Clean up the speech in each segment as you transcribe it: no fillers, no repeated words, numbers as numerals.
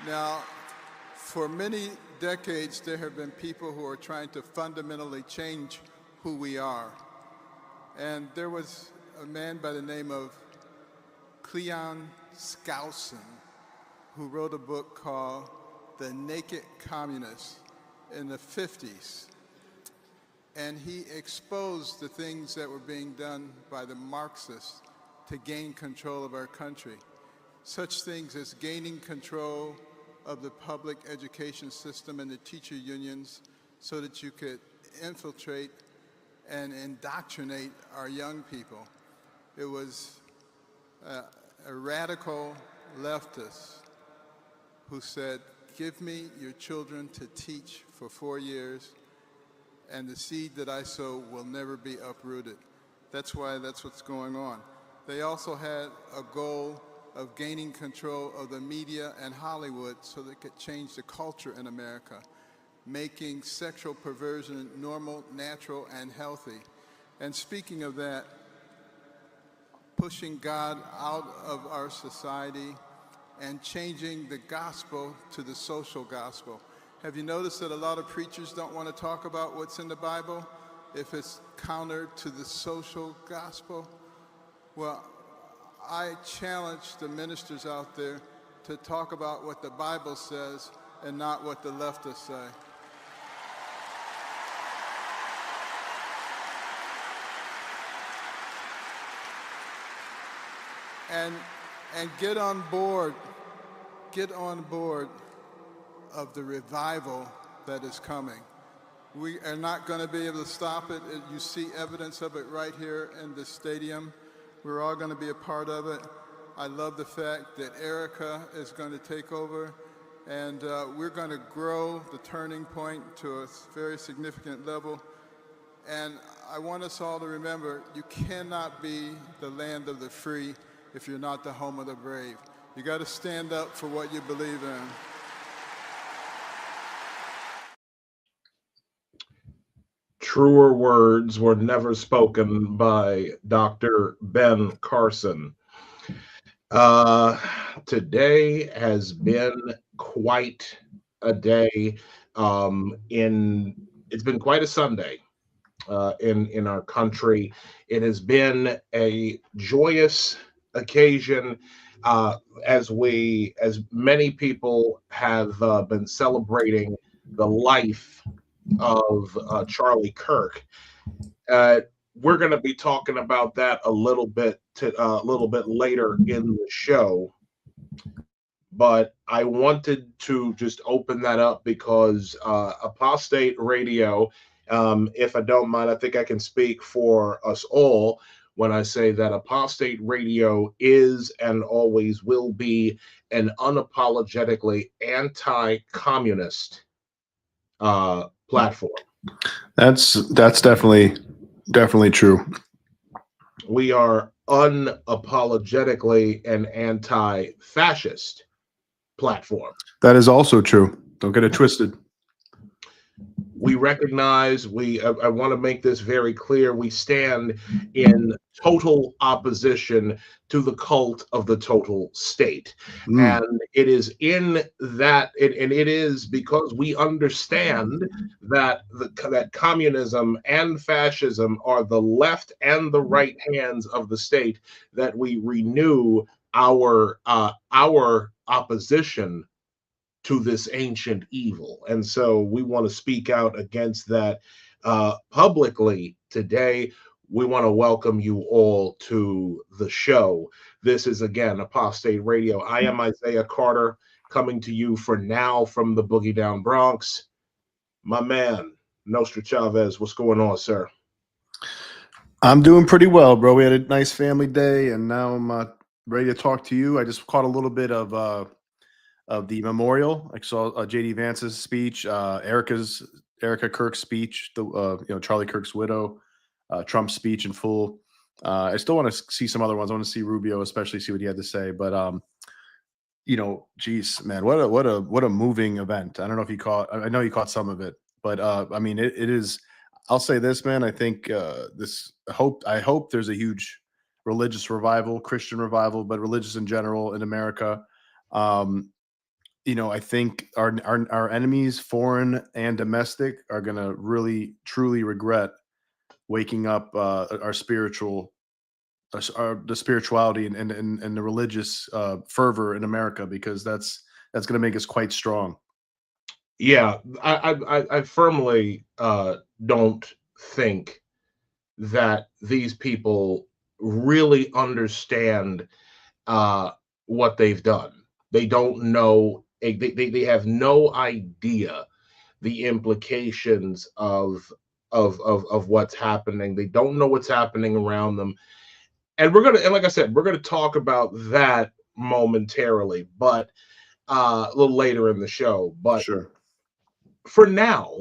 Now, for many decades, there have been people who are trying to fundamentally change who we are. And there was a man by the name of Cleon Skousen who wrote a book called The Naked Communist in the 50s. And he exposed the things that were being done by the Marxists to gain control of our country. Such things as gaining control of the public education system and the teacher unions so that you could infiltrate and indoctrinate our young people. It was a radical leftist who said, give me your children to teach for 4 years, and the seed that I sow will never be uprooted. That's what's going on. They also had a goal of gaining control of the media and Hollywood so they could change the culture in America, making sexual perversion normal, natural, and healthy. And speaking of that, pushing God out of our society and changing the gospel to the social gospel. Have you noticed that a lot of preachers don't want to talk about what's in the Bible if it's counter to the social gospel? Well, I challenge the ministers out there to talk about what the Bible says and not what the leftists say. And get on board of the revival that is coming. We are not going to be able to stop it. You see evidence of it right here in the stadium. We're all going to be a part of it. I love the fact that Erica is going to take over, and we're going to grow the Turning Point to a very significant level. And I want us all to remember, you cannot be the land of the free if you're not the home of the brave. You got to stand up for what you believe in. Truer words were never spoken by Dr. Ben Carson. Today has been quite a day. It's been quite a Sunday in our country. It has been a joyous occasion as many people have been celebrating the life of Charlie Kirk. We're going to be talking about that a little bit later in the show, but I wanted to just open that up because Apostate Radio, if I don't mind, I think I can speak for us all when I say that Apostate Radio is and always will be an unapologetically anti-communist platform. That's definitely true. We are unapologetically an anti-fascist platform. That is also true. Don't get it twisted. We recognize, I want to make this very clear, we stand in total opposition to the cult of the total state. And it is in that, and it is because we understand that that communism and fascism are the left and the right hands of the state, that we renew our opposition to this ancient evil. And so we want to speak out against that publicly today. We want to welcome you all to the show. This is, again, Apostate Radio. I am Isaiah Carter, coming to you for now from the Boogie Down Bronx. My man, Nostra Chavez, what's going on, sir? I'm doing pretty well, bro. We had a nice family day, and now I'm ready to talk to you. I just caught a little bit of the memorial. I saw J.D. Vance's speech, Erica Kirk's speech, Charlie Kirk's widow, Trump's speech in full. I still want to see some other ones. I want to see Rubio, especially see what he had to say. But geez, man, what a moving event. I don't know if you caught. I know you caught some of it, but I mean, it is. I'll say this, man. I think I hope there's a huge religious revival, Christian revival, but religious in general in America. I think our enemies, foreign and domestic, are going to really truly regret waking up our spiritual, the spirituality and the religious fervor in America, because that's going to make us quite strong. Yeah, I firmly don't think that these people really understand what they've done. They don't know. They have no idea the implications of what's happening. They don't know what's happening around them. And like I said, we're gonna talk about that momentarily, but a little later in the show. But Sure. for now,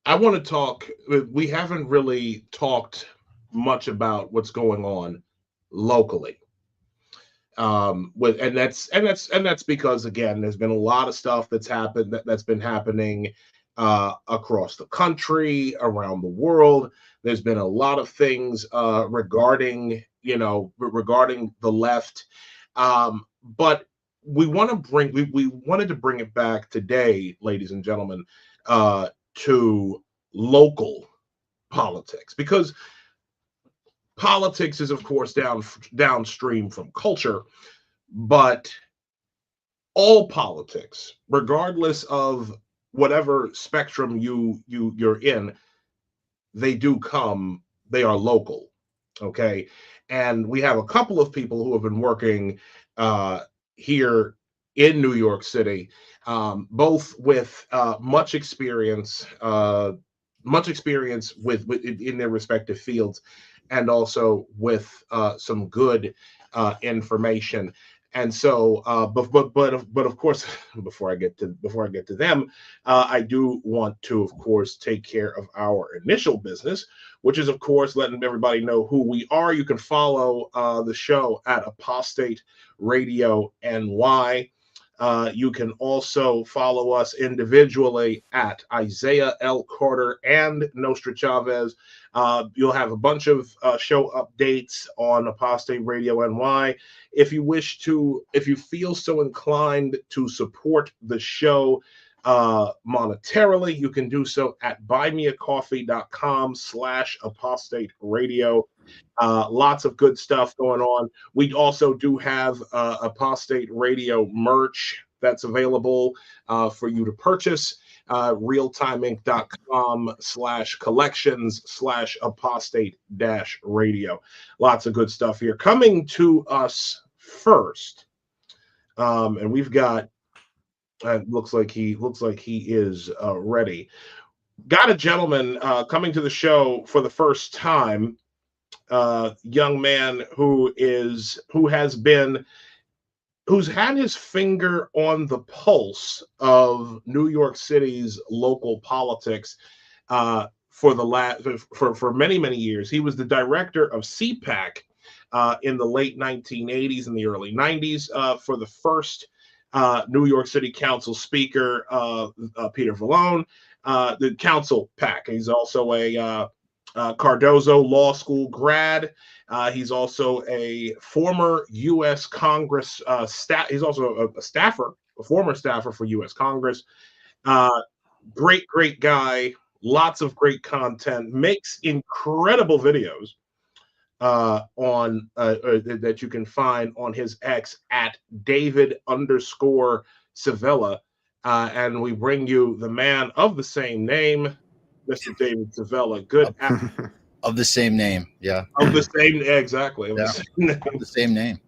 I want to talk. We haven't really talked much about what's going on locally. That's because, again, there's been a lot of stuff that's been happening across the country, around the world. There's been a lot of things regarding the left, but we wanted to bring it back today, ladies and gentlemen, to local politics, because politics is, of course, downstream from culture, but all politics, regardless of whatever spectrum you're in, they are local. Okay. And we have a couple of people who have been working here in New York City, both with much experience with in their respective fields, and also with some good information. And so, but of course, before I get to them, I do want to, of course, take care of our initial business, which is, of course, letting everybody know who we are. You can follow the show at Apostate Radio NY. You can also follow us individually at Isaiah L. Carter and Nostra Chavez. You'll have a bunch of show updates on Apostate Radio NY. If you feel so inclined to support the show monetarily, you can do so at buymeacoffee.com/apostate radio. Lots of good stuff going on. We also do have Apostate Radio merch that's available for you to purchase. realtimeinc.com/collections/apostate-radio. Lots of good stuff here. Coming to us first, and we've got. Looks like he is ready. Got a gentleman coming to the show for the first time. Young man who's had his finger on the pulse of New York City's local politics for many years. He was the director of CPAC in the late 1980s and the early 90s for the first New York City Council Speaker, Peter Vallone, the Council PAC. He's also a Cardozo Law School grad. He's also a former U.S. Congress staff. He's also a former staffer for U.S. Congress. Great guy. Lots of great content. Makes incredible videos that you can find on his X at David_Sivella. And we bring you the man of the same name, Mr. David Sivella. Good of the same name, yeah. Of the same, exactly. Of the same name.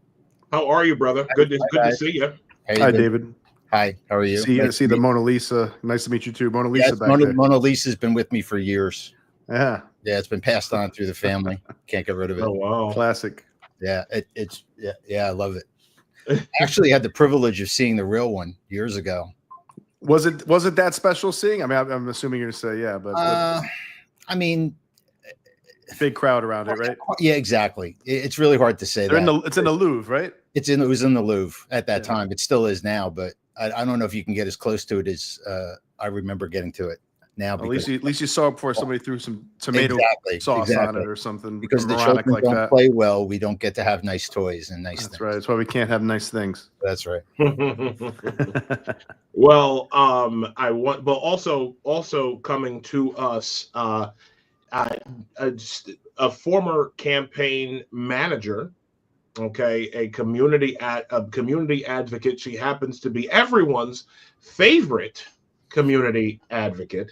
How are you, brother? Good to see you. Hi, David. Hi, how are you? See the Mona Lisa. Nice to meet you too, Mona Lisa. Mona Lisa's been with me for years. Yeah, it's been passed on through the family. Can't get rid of it. Oh wow, classic. Yeah, it's I love it. I actually had the privilege of seeing the real one years ago. Was it that special seeing? I mean, I'm assuming you're gonna say yeah, but I mean, big crowd around it, right? Yeah, exactly. It's really hard to say. It's in the Louvre, right? It was in the Louvre at that time. It still is now, but I don't know if you can get as close to it as I remember getting to it. now. At least you saw it before somebody threw some tomato sauce on it or something. Because the moronic children like don't that. play well, we don't get to have nice toys and nice That's things. right. That's why we can't have nice things. That's right. Well, I want, but also coming to us, a former campaign manager, okay, a community advocate. She happens to be everyone's favorite community advocate,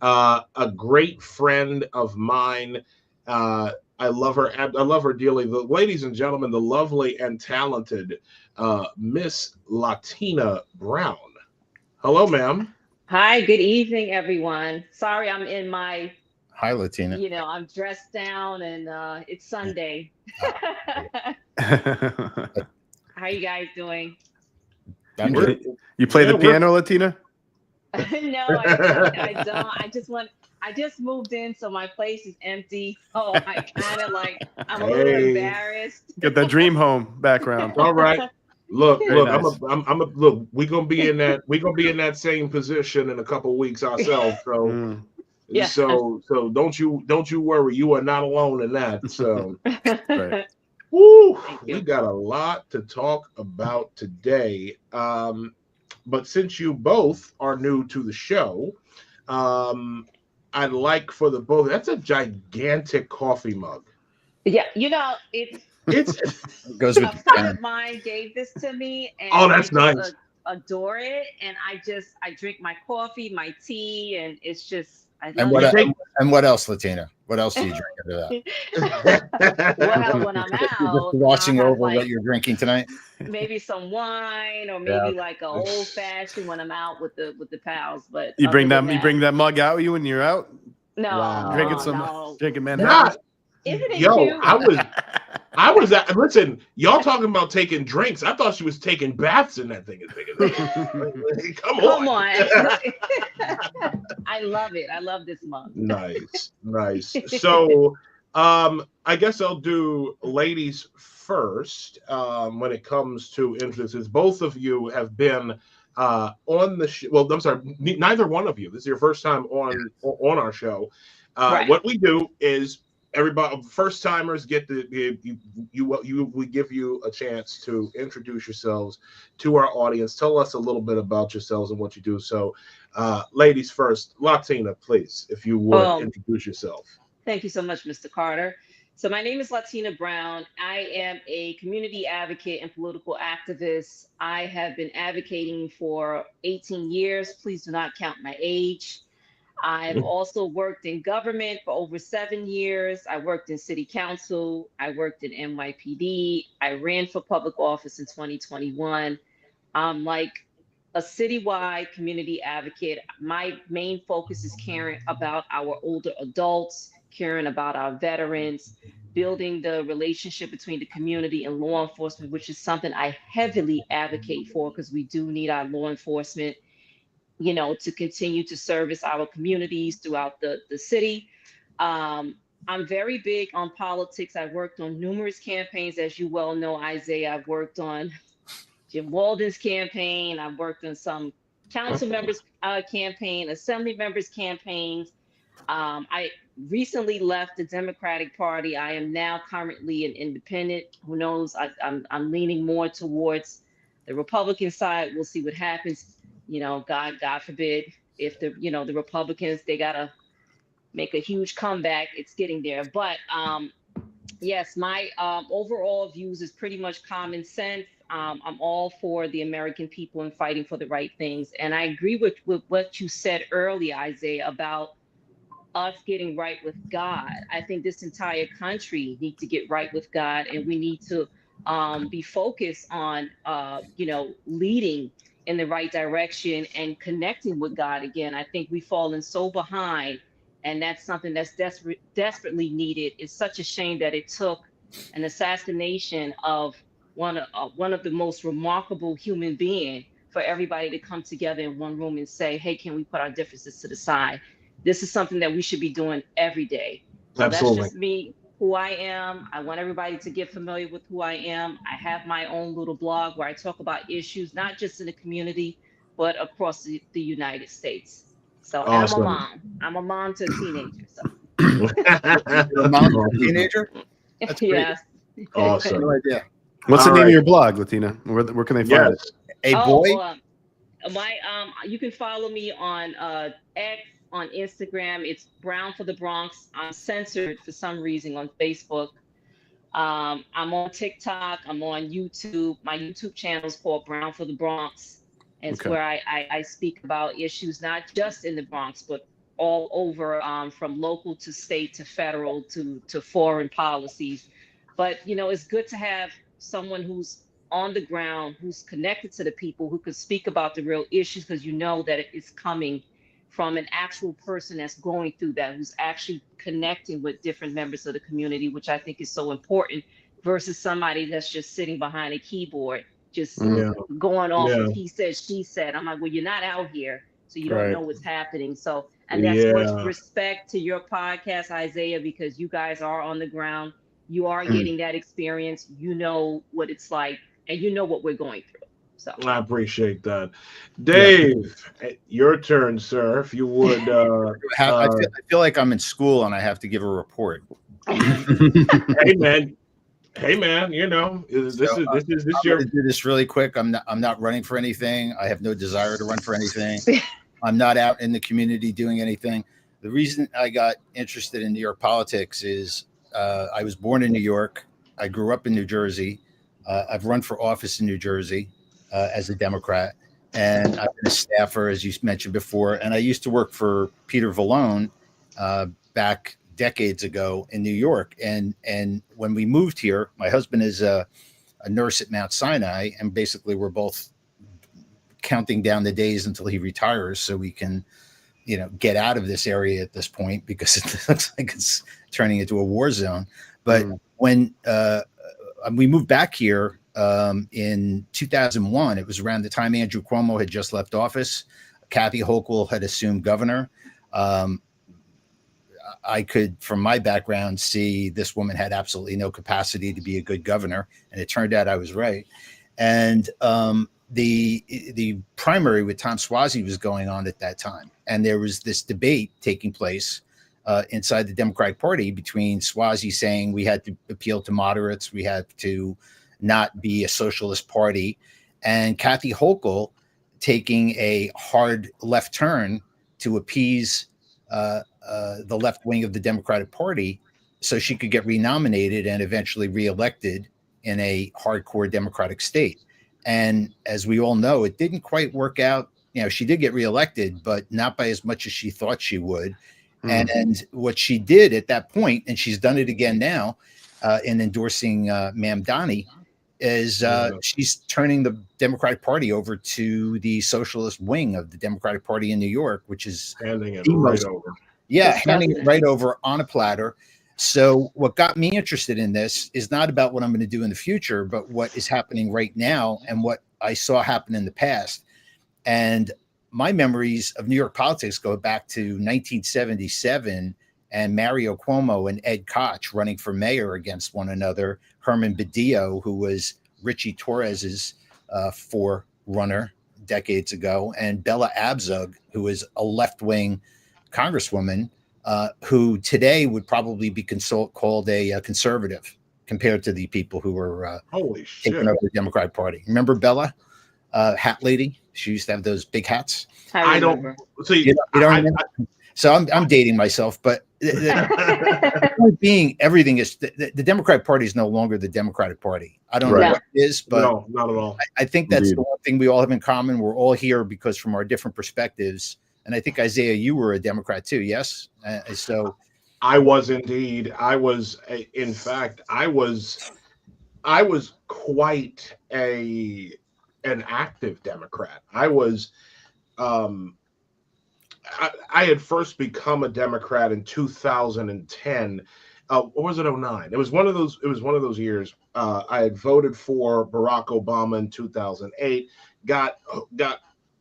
a great friend of mine. I love her. I love her dearly. Ladies and gentlemen, the lovely and talented Miss Lattina Brown. Hello, ma'am. Hi, good evening, everyone. Sorry, I'm in my, Hi, Lattina. I'm dressed down and it's Sunday. How you guys doing? I'm good. You play the piano, Latina? No, I don't. I just moved in, so my place is empty. Oh, I kind of I'm a little embarrassed. Get that dream home background. All right. Look, Nice. look, we're gonna be in that same position in a couple of weeks ourselves. So Yeah. so don't you worry, you are not alone in that. So Right. woo, we got a lot to talk about today. But since you both are new to the show, I'd like for the both. That's a gigantic coffee mug. Yeah, It's It goes with a friend of mine gave this to me, and oh, that's I nice. just adore it. And I drink my coffee, my tea, and it's just. And what else, Latina? What else do you drink into that? Well, when I'm out, Just watching I'll have, over what you're drinking tonight. maybe some wine or maybe like an old fashioned when I'm out with the pals. But You bring that mug out with you when you're out? No, Wow. Drinking Manhattan. Isn't it Yo, cute? I was at, listen, y'all talking about taking drinks. I thought she was taking baths in that thing. Come on. I love it. I love this mug. Nice. So I guess I'll do ladies first when it comes to introductions. Both of you have been on the show. Well, I'm sorry, neither one of you. This is your first time on our show. Right. What we do is everybody, first timers, we give you a chance to introduce yourselves to our audience. Tell us a little bit about yourselves and what you do. So, ladies first, Latina, please, if you would introduce yourself. Thank you so much, Mr. Carter. So my name is Lattina Brown. I am a community advocate and political activist. I have been advocating for 18 years. Please do not count my age. I've also worked in government for over 7 years. I worked in city council. I worked in NYPD. I ran for public office in 2021. I'm like a citywide community advocate. My main focus is caring about our older adults, caring about our veterans, building the relationship between the community and law enforcement, which is something I heavily advocate for because we do need our law enforcement to continue to service our communities throughout the city. I'm very big on politics. I've worked on numerous campaigns, as you well know, Isaiah. I've worked on Jim Walden's campaign. I've worked on some council members' campaign, assembly members' campaigns. I recently left the Democratic Party. I am now currently an independent. Who knows? I'm leaning more towards the Republican side. We'll see what happens. God forbid if the Republicans, they gotta make a huge comeback. It's getting there. But yes, my overall views is pretty much common sense. I'm all for the American people and fighting for the right things. And I agree with what you said earlier, Isaiah, about us getting right with God. I think this entire country needs to get right with God, and we need to be focused on leading in the right direction and connecting with God again. I think we've fallen so behind, and that's something that's desperately needed. It's such a shame that it took an assassination of one of the most remarkable human beings for everybody to come together in one room and say, hey, can we put our differences to the side? This is something that we should be doing every day. So Absolutely. That's just me, who I am. I want everybody to get familiar with who I am. I have my own little blog where I talk about issues, not just in the community, but across the United States. So, and I'm a Awesome. mom. I'm a mom to a teenager. So, You're a mom to a teenager? That's great. yes. Awesome. No idea. What's the All name of right. your blog, Lattina? Where can they find it? Yes. A boy? My you can follow me on X, on Instagram. It's Brown for the Bronx. I'm censored for some reason on Facebook. I'm on TikTok. I'm on YouTube. My YouTube channel is called Brown for the Bronx. And it's Okay. where I speak about issues not just in the Bronx, but all over, from local to state to federal to foreign policies. But, it's good to have someone who's on the ground, who's connected to the people, who could speak about the real issues, because that it's coming from an actual person that's going through that, who's actually connecting with different members of the community, which I think is so important, versus somebody that's just sitting behind a keyboard, just Yeah. going off Yeah. of he said, she said. I'm like, well, you're not out here, so you don't Right. know what's happening. So, and that's Yeah. much respect to your podcast, Isaiah, because you guys are on the ground. You are getting that experience. You know what it's like, and you know what we're going through. So I appreciate that. Dave, your turn, sir. If you would. I feel like I'm in school and I have to give a report. Hey man, this is I'm your. gonna do this really quick. I'm not running for anything. I have no desire to run for anything. I'm not out in the community doing anything. The reason I got interested in New York politics is I was born in New York. I grew up in New Jersey. I've run for office in New Jersey as a Democrat, and I've been a staffer, as you mentioned before. And I used to work for Peter Vallone back decades ago in New York. And when we moved here, my husband is a nurse at Mount Sinai, and basically we're both counting down the days until he retires so we can, get out of this area at this point, because it looks like it's turning into a war zone. But when we moved back here in 2001, it was around the time Andrew Cuomo had just left office. Kathy Hochul had assumed governor. I could, from my background, see this woman had absolutely no capacity to be a good governor, and it turned out I was right. And the primary with Tom Suozzi was going on at that time, and there was this debate taking place inside the Democratic Party between Suozzi saying we had to appeal to moderates, we had to not be a socialist party, and Kathy Hochul taking a hard left turn to appease the left wing of the Democratic Party so she could get renominated and eventually reelected in a hardcore Democratic state. And as we all know, it didn't quite work out. She did get reelected, but not by as much as she thought she would. And what she did at that point, and she's done it again now in endorsing Mamdani, is she's turning the Democratic Party over to the socialist wing of the Democratic Party in New York, which is handing it right over. Yeah, handing it right over on a platter. So what got me interested in this is not about what I'm going to do in the future, but what is happening right now and what I saw happen in the past. And my memories of New York politics go back to 1977 and Mario Cuomo and Ed Koch running for mayor against one another. Herman Badillo, who was Richie Torres's forerunner decades ago, and Bella Abzug, who was a left-wing congresswoman who today would probably be called a conservative compared to the people who were taking over the Democratic Party. Remember Bella, hat lady? She used to have those big hats. I don't. So you don't remember? So I'm dating myself, but the point being, everything is the Democratic Party is no longer the Democratic Party. I don't know what it is, but no, not at all. I think that's the one thing we all have in common. We're all here because from our different perspectives. And I think, Isaiah, you were a Democrat too, yes? So I was indeed. I was, in fact, I was quite an active Democrat. I was, I had first become a Democrat in 2010. Or was it 09? It was one of those years. I had voted for Barack Obama in 2008. Got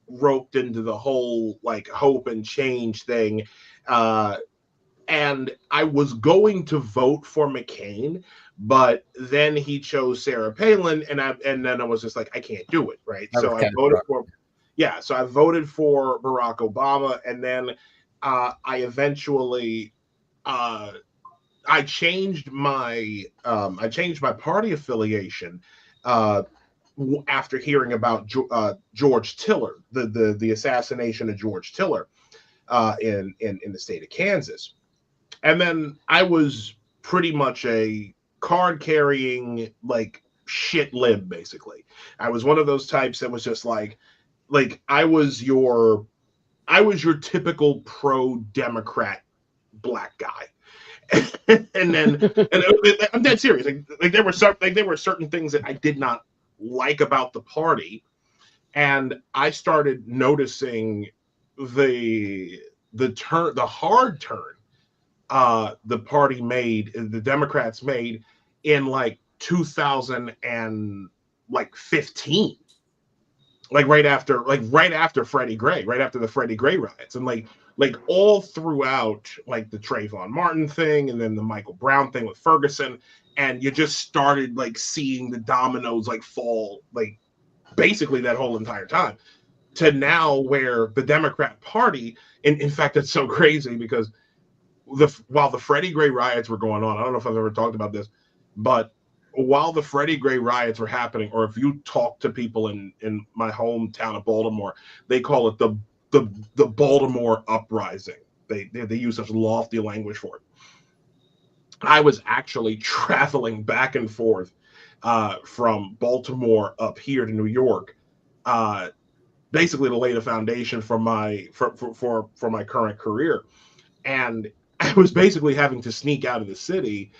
roped into the whole like hope and change thing, and I was going to vote for McCain, but then he chose Sarah Palin, and then I was just like, I can't do it, right? So I voted for, yeah, so I voted for Barack Obama, and then I eventually I changed my party affiliation after hearing about George Tiller, the assassination of George Tiller in the state of Kansas. And then I was pretty much a card carrying like shit lib, basically. I was one of those types that was just like I was your typical pro Democrat black guy. and I'm dead serious. Like there were certain things that I did not like about the party, and I started noticing the hard turn the party made, the Democrats made in like 2015, like right after Freddie Gray, right after the Freddie Gray riots, and like all throughout like the Trayvon Martin thing, and then the Michael Brown thing with Ferguson, and you just started like seeing the dominoes like fall, like basically that whole entire time, to now where the Democrat Party, and in fact, it's so crazy because while the Freddie Gray riots were going on, I don't know if I've ever talked about this, but while the Freddie Gray riots were happening, or if you talk to people in my hometown of Baltimore, they call it the Baltimore uprising. They use such lofty language for it. I was actually traveling back and forth from Baltimore up here to New York, basically to lay the foundation for my current career, and I was basically having to sneak out of the city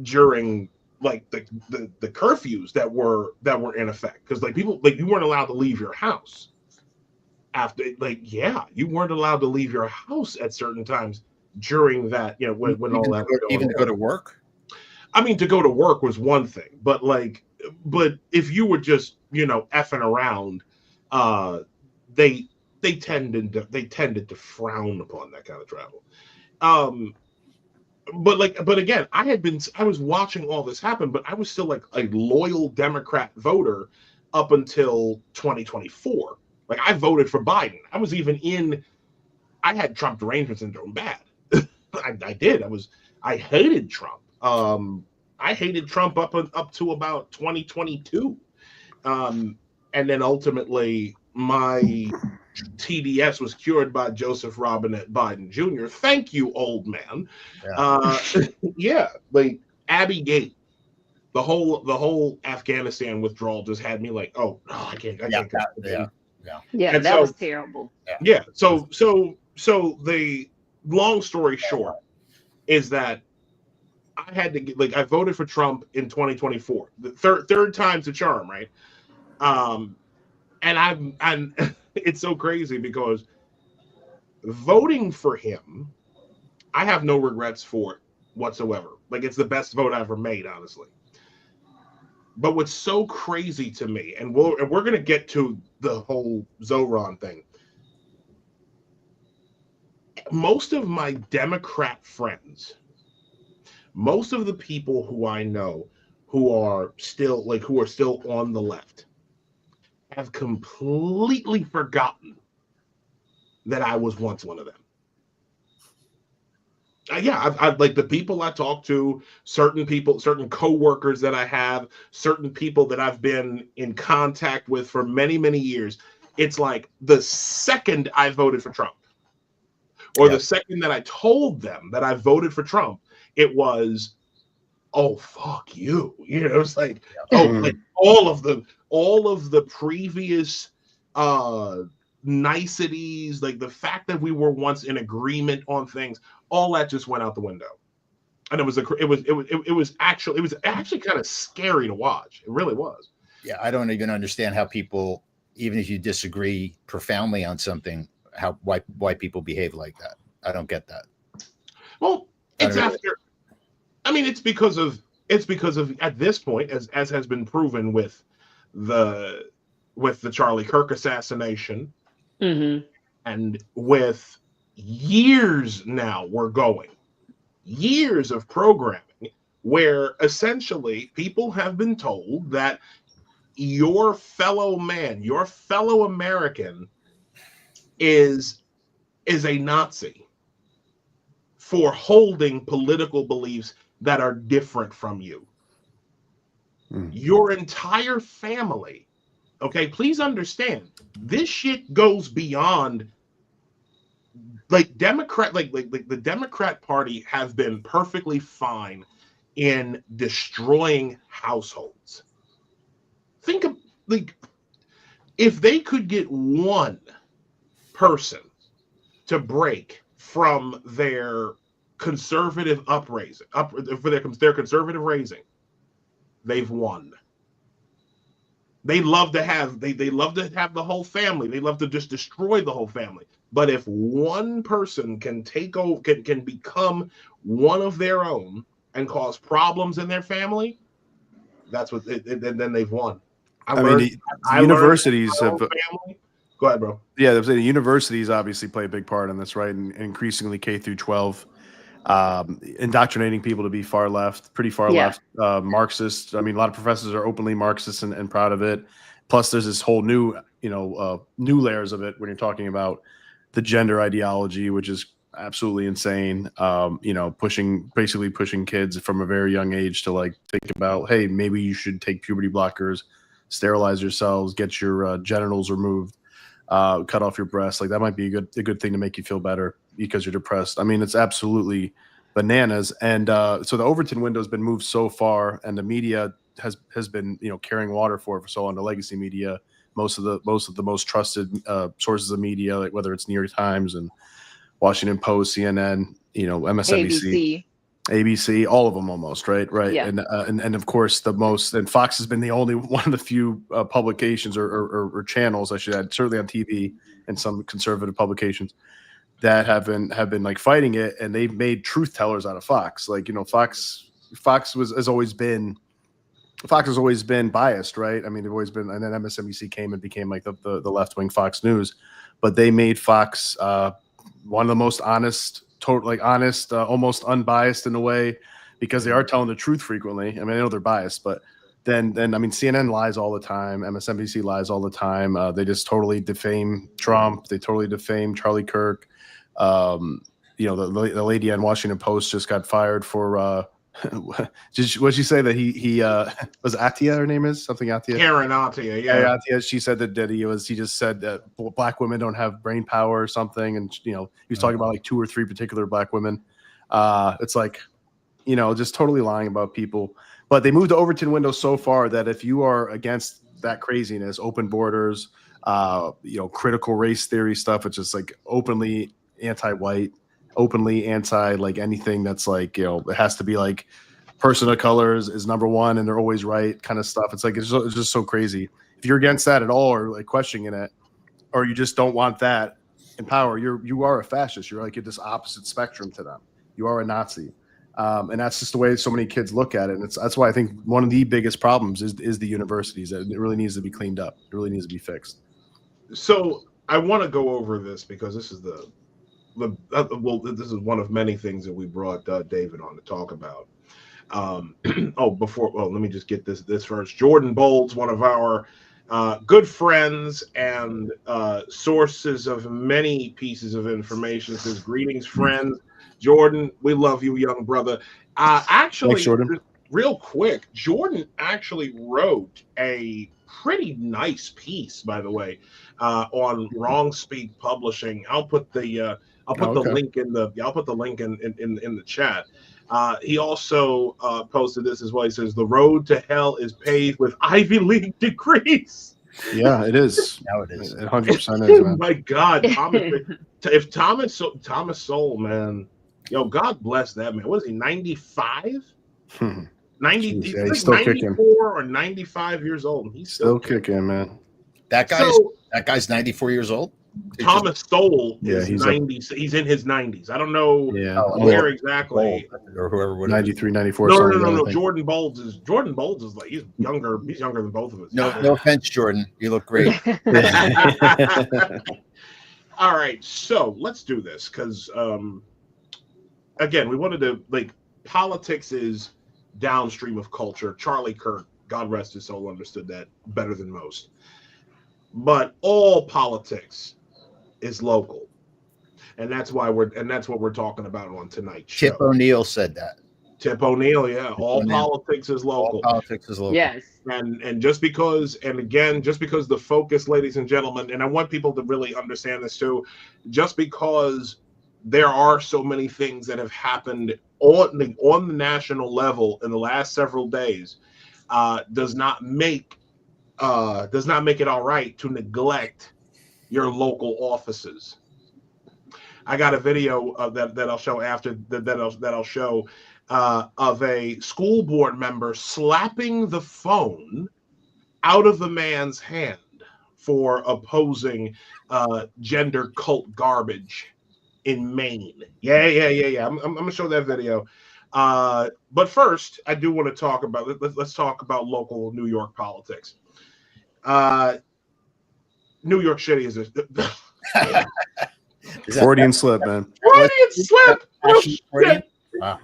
during like the curfews that were in effect, because like people, like you weren't allowed to leave your house after, like, yeah, you weren't allowed to leave your house at certain times during that, you know, when all that was going even on. to go to work. I mean, to go to work was one thing, but if you were just, you know, effing around, they tended to frown upon that kind of travel. But again, I was watching all this happen, but I was still like a loyal Democrat voter up until 2024. Like I voted for Biden. I had Trump derangement syndrome bad. I did. I hated Trump. I hated Trump up to about 2022. And then ultimately my TDS was cured by Joseph Robinette Biden Jr. Thank you, old man. Yeah. Yeah, like Abby Gate, the whole Afghanistan withdrawal just had me like, oh no, I can't. Yeah, And that was terrible. Yeah. So the long story short is that I had to get, like, I voted for Trump in 2024. The third time's a charm, right? And I'm it's so crazy because voting for him, I have no regrets for it whatsoever. Like, it's the best vote I ever made, honestly. But what's so crazy to me, and we're gonna get to the whole Zoran thing. Most of my Democrat friends, most of the people who I know who are still on the left, have completely forgotten that I was once one of them. I've like the people I talk to, certain people, certain coworkers that I have, certain people that I've been in contact with for many, many years. It's like the second I voted for Trump, or the second that I told them that I voted for Trump, it was, oh, fuck you. You know, it's like, like all of the previous niceties, like the fact that we were once in agreement on things, all that just went out the window. And it was actually kind of scary to watch. It really was. Yeah, I don't even understand how people, even if you disagree profoundly on something, why people behave like that. I don't get that. Well, it's because of at this point, as has been proven with the Charlie Kirk assassination, and with years of programming where essentially people have been told that your fellow man, your fellow American is a Nazi for holding political beliefs that are different from you. Your entire family, okay, please understand, this shit goes beyond like Democrat, like the Democrat Party have been perfectly fine in destroying households. Think of like if they could get one person to break from their conservative their conservative raising, they've won. They love to have they love to have the whole family. They love to just destroy the whole family. But if one person can take over, can become one of their own and cause problems in their family, that's what. Then they've won. I mean, the universities have. Family. Go ahead, bro. Yeah, the universities obviously play a big part in this, right? And increasingly K through 12, indoctrinating people to be far left, pretty far left, Marxist. I mean, a lot of professors are openly Marxist and proud of it. Plus, there's this whole new, new layers of it when you're talking about the gender ideology, which is absolutely insane. Basically pushing kids from a very young age to like think about, hey, maybe you should take puberty blockers, sterilize yourselves, get your genitals removed, cut off your breasts. Like that might be a good thing to make you feel better because you're depressed. I mean, it's absolutely bananas. And so the Overton window has been moved so far, and the media has been carrying water for it for so long. The legacy media, most of the most trusted sources of media, like whether it's New York Times and Washington Post, CNN, MSNBC, ABC, all of them almost, right? Yeah. And of course and Fox has been the only one of the few publications or channels, I should add, certainly on TV and some conservative publications that have been like fighting it, and they've made truth tellers out of Fox. Like Fox has always been biased, right? I mean, they've always been, and then MSNBC came and became like the left wing Fox News, but they made Fox one of the most honest, almost unbiased in a way, because they are telling the truth frequently. I mean, I know they're biased, but then I mean, CNN lies all the time, MSNBC lies all the time. They just totally defame Trump. They totally defame Charlie Kirk. The lady on Washington Post just got fired for. What did she say that he was Attia? Her name is something Attia. Karen Attia, yeah. Karen Attia. She said that he just said that black women don't have brain power or something, and he was talking about like 2 or 3 particular black women. It's like, just totally lying about people. But they moved the Overton window so far that if you are against that craziness, open borders, critical race theory stuff, which is like openly anti-white, openly anti like anything that's like it has to be like person of colors is number one and they're always right kind of stuff. It's like it's just so crazy. If you're against that at all or like questioning it, or you just don't want that in power, you are a fascist. You're like, you're this opposite spectrum to them. You are a Nazi, and that's just the way so many kids look at it. And that's why I think one of the biggest problems is the universities. It really needs to be cleaned up. It really needs to be fixed. So I want to go over this because this is this is one of many things that we brought David on to talk about. Let me just get this first. Jordan Bowles, one of our good friends and sources of many pieces of information, says, "Greetings, friends. Jordan, we love you, young brother." Actually, thanks, Jordan. Real quick, Jordan actually wrote a pretty nice piece, by the way, on Wrong Speak Publishing. I'll put the link in the chat. He also posted this as well. He says, "The road to hell is paved with Ivy League degrees." Yeah, it is. Now it is. 100% is, man. My God, if Thomas Sowell, man, God bless that man. What is he? 95? 90? Jeez, he's he's still 94 kicking. or 95 years old. He's Still kicking, man. That guy's 94 years old. Thomas Sowell is he's 90. He's in his 90s. I don't know where exactly. Or whoever would 93, 94. No. Jordan Bowles is like he's younger. He's younger than both of us. No offense, Jordan. You look great. All right, so let's do this because again, we wanted to politics is downstream of culture. Charlie Kirk God rest his soul, understood that better than most. But all politics is local. And that's what we're talking about on tonight's show. Tip O'Neill said that. Tip O'Neill, yeah. All O'Neill. politics is local. All politics is local. Yes. And just because the focus, ladies and gentlemen, and I want people to really understand this too, just because there are so many things that have happened on the national level in the last several days, does not make it all right to neglect your local offices. I got a video of that I'll show after that I'll show of a school board member slapping the phone out of a man's hand for opposing gender cult garbage in Maine. Yeah. I'm gonna show that video. But first, I do want to talk about let's talk about local New York politics. New York City is a Freudian slip, man. Freudian slip. Oh, Freudian? shit. Wow.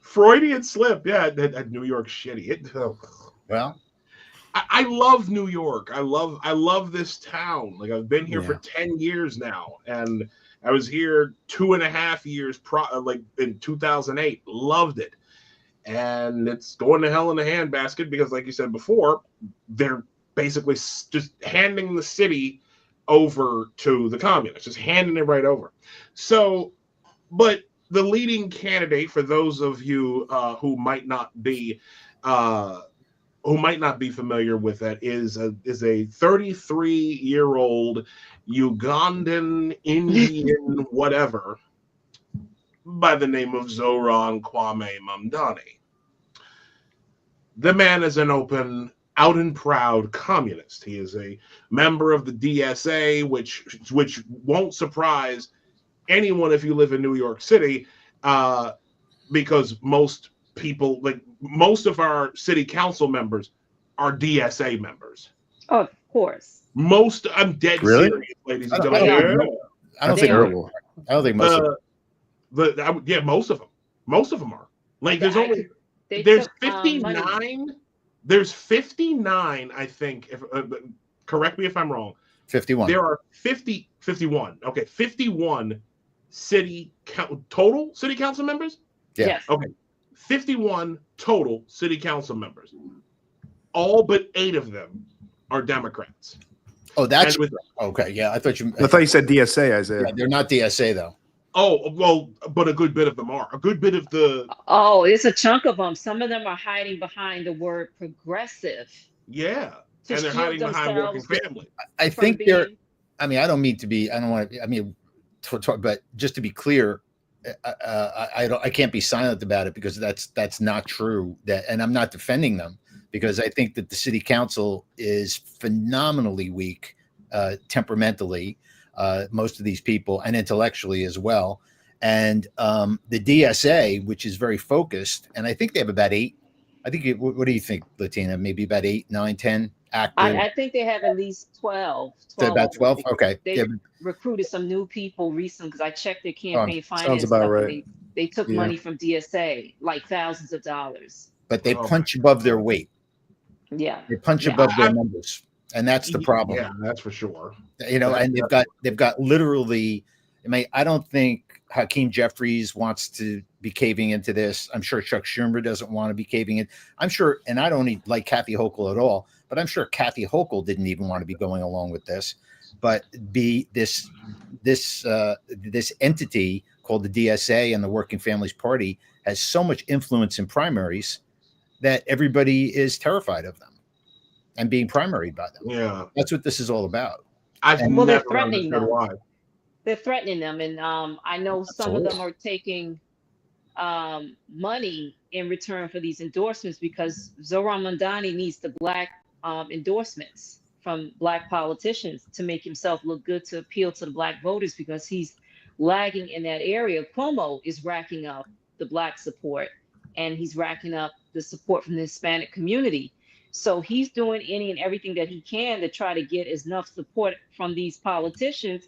Freudian slip. Yeah, New York shitty. Well, I love New York. I love this town. Like, I've been here for 10 years now, and I was here 2.5 years like in 2008. Loved it. And it's going to hell in a handbasket because, like you said before, they're basically just handing the city over to the communists, just handing it right over. So, but the leading candidate, for those of you who might not be familiar with that, is a 33-year-old Ugandan Indian whatever by the name of Zoran Kwame Mamdani. The man is an open, out and proud communist. He is a member of the DSA, which won't surprise anyone if you live in New York City, because most people, like most of our city council members, are DSA members. Oh, of course. Most, I'm dead serious, ladies and gentlemen. I don't think most of them. Most of them. Most of them are. Like, there's 59. There's 59, I think. If correct me if I'm wrong. 51. There are 51. Okay, 51 total city council members? Yeah. Yes. Okay. 51 total city council members. All but 8 of them are Democrats. Oh, that's okay. Yeah, I thought you said DSA, Isaiah. Yeah, they're not DSA though. Oh, well, but a good bit of them are. A good bit of the... Oh, it's a chunk of them. Some of them are hiding behind the word progressive. Yeah. And they're hiding behind working family. I think they're... I mean, I don't mean to be... I don't want to... I mean, but just to be clear, I can't be silent about it because that's not true. And I'm not defending them because I think that the city council is phenomenally weak temperamentally. Most of these people, and intellectually as well, and the DSA, which is very focused, and I think they have about 8. I think. What do you think, Lattina? Maybe about 8, 9, 10 active. I think they have at least 12. About 12. Okay. They recruited some new people recently because I checked their campaign finance. Sounds about stuff, right. They took money from DSA, like thousands of dollars. But they punch above their weight. Yeah. They punch above their numbers. And that's the problem. Yeah, that's for sure. You know, and they've got literally. I don't think Hakeem Jeffries wants to be caving into this. I'm sure Chuck Schumer doesn't want to be caving in. I'm sure, and I don't like Kathy Hochul at all, but I'm sure Kathy Hochul didn't even want to be going along with this. But this entity called the DSA and the Working Families Party has so much influence in primaries that everybody is terrified of them and being primaried by them. Yeah, that's what this is all about. They're threatening them. Why. They're threatening them, and I know some of them are taking money in return for these endorsements because Zoran Mamdani needs the black endorsements from black politicians to make himself look good, to appeal to the black voters, because he's lagging in that area. Cuomo is racking up the black support, and he's racking up the support from the Hispanic community. So he's doing any and everything that he can to try to get enough support from these politicians.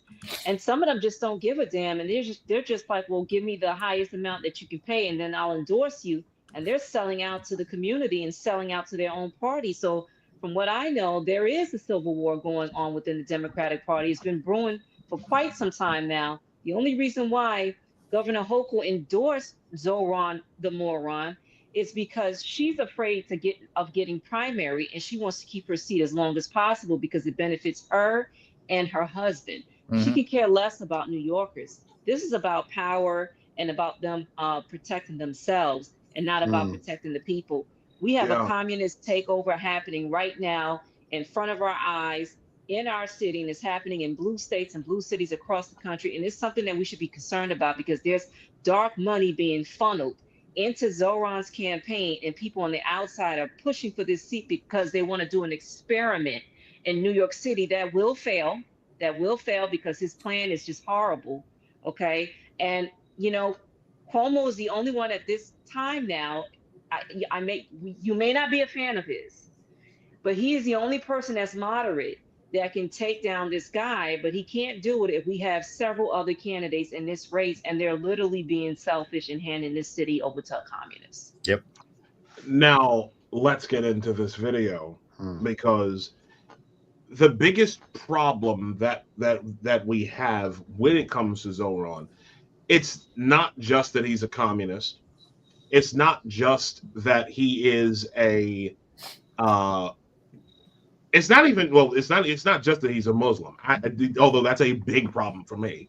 And some of them just don't give a damn. And they're just like, well, give me the highest amount that you can pay, and then I'll endorse you. and they're selling out to the community and selling out to their own party. So from what I know, there is a civil war going on within the Democratic Party. It's been brewing for quite some time now. The only reason why Governor Hochul endorsed Zoran the moron is because she's afraid of getting primary, and she wants to keep her seat as long as possible because it benefits her and her husband. She could care less about New Yorkers. This is about power and about them protecting themselves and not about protecting the people. We have a communist takeover happening right now in front of our eyes in our city, and it's happening in blue states and blue cities across the country. And it's something that we should be concerned about because there's dark money being funneled into Zoran's campaign, and people on the outside are pushing for this seat because they want to do an experiment in New York City that will fail because his plan is just horrible. Okay. And, you know, Cuomo is the only one at this time now. You may not be a fan of his, but he is the only person that's moderate that can take down this guy, but he can't do it if we have several other candidates in this race and they're literally being selfish and handing this city over to communists. Yep. Now let's get into this video because the biggest problem that we have when it comes to Zoran, it's not just that he's a communist. It's not just that he is a it's not just that he's a Muslim. Although that's a big problem for me.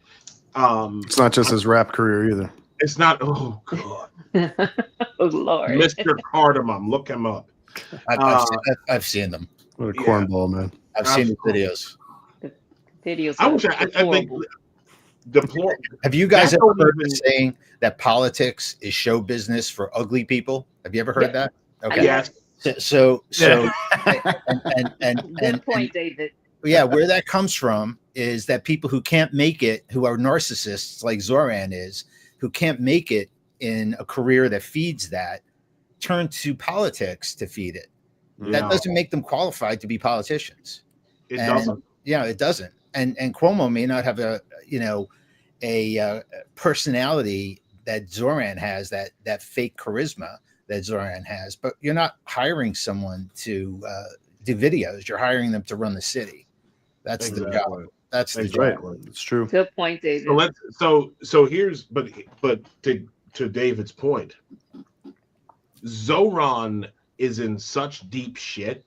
It's not just his rap career either. It's not. Oh God. Oh Lord. Mr. Cardamom, look him up. I've seen them. What a cornball, man. I've seen the videos. The videos. I think deplorable. Have you guys ever heard the saying that politics is show business for ugly people? Have you ever heard that? Okay. Yes. So and good point, David. Yeah, where that comes from is that people who can't make it, who are narcissists like Zoran is, who can't make it in a career that feeds that, turn to politics to feed it. That doesn't make them qualified to be politicians. It doesn't. Yeah, it doesn't. And Cuomo may not have a personality that Zoran has, that fake charisma that Zoran has, but you're not hiring someone to do videos. You're hiring them to run the city. That's the job. That's the job. It's true. Good point, David. So here's but to David's point, Zoran is in such deep shit.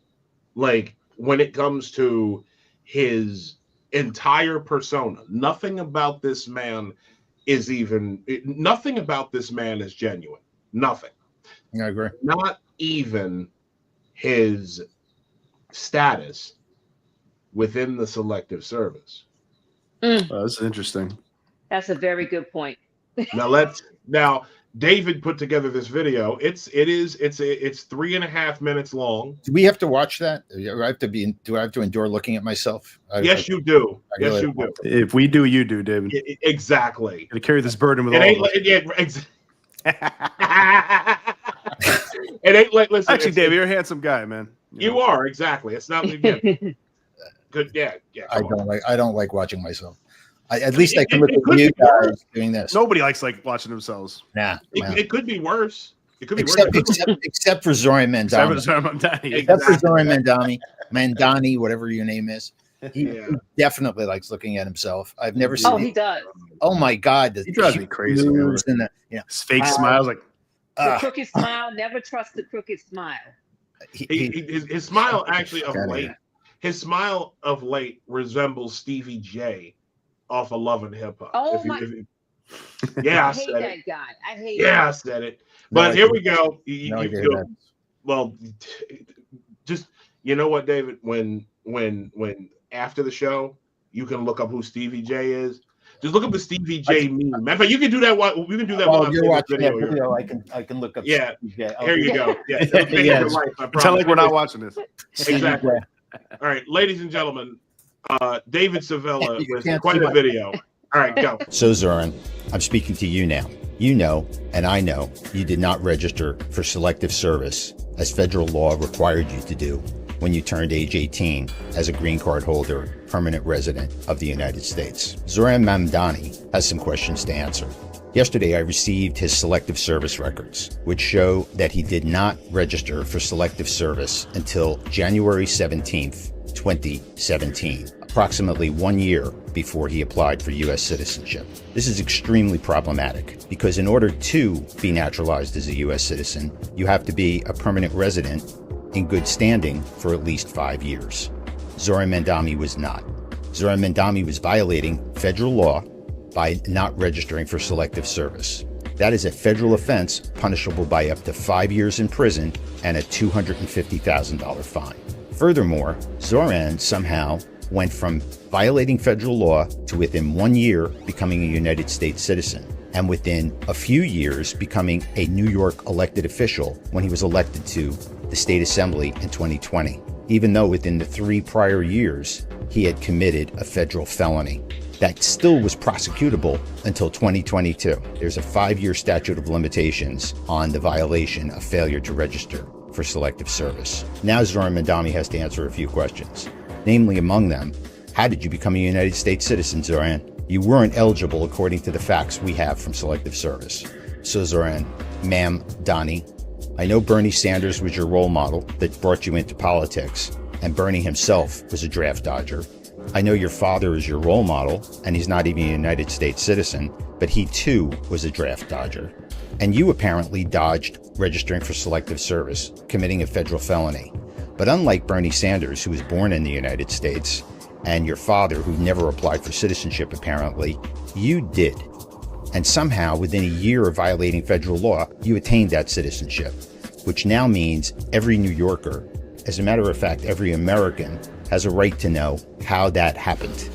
Like when it comes to his entire persona, nothing about this man is genuine. Nothing. I agree. Not even his status within the Selective Service. This is interesting. That's a very good point. Now David put together this video. It's 3.5 minutes long. Do we have to watch that? Do I have to endure looking at myself? Yes, you do. Yes, you do. If we do, you do, David. Exactly. To carry this burden with all of us. It ain't like, listen. Actually, David, you're a handsome guy, man. You are, exactly. It's not good. Yeah. I don't like watching myself. At least I can look at you guys doing this. Nobody likes watching themselves. Nah. It could be worse. It could be worse. Except for Zoran Mandani. Except for Zoran Mandani, whatever your name is. He definitely likes looking at himself. I've never seen. Oh, he does. Oh my God, he drives me crazy. His fake smiles, like the crooked smile. Never trust the crooked smile. His smile actually of late. His smile of late resembles Stevie J off of Love and Hip Hop. Oh I hate that guy. I hate. I said it. But here we go. Well, just you know what, David? When after the show, you can look up who Stevie J is. Just look up the Stevie J meme. Matter of fact, you can do that. You can do that while you're watching that video. I can look up. Yeah. Here you go. Yeah. Tell like we're not watching this. Exactly. All right, ladies and gentlemen, David Sivella with quite a video. All right, go. So Zoran, I'm speaking to you now. You know, and I know, you did not register for selective service as federal law required you to do when you turned age 18 as a green card holder, permanent resident of the United States. Zoran Mamdani has some questions to answer. Yesterday, I received his selective service records, which show that he did not register for selective service until January 17th, 2017, approximately 1 year before he applied for U.S. citizenship. This is extremely problematic because in order to be naturalized as a U.S. citizen, you have to be a permanent resident in good standing for at least 5 years. Zoran Mandami was not. Zoran Mandami was violating federal law by not registering for selective service. That is a federal offense punishable by up to 5 years in prison and a $250,000 fine. Furthermore, Zoran somehow went from violating federal law to within 1 year becoming a United States citizen, and within a few years becoming a New York elected official when he was elected to the state assembly in 2020, even though within the 3 prior years he had committed a federal felony that still was prosecutable until 2022. There's a 5-year statute of limitations on the violation of failure to register for selective service. Now Zoran Mandami has to answer a few questions, namely among them, how did you become a United States citizen, Zoran? You weren't eligible according to the facts we have from selective service. So Zoran, ma'am, Donnie, I know Bernie Sanders was your role model that brought you into politics, and Bernie himself was a draft dodger. I know your father is your role model, and he's not even a United States citizen, but he too was a draft dodger. And you apparently dodged registering for selective service, committing a federal felony. But unlike Bernie Sanders, who was born in the United States, and your father, who never applied for citizenship apparently, you did. And somehow, within a year of violating federal law, you attained that citizenship, which now means every New Yorker, as a matter of fact, every American, has a right to know how that happened.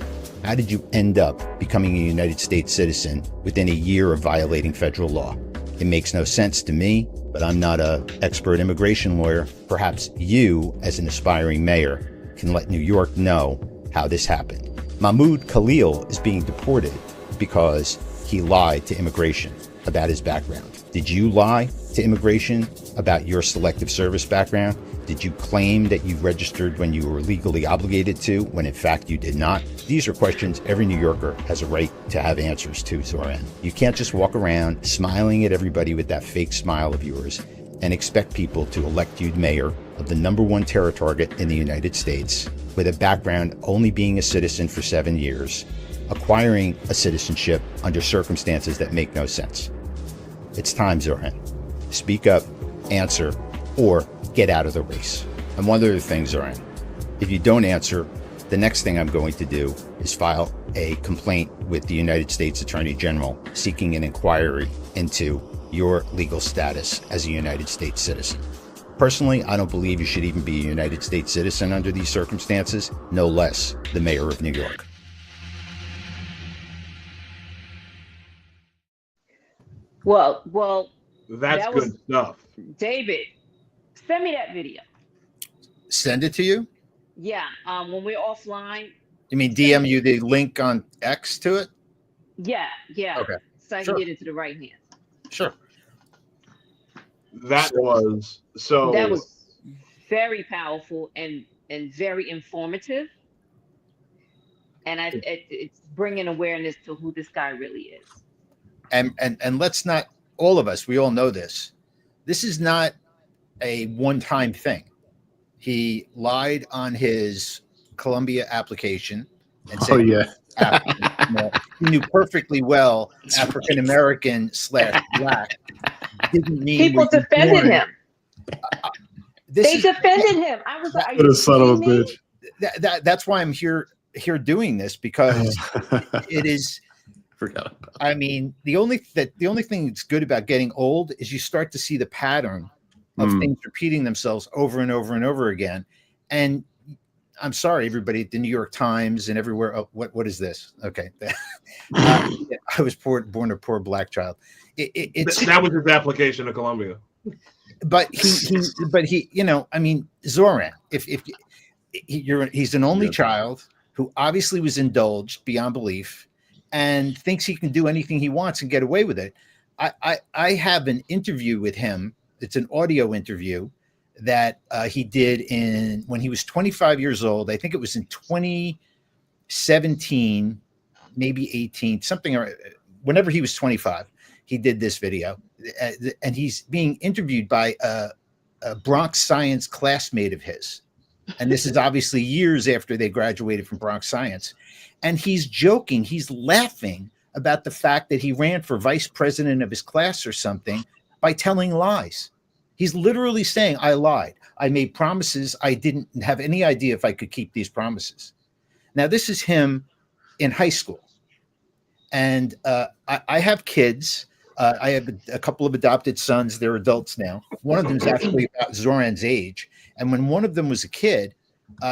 How did you end up becoming a United States citizen within a year of violating federal law? It makes no sense to me, but I'm not an expert immigration lawyer. Perhaps you, as an aspiring mayor, can let New York know how this happened. Mahmoud Khalil is being deported because he lied to immigration about his background. Did you lie to immigration about your selective service background? Did you claim that you registered when you were legally obligated to, when in fact you did not? These are questions every New Yorker has a right to have answers to, Zoran. You can't just walk around smiling at everybody with that fake smile of yours and expect people to elect you mayor of the #1 terror target in the United States with a background only being a citizen for 7 years, acquiring a citizenship under circumstances that make no sense. It's time, Zoran. Speak up, answer, or get out of the race. And one other thing, Zoran, if you don't answer, the next thing I'm going to do is file a complaint with the United States Attorney General seeking an inquiry into your legal status as a United States citizen. Personally, I don't believe you should even be a United States citizen under these circumstances, no less the mayor of New York. Well, That's that good was stuff. David. Send me that video. Send it to you? Yeah. When we're offline. You mean DM you the link on X to it? Yeah. Okay. So I Sure. can get into the right hand. Sure. That was so. That was very powerful and very informative. And it's bringing awareness to who this guy really is. And let's not, all of us, we all know this. This is not a one-time thing. He lied on his Columbia application and said, he knew perfectly well African-American / black didn't mean people defended him. They is, defended him. I was like, What a son of a bitch. that's why I'm here doing this, because it is. Forgot about it. I mean, the only thing that's good about getting old is you start to see the pattern of things repeating themselves over and over and over again. And I'm sorry, everybody at the New York Times and everywhere. Oh, what is this? Okay. I was born a poor black child. That was his application to Columbia. But he, I mean, Zoran, he's an only child who obviously was indulged beyond belief and thinks he can do anything he wants and get away with it. I have an interview with him. It's an audio interview that he did when he was 25 years old. I think it was in 2017, maybe 18, something, or whenever he was 25. he did this video, and he's being interviewed by a Bronx Science classmate of his. And this is obviously years after they graduated from Bronx Science. And he's joking, he's laughing about the fact that he ran for vice president of his class or something by telling lies. He's literally saying, I lied. I made promises. I didn't have any idea if I could keep these promises. Now, this is him in high school. And I have kids. I have a couple of adopted sons. They're adults now. One of them is actually about Zoran's age. And when one of them was a kid,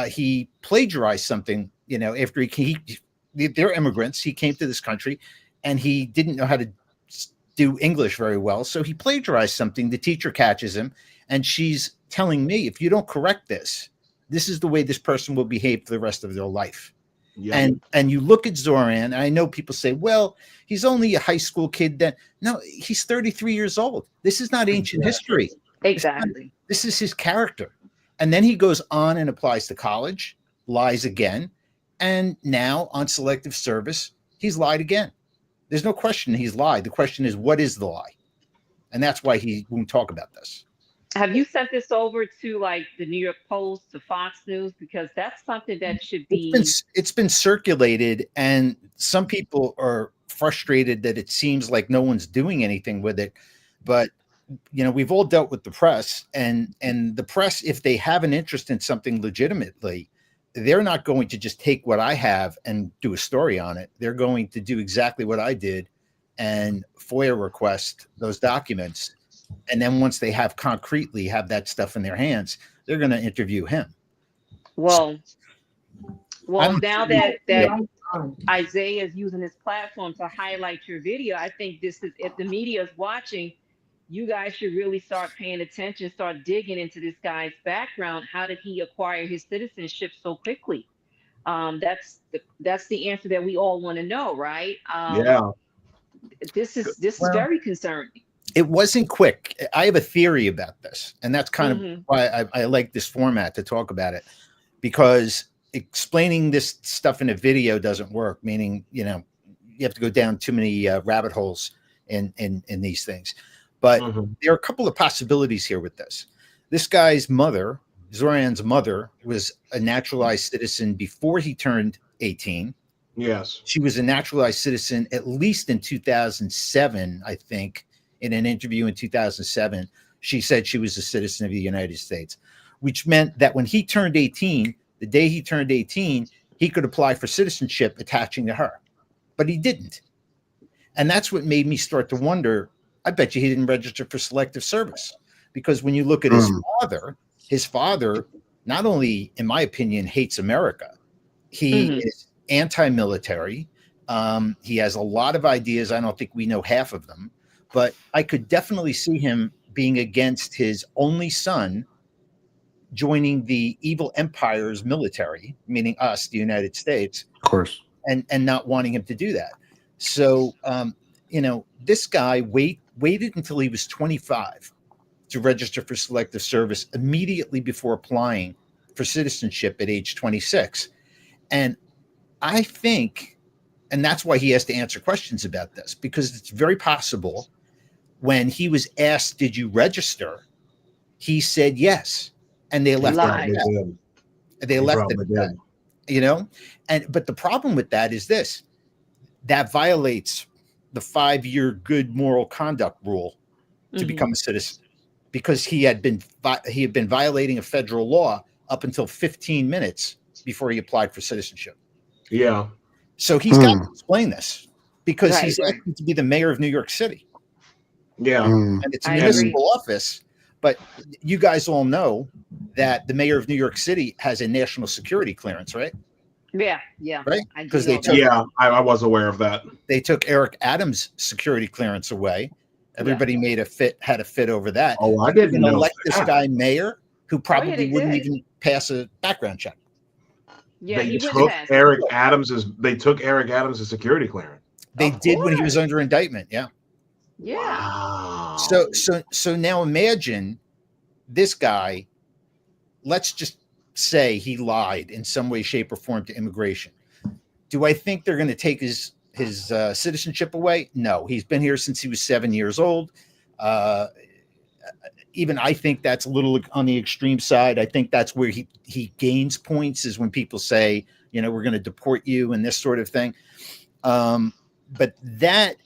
he plagiarized something, after they're immigrants. He came to this country and he didn't know how to do English very well. So he plagiarized something. The teacher catches him and she's telling me, if you don't correct this, this is the way this person will behave for the rest of their life. Yeah. And you look at Zoran, and I know people say, well, he's only a high school kid. No, he's 33 years old. This is not ancient history. Exactly. This is his character. And then he goes on and applies to college, lies again. And now on selective service, he's lied again. There's no question he's lied. The question is, what is the lie? And that's why he won't talk about this. Have you sent this over to like the New York Post, to Fox News? Because that's something that should be. It's been circulated, and some people are frustrated that it seems like no one's doing anything with it. But we've all dealt with the press, and the press, if they have an interest in something legitimately, they're not going to just take what I have and do a story on it. They're going to do exactly what I did and FOIA request those documents. And then once they have that stuff in their hands, they're going to interview him. Well, now that Isaiah is using his platform to highlight your video, I think this is, if the media is watching, you guys should really start paying attention, start digging into this guy's background. How did he acquire his citizenship so quickly? That's the answer that we all want to know, right? This is very concerning. It wasn't quick. I have a theory about this, and that's kind of why I like this format to talk about it, because explaining this stuff in a video doesn't work, meaning, you have to go down too many rabbit holes in these things. But there are a couple of possibilities here with this. This guy's mother, Zoran's mother, was a naturalized citizen before he turned 18. Yes. She was a naturalized citizen at least in 2007, I think. In an interview in 2007, she said she was a citizen of the United States, which meant that when he turned 18, the day he turned 18, he could apply for citizenship attaching to her, but he didn't. And that's what made me start to wonder, I bet you he didn't register for selective service, because when you look at his father not only, in my opinion, hates America, he is anti-military. He has a lot of ideas. I don't think we know half of them. But I could definitely see him being against his only son joining the evil empire's military, meaning us, the United States. Of course. And not wanting him to do that. So, this guy waited until he was 25 to register for selective service immediately before applying for citizenship at age 26. And I think, and that's why he has to answer questions about this, because it's very possible when he was asked, did you register? He said yes. And they left it. They left it. But the problem with that is this: that violates the 5-year good moral conduct rule to become a citizen, because he had been violating a federal law up until 15 minutes before he applied for citizenship. Yeah. So he's got to explain this, because he's asking to be the mayor of New York City. Yeah. And it's a municipal office, but you guys all know that the mayor of New York City has a national security clearance, right? Yeah. Right? Because I was aware of that. They took Eric Adams' security clearance away. Everybody had a fit over that. Oh, I didn't know. Elect this guy mayor who probably wouldn't even pass a background check. Yeah, they took Eric Adams's security clearance. They did when he was under indictment. Yeah. Yeah. Wow. So now imagine this guy. Let's just say he lied in some way, shape, or form to immigration. Do I think they're going to take his citizenship away? No, he's been here since he was 7 years old. Even I think that's a little on the extreme side. I think that's where he gains points, is when people say, we're going to deport you and this sort of thing. But that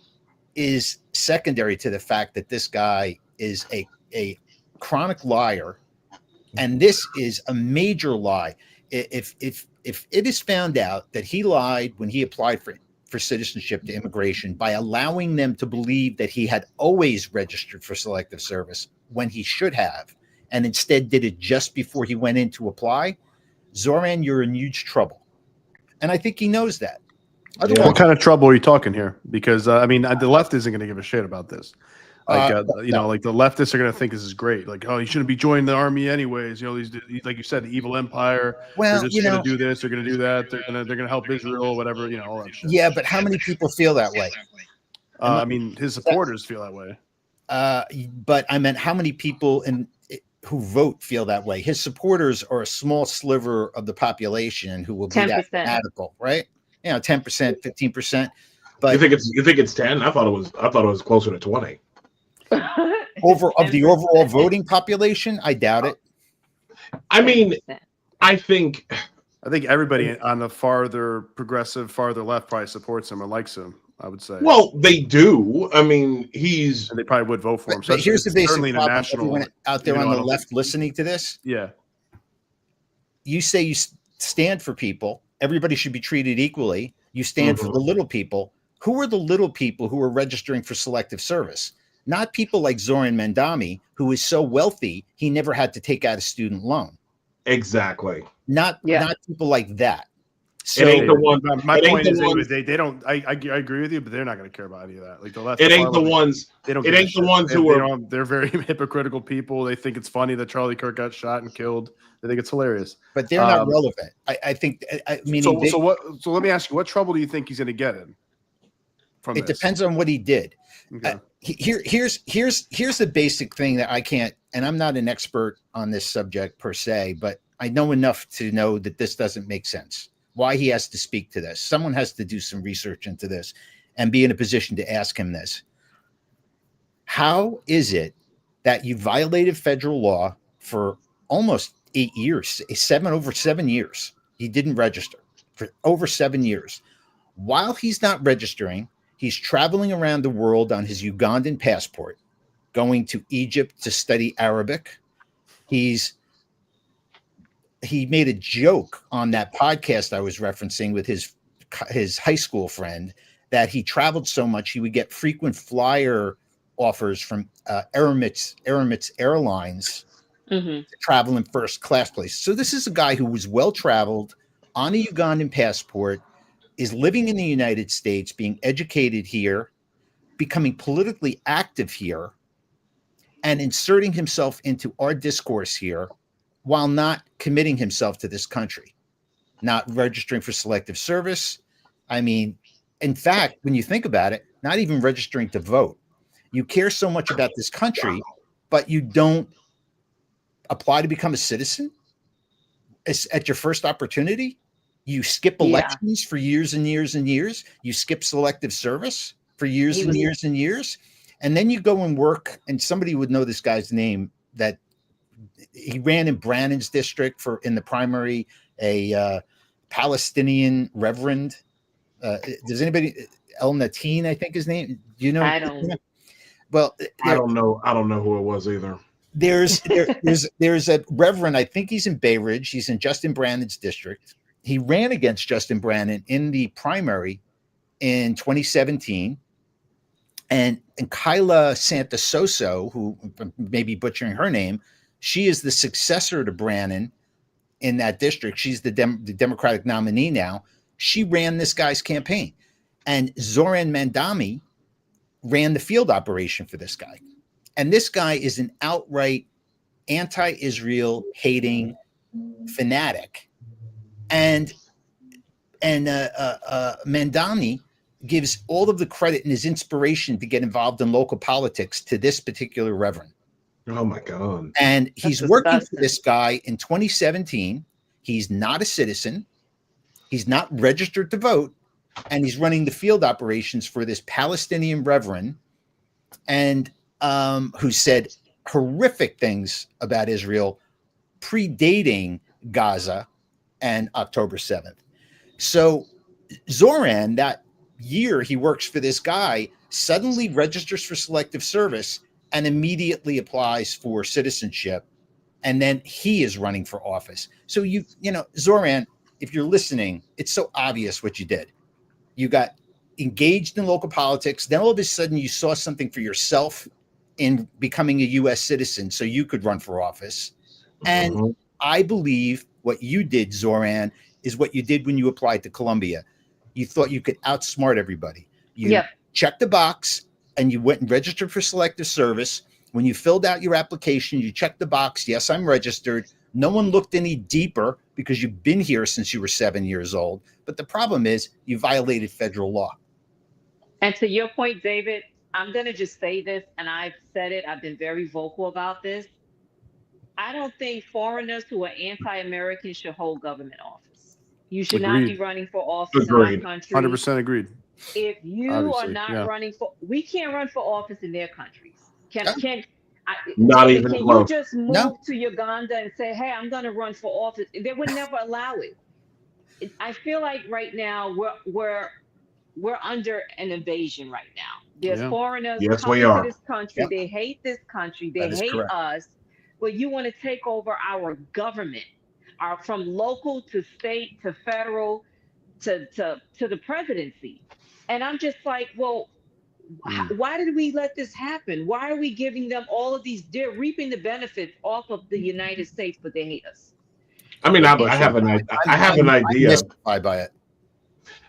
is secondary to the fact that this guy is a chronic liar, and this is a major lie. If it is found out that he lied when he applied for citizenship to immigration by allowing them to believe that he had always registered for selective service when he should have, and instead did it just before he went in to apply, Zoran, you're in huge trouble. And I think he knows that. Otherwise, what kind of trouble are you talking here? Because the left isn't going to give a shit about this. Like the leftists are going to think this is great. Like, oh, you shouldn't be joining the army anyways. These, like you said, the evil empire. Well, they're just going to do this. They're going to do that. They're going to help Israel, whatever. All that shit. Yeah, but how many people feel that way? His supporters feel that way. But I meant how many people who vote feel that way. His supporters are a small sliver of the population who will be 10%. That radical, right? 10%, 15%. But you think it's 10? I thought it was closer to 20. Of the overall voting population, I doubt it. I mean, I think everybody on the farther progressive, farther left probably supports him or likes him, I would say. Well, they do. I mean, and they probably would vote for him. But here's the basic problem. Everyone out there on the left listening to this. Yeah. You say you stand for people. Everybody should be treated equally. You stand for the little people. Who are the little people who are registering for selective service? Not people like Zoran Mandami, who is so wealthy he never had to take out a student loan. Exactly. Not people like that. So it ain't the one. My point is, they don't. I agree with you, but they're not going to care about any of that. Like the left. It ain't the ones. They don't. It ain't the ones who are. They're very hypocritical people. They think it's funny that Charlie Kirk got shot and killed. They think it's hilarious. But they're not relevant. I think. So let me ask you, what trouble do you think he's going to get in? It depends on what he did. Okay. Here's the basic thing that I can't, and I'm not an expert on this subject per se, but I know enough to know that this doesn't make sense. Why he has to speak to this. Someone has to do some research into this and be in a position to ask him this. How is it that you violated federal law for almost 8 years, over 7 years? He didn't register for over 7 years. While he's not registering, he's traveling around the world on his Ugandan passport, going to Egypt to study Arabic. He made a joke on that podcast I was referencing with his high school friend that he traveled so much he would get frequent flyer offers from Emirates Airlines to travel in first class places. So this is a guy who was well traveled on a Ugandan passport, is living in the United States, being educated here, becoming politically active here, and inserting himself into our discourse here while not committing himself to this country, not registering for selective service. I mean, in fact, when you think about it, not even registering to vote. You care so much about this country, but you don't apply to become a citizen at your first opportunity. You skip elections for years and years and years. You skip selective service for years and years and years. And then you go and work, and somebody would know this guy's name, that he ran in Brannan's district in the primary, a Palestinian reverend. Does anybody, El Nateen, I think his name? Do you know? I don't. Well, I don't know. I don't know who it was either. There's a reverend. I think he's in Bay Ridge. He's in Justin Brannan's district. He ran against Justin Brannan in the primary in 2017. And Kyla Santososo, who may be butchering her name, she is the successor to Brannan in that district. She's the Democratic nominee now. She ran this guy's campaign. And Zoran Mandami ran the field operation for this guy. And this guy is an outright anti-Israel hating fanatic. And Mandami gives all of the credit and his inspiration to get involved in local politics to this particular reverend. Oh my God. And he's working for this guy in 2017. He's not a citizen. He's not registered to vote. and he's running the field operations for this Palestinian reverend, and who said horrific things about Israel predating Gaza and October 7th. So Zoran, that year he works for this guy, suddenly registers for selective service and immediately applies for citizenship. And then he is running for office. So you know, Zoran, if you're listening, it's so obvious what you did. You got engaged in local politics. Then all of a sudden you saw something for yourself in becoming a U.S. citizen so you could run for office. And I believe what you did, Zoran, is what you did when you applied to Columbia. You thought you could outsmart everybody. You checked the box and you went and registered for selective service. When you filled out your application, you checked the box. Yes, I'm registered. No one looked any deeper because you've been here since you were 7 years old. But the problem is you violated federal law. And to your point, David, I'm going to just say this, and I've said it. I've been very vocal about this. I don't think foreigners who are anti-American should hold government office. You should not be running for office in my country. 100% agreed. If you are not running for, we can't run for office in their countries. Not even can close. You just move to Uganda and say, hey, I'm going to run for office? They would never allow it. I feel like right now we're under an invasion right now. There's foreigners coming to this country. They hate this country. They hate us. But you want to take over our government, from local to state to federal to the presidency. And I'm just like, well, why did we let this happen? Why are we giving them all of these? They're reaping the benefits off of the United States, but they hate us. I mean, I have an idea. I'm by it.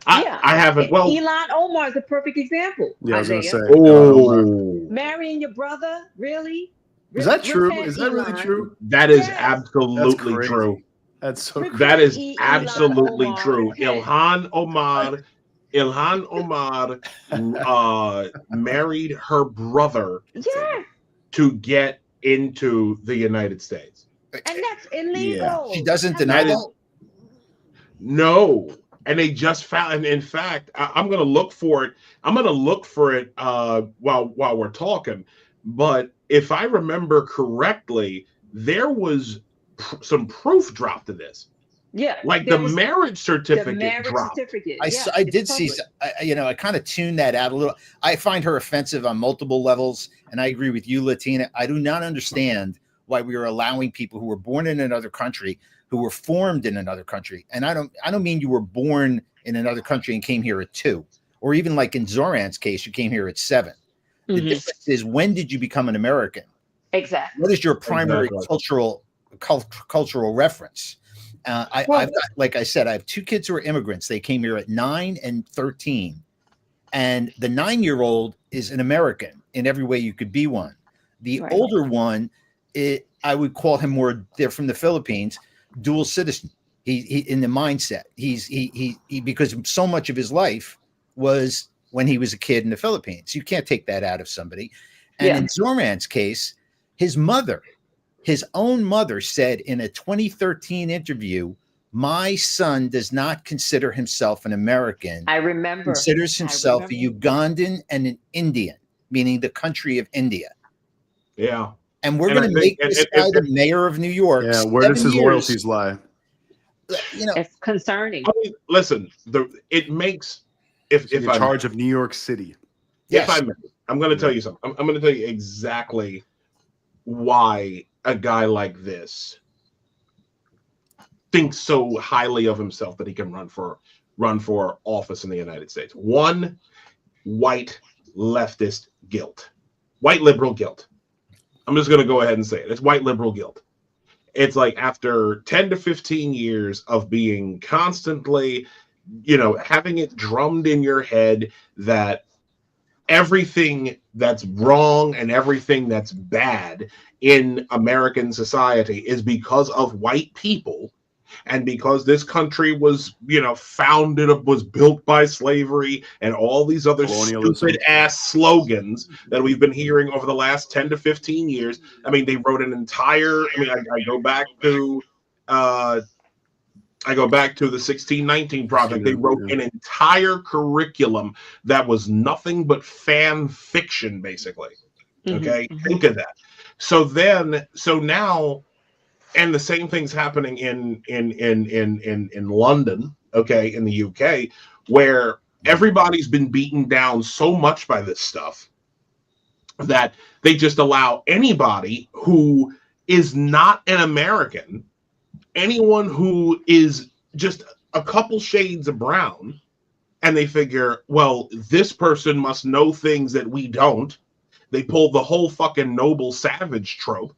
I haven't. Well, Ilhan Omar is a perfect example. Yeah, I was going to say. Marrying your brother, really? Is that true? Is that really true? That is absolutely true. That's so crazy. That is absolutely true. Ilhan Omar married her brother to get into the United States. And that's illegal. Yeah. She doesn't deny it. No. And they just found, and in fact, I'm going to look for it. I'm going to look for it while we're talking. But if I remember correctly, there was some proof dropped to this. Yeah, like the marriage certificate dropped. I did see. I kind of tuned that out a little. I find her offensive on multiple levels, and I agree with you, Lattina. I do not understand why we are allowing people who were born in another country, who were formed in another country, and I don't mean you were born in another country and came here at 2, or even like in Zoran's case, you came here at 7. The difference is, when did you become an American? Exactly. What is your primary cultural reference? I've got, like I said, I have 2 kids who are immigrants. They came here at 9 and 13. And the 9-year-old is an American in every way you could be one. The older one, I would call him more, they're from the Philippines, dual citizen. He in the mindset. He because so much of his life was when he was a kid in the Philippines. You can't take that out of somebody. And in Zoran's case, his own mother said in a 2013 interview, my son does not consider himself an American. I remember. Considers himself a Ugandan and an Indian, meaning the country of India. Yeah. And we're going to make this guy the mayor of New York. Yeah, where does his loyalties lie? It's concerning. I mean, listen, it makes... If in charge of New York City. Yes. If I may, I'm going to tell you something. I'm going to tell you exactly why a guy like this thinks so highly of himself that he can run for office in the United States. One, white leftist guilt, white liberal guilt. I'm just going to go ahead and say it. It's white liberal guilt. It's like after 10 to 15 years of being constantly, having it drummed in your head that everything that's wrong and everything that's bad in American society is because of white people, and because this country was, was built by slavery and all these other stupid ass slogans that we've been hearing over the last 10 to 15 years. I mean, they wrote an entire, I go back to I go back to the 1619 Project. They wrote an entire curriculum that was nothing but fan fiction, basically. Okay, think of that. So now, and the same thing's happening in London, okay, in the UK, where everybody's been beaten down so much by this stuff that they just allow anybody who is not an American, anyone who is just a couple shades of brown, and they figure, well, this person must know things that we don't. They pulled the whole fucking noble savage trope,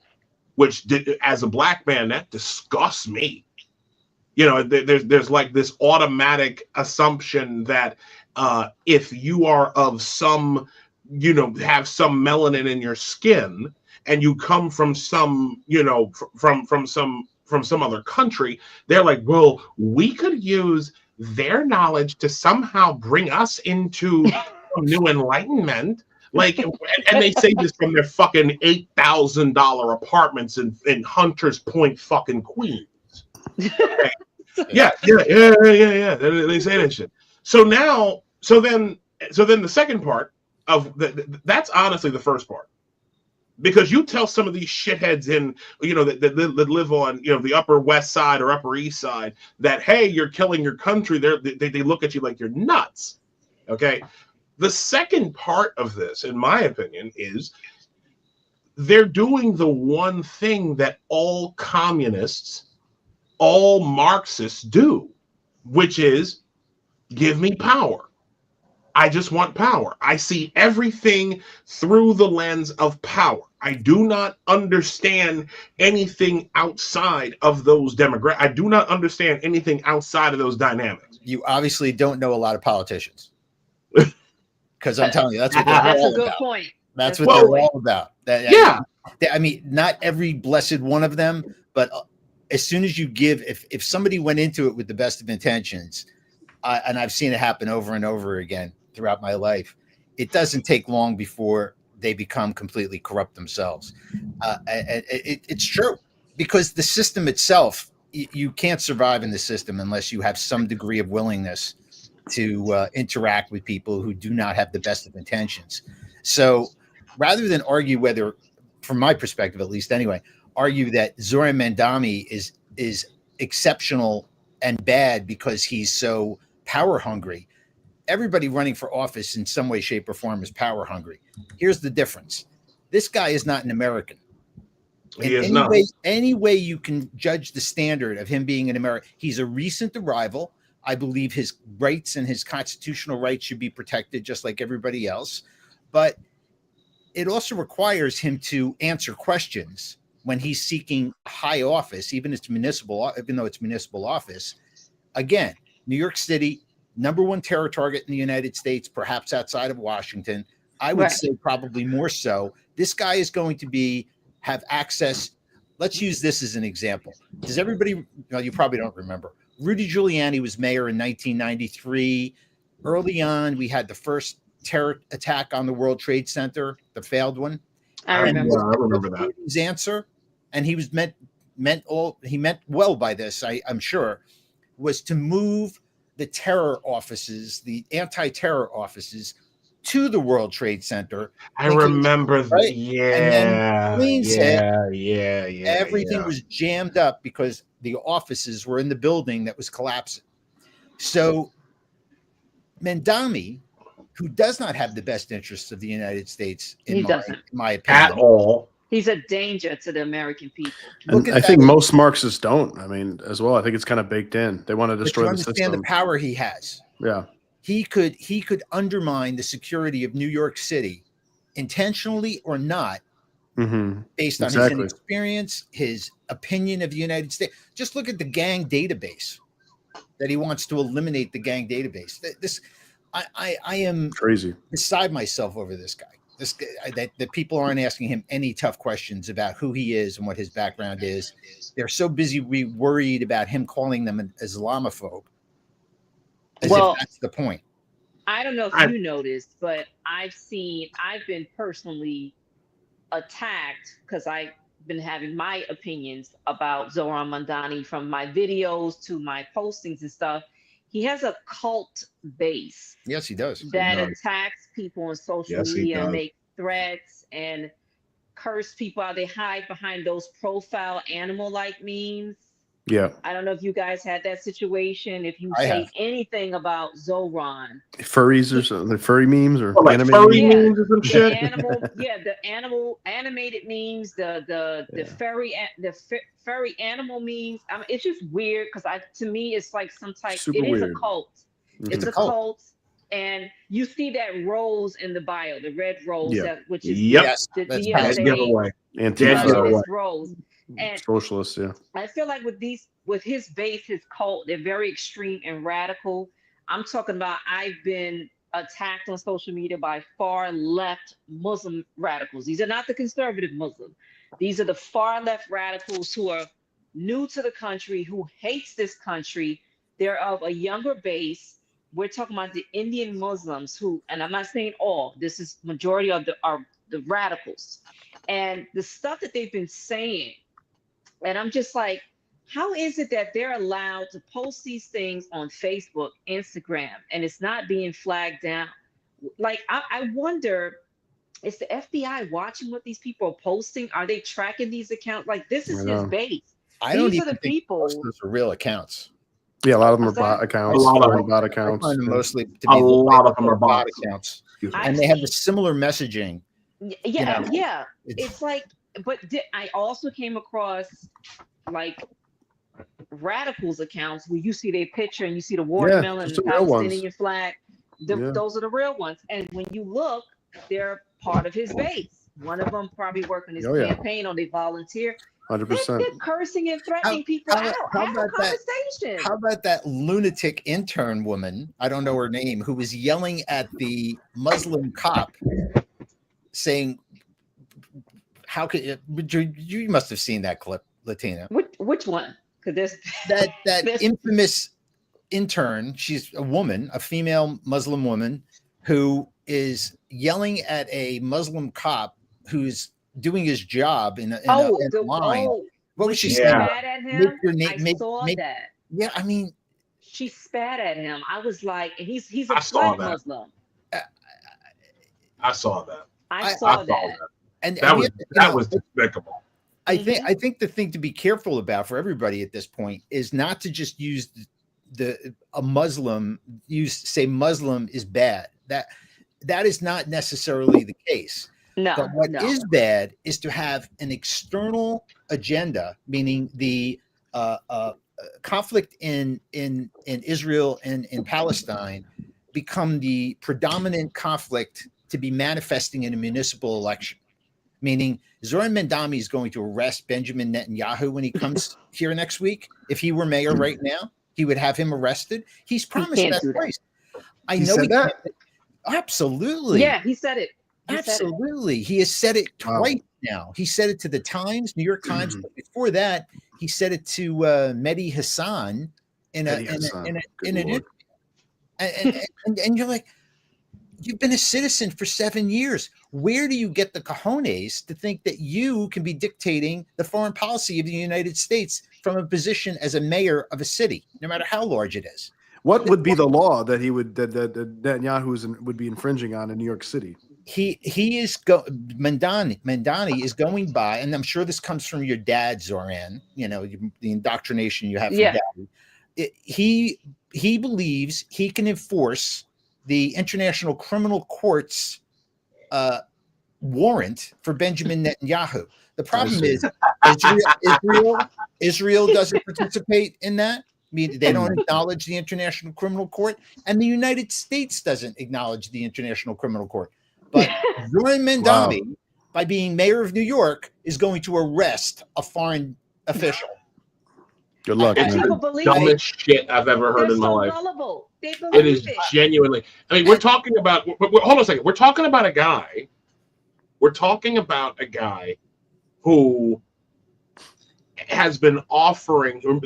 which as a black man, that disgusts me. You know, there's like this automatic assumption that if you are of some, you know, have some melanin in your skin and you come from some, you know, from some other country, they're like, well, we could use their knowledge to somehow bring us into new enlightenment. Like, and they say this from their fucking $8,000 apartments in Hunters Point, fucking Queens. Okay. Yeah. They say that shit. So then the second part of that's honestly the first part, because you tell some of these shitheads in, you know, that live on, you know, the Upper West Side or Upper East Side that, hey, you're killing your country. They look at you like you're nuts. Okay. The second part of this, in my opinion, is they're doing the one thing that all communists, all Marxists do, which is give me power. I just want power. I see everything through the lens of power. I do not understand anything outside of those demographics. I do not understand anything outside of those dynamics. You obviously don't know a lot of politicians. Because I'm telling you, that's what they're that's all a good about. point. That's what they're all about. I mean, not every blessed one of them, but as soon as you give, if somebody went into it with the best of intentions, and I've seen it happen over and over again throughout my life, it doesn't take long before they become completely corrupt themselves. It's true, because the system itself, you can't survive in the system unless you have some degree of willingness to interact with people who do not have the best of intentions. So rather than argue whether, from my perspective at least anyway, argue that Zoran Mandami is exceptional and bad because he's so power hungry. Everybody running for office in some way, shape, or form is power hungry. Here's the difference. This guy is not an American. He is not. Any way you can judge the standard of him being an American, he's a recent arrival. I believe his rights and his constitutional rights should be protected just like everybody else. But it also requires him to answer questions when he's seeking high office, even though it's municipal office. Again, New York City, #1 terror target in the United States, perhaps outside of Washington. I would say probably more so. This guy is going to have access. Let's use this as an example. Does everybody, well, you probably don't remember, Rudy Giuliani was mayor in 1993. Early on, we had the first terror attack on the World Trade Center, the failed one. I remember that. His answer, and he was meant well by this, I'm sure, was to move the terror offices, the anti-terror offices, to the World Trade Center. I remember that. Right? Yeah. Everything was jammed up because the offices were in the building that was collapsing. So Mandami, who does not have the best interests of the United States, in my opinion, at all. He's a danger to the American people. And I think most Marxists don't. I mean, as well, I think it's kind of baked in. They want to destroy the system. Understand the power he has. Yeah. He could undermine the security of New York City, intentionally or not, based on his inexperience, his opinion of the United States. Just look at the gang database that he wants to eliminate. The gang database. I am crazy, beside myself over this guy. This guy, that people aren't asking him any tough questions about who he is and what his background is. They're so busy worried about him calling them an Islamophobe. As if that's the point. I don't know if you noticed, but I've been personally attacked because I been having my opinions about Zoran Mandani from my videos to my postings and stuff. He has a cult base. Yes, he does. That attacks people on social media and make threats and curse people out. They hide behind those profile animal-like memes. Yeah. I don't know if you guys had that situation. If you say anything about Zoran, furries or something, the furry memes or like animated furry memes? memes or some shit. The animal animated memes, the furry animal memes. I mean, it's just weird because to me it's like some type. Super it is weird. a cult. Mm-hmm. It's a cult. And you see that rose in the bio, the red rose, which is that's bad giveaway. Anti-Rose. Rose. And socialists, yeah. I feel like with his base, his cult, they're very extreme and radical. I'm talking about I've been attacked on social media by far left Muslim radicals. These are not the conservative Muslim. These are the far left radicals who are new to the country, who hates this country. They're of a younger base. We're talking about the Indian Muslims who, and I'm not saying all, this is majority of the radicals. And the stuff that they've been saying, and I'm just like, how is it that they're allowed to post these things on Facebook, Instagram, and it's not being flagged down? Like, I wonder, is the FBI watching what these people are posting? Are they tracking these accounts? Like, this is his base. I don't even think most of those are real accounts. Yeah, a lot of them are bot accounts. A lot of them. Bot accounts. I find them mostly to be a lot of them are bot accounts, and they have a similar messaging. Yeah. It's like, but I also came across like radicals accounts where you see their picture and you see the watermelon and the Palestinian flag. Those are the real ones. And when you look, they're part of his base. One of them probably work on his campaign or they volunteer. 100%. They're cursing and threatening people out. Have a conversation. How about that lunatic intern woman? I don't know her name, who was yelling at the Muslim cop, saying, "How could you must have seen that clip, Lattina? Which one? Because there's that infamous intern. She's a woman, a female Muslim woman, who is yelling at a Muslim cop who's doing his job in a line. What was she saying? Spat at him? I saw that. Yeah, I mean, she spat at him. I was like, and he's a black Muslim. I saw that. I saw that. And that was despicable. I think the thing to be careful about for everybody at this point is not to just use Muslim is bad. That is not necessarily the case. No. But what is bad is to have an external agenda, meaning the conflict in Israel and in Palestine become the predominant conflict to be manifesting in a municipal election. Meaning Zoran Mandani is going to arrest Benjamin Netanyahu when he comes here next week. If he were mayor right now, he would have him arrested. He's promised that twice. I know he can't. Absolutely. Yeah, he said it. Absolutely. He has said it twice now. He said it to the Times, New York Times. But before that, he said it to Mehdi Hassan in an interview. And you're like, you've been a citizen for 7 years. Where do you get the cojones to think that you can be dictating the foreign policy of the United States from a position as a mayor of a city, no matter how large it is? What would be the law that Netanyahu would be infringing on in New York City? Mandani is going by, and I'm sure this comes from your dad, Zoran, the indoctrination you have from dad. He believes he can enforce the International Criminal Court's warrant for Benjamin Netanyahu. The problem is Israel doesn't participate in that. I mean, they don't acknowledge the International Criminal Court, and the United States doesn't acknowledge the International Criminal Court. But Zoran Mandani, by being mayor of New York, is going to arrest a foreign official. Good luck. It's the dumbest shit I've ever heard in my life. Gullible. It is genuinely. I mean, we're talking about. Hold on a second. We're talking about a guy. Who has been offering. You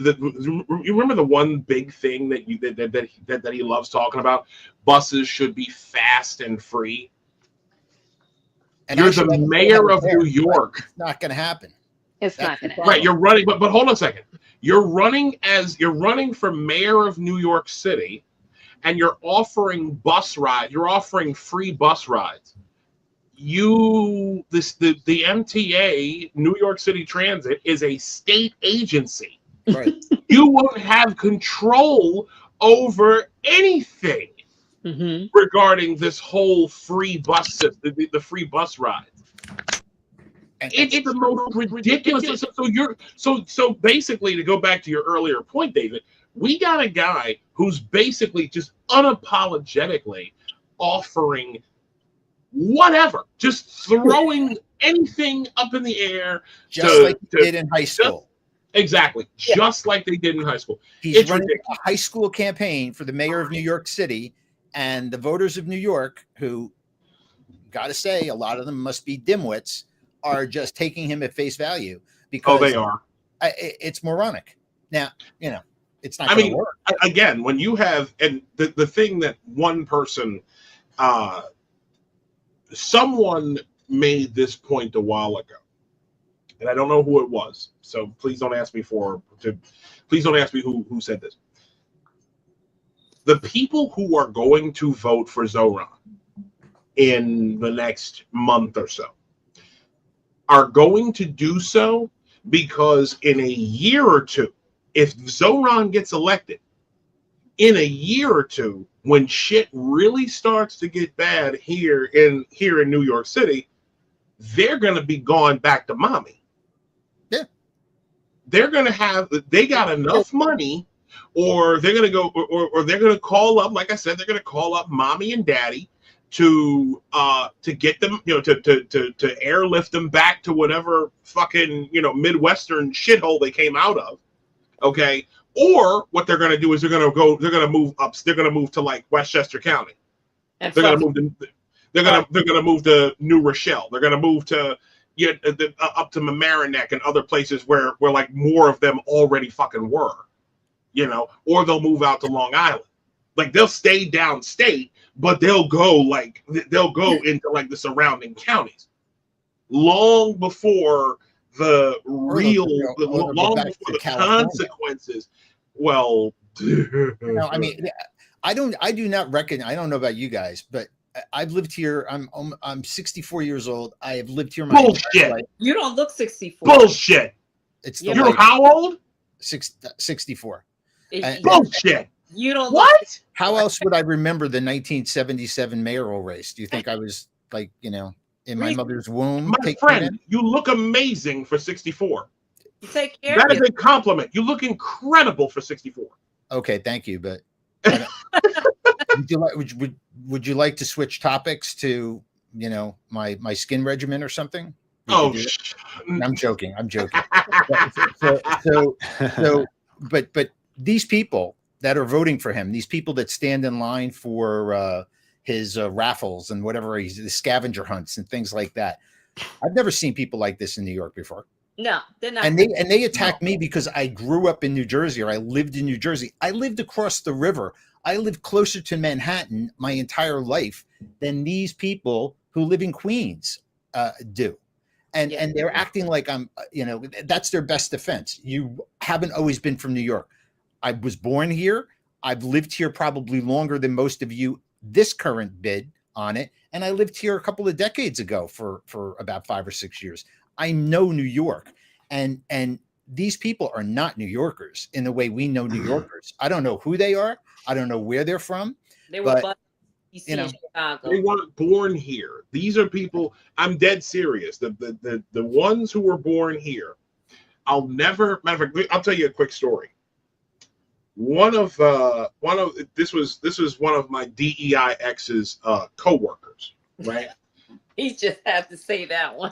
remember the one big thing that he loves talking about? Buses should be fast and free. And you're the mayor of New York. It's not going to happen. It's not going to happen. Right, you're running, but hold on a second. You're running for mayor of New York City, and you're offering bus ride. You're offering free bus rides. The MTA, New York City Transit, is a state agency. Right. You won't have control over anything regarding this whole free bus system, the free bus rides. It's the most ridiculous. So basically, to go back to your earlier point, David, we got a guy who's basically just unapologetically offering whatever, just throwing anything up in the air, just like they did in high school. Exactly, just like they did in high school. He's running a high school campaign for the mayor of New York City, and the voters of New York, who, got to say, a lot of them must be dimwits, are just taking him at face value because they are. It's moronic. Now, it's not. I mean, work. Again, when you have, and the thing that one person, someone made this point a while ago, and I don't know who it was, so please don't ask me please don't ask me who said this. The people who are going to vote for Zoran in the next month or so are going to do so because in a year or two, if Zoran gets elected, in a year or two, when shit really starts to get bad here in New York City, they're going to be going back to mommy. Yeah. They got enough money, or they're going to go, or they're going to call up, like I said, they're going to call up mommy and daddy to get them, to airlift them back to whatever fucking, Midwestern shithole they came out of. Okay. Or what they're going to do is they're going to move to like Westchester County. They're going to move to New Rochelle. They're going to move to up to Mamaroneck and other places where like more of them already fucking were, or they'll move out to Long Island. Like they'll stay downstate, but they'll go into like the surrounding counties long before the consequences. Well, I mean, I do not reckon. I don't know about you guys, but I've lived here. I'm 64 years old. I have lived here my entire life. You don't look 64. Bullshit. You're how old? 64. Bullshit. You don't. What? How else would I remember the 1977 mayoral race? Do you think I was like, in my mother's womb? My friend, you look amazing for 64. You take care. That is a compliment. You look incredible for 64. Okay, thank you. But would you like to switch topics to my skin regimen or something? I'm joking. But these people that are voting for him, these people that stand in line for his raffles and whatever, the scavenger hunts and things like that. I've never seen people like this in New York before. No, they're not. And they attack me because I grew up in New Jersey, or I lived in New Jersey. I lived across the river. I lived closer to Manhattan my entire life than these people who live in Queens do. And they're acting like I'm, that's their best defense. You haven't always been from New York. I was born here. I've lived here probably longer than most of you, this current bid on it. And I lived here a couple of decades ago for about 5 or 6 years. I know New York, and these people are not New Yorkers in the way we know New Yorkers. I don't know who they are. I don't know where they're from. They were Chicago. They weren't born here. These are people. I'm dead serious. The ones who were born here. I'll tell you a quick story. This was one of my DEI ex's co-workers, right? He just had to say that one.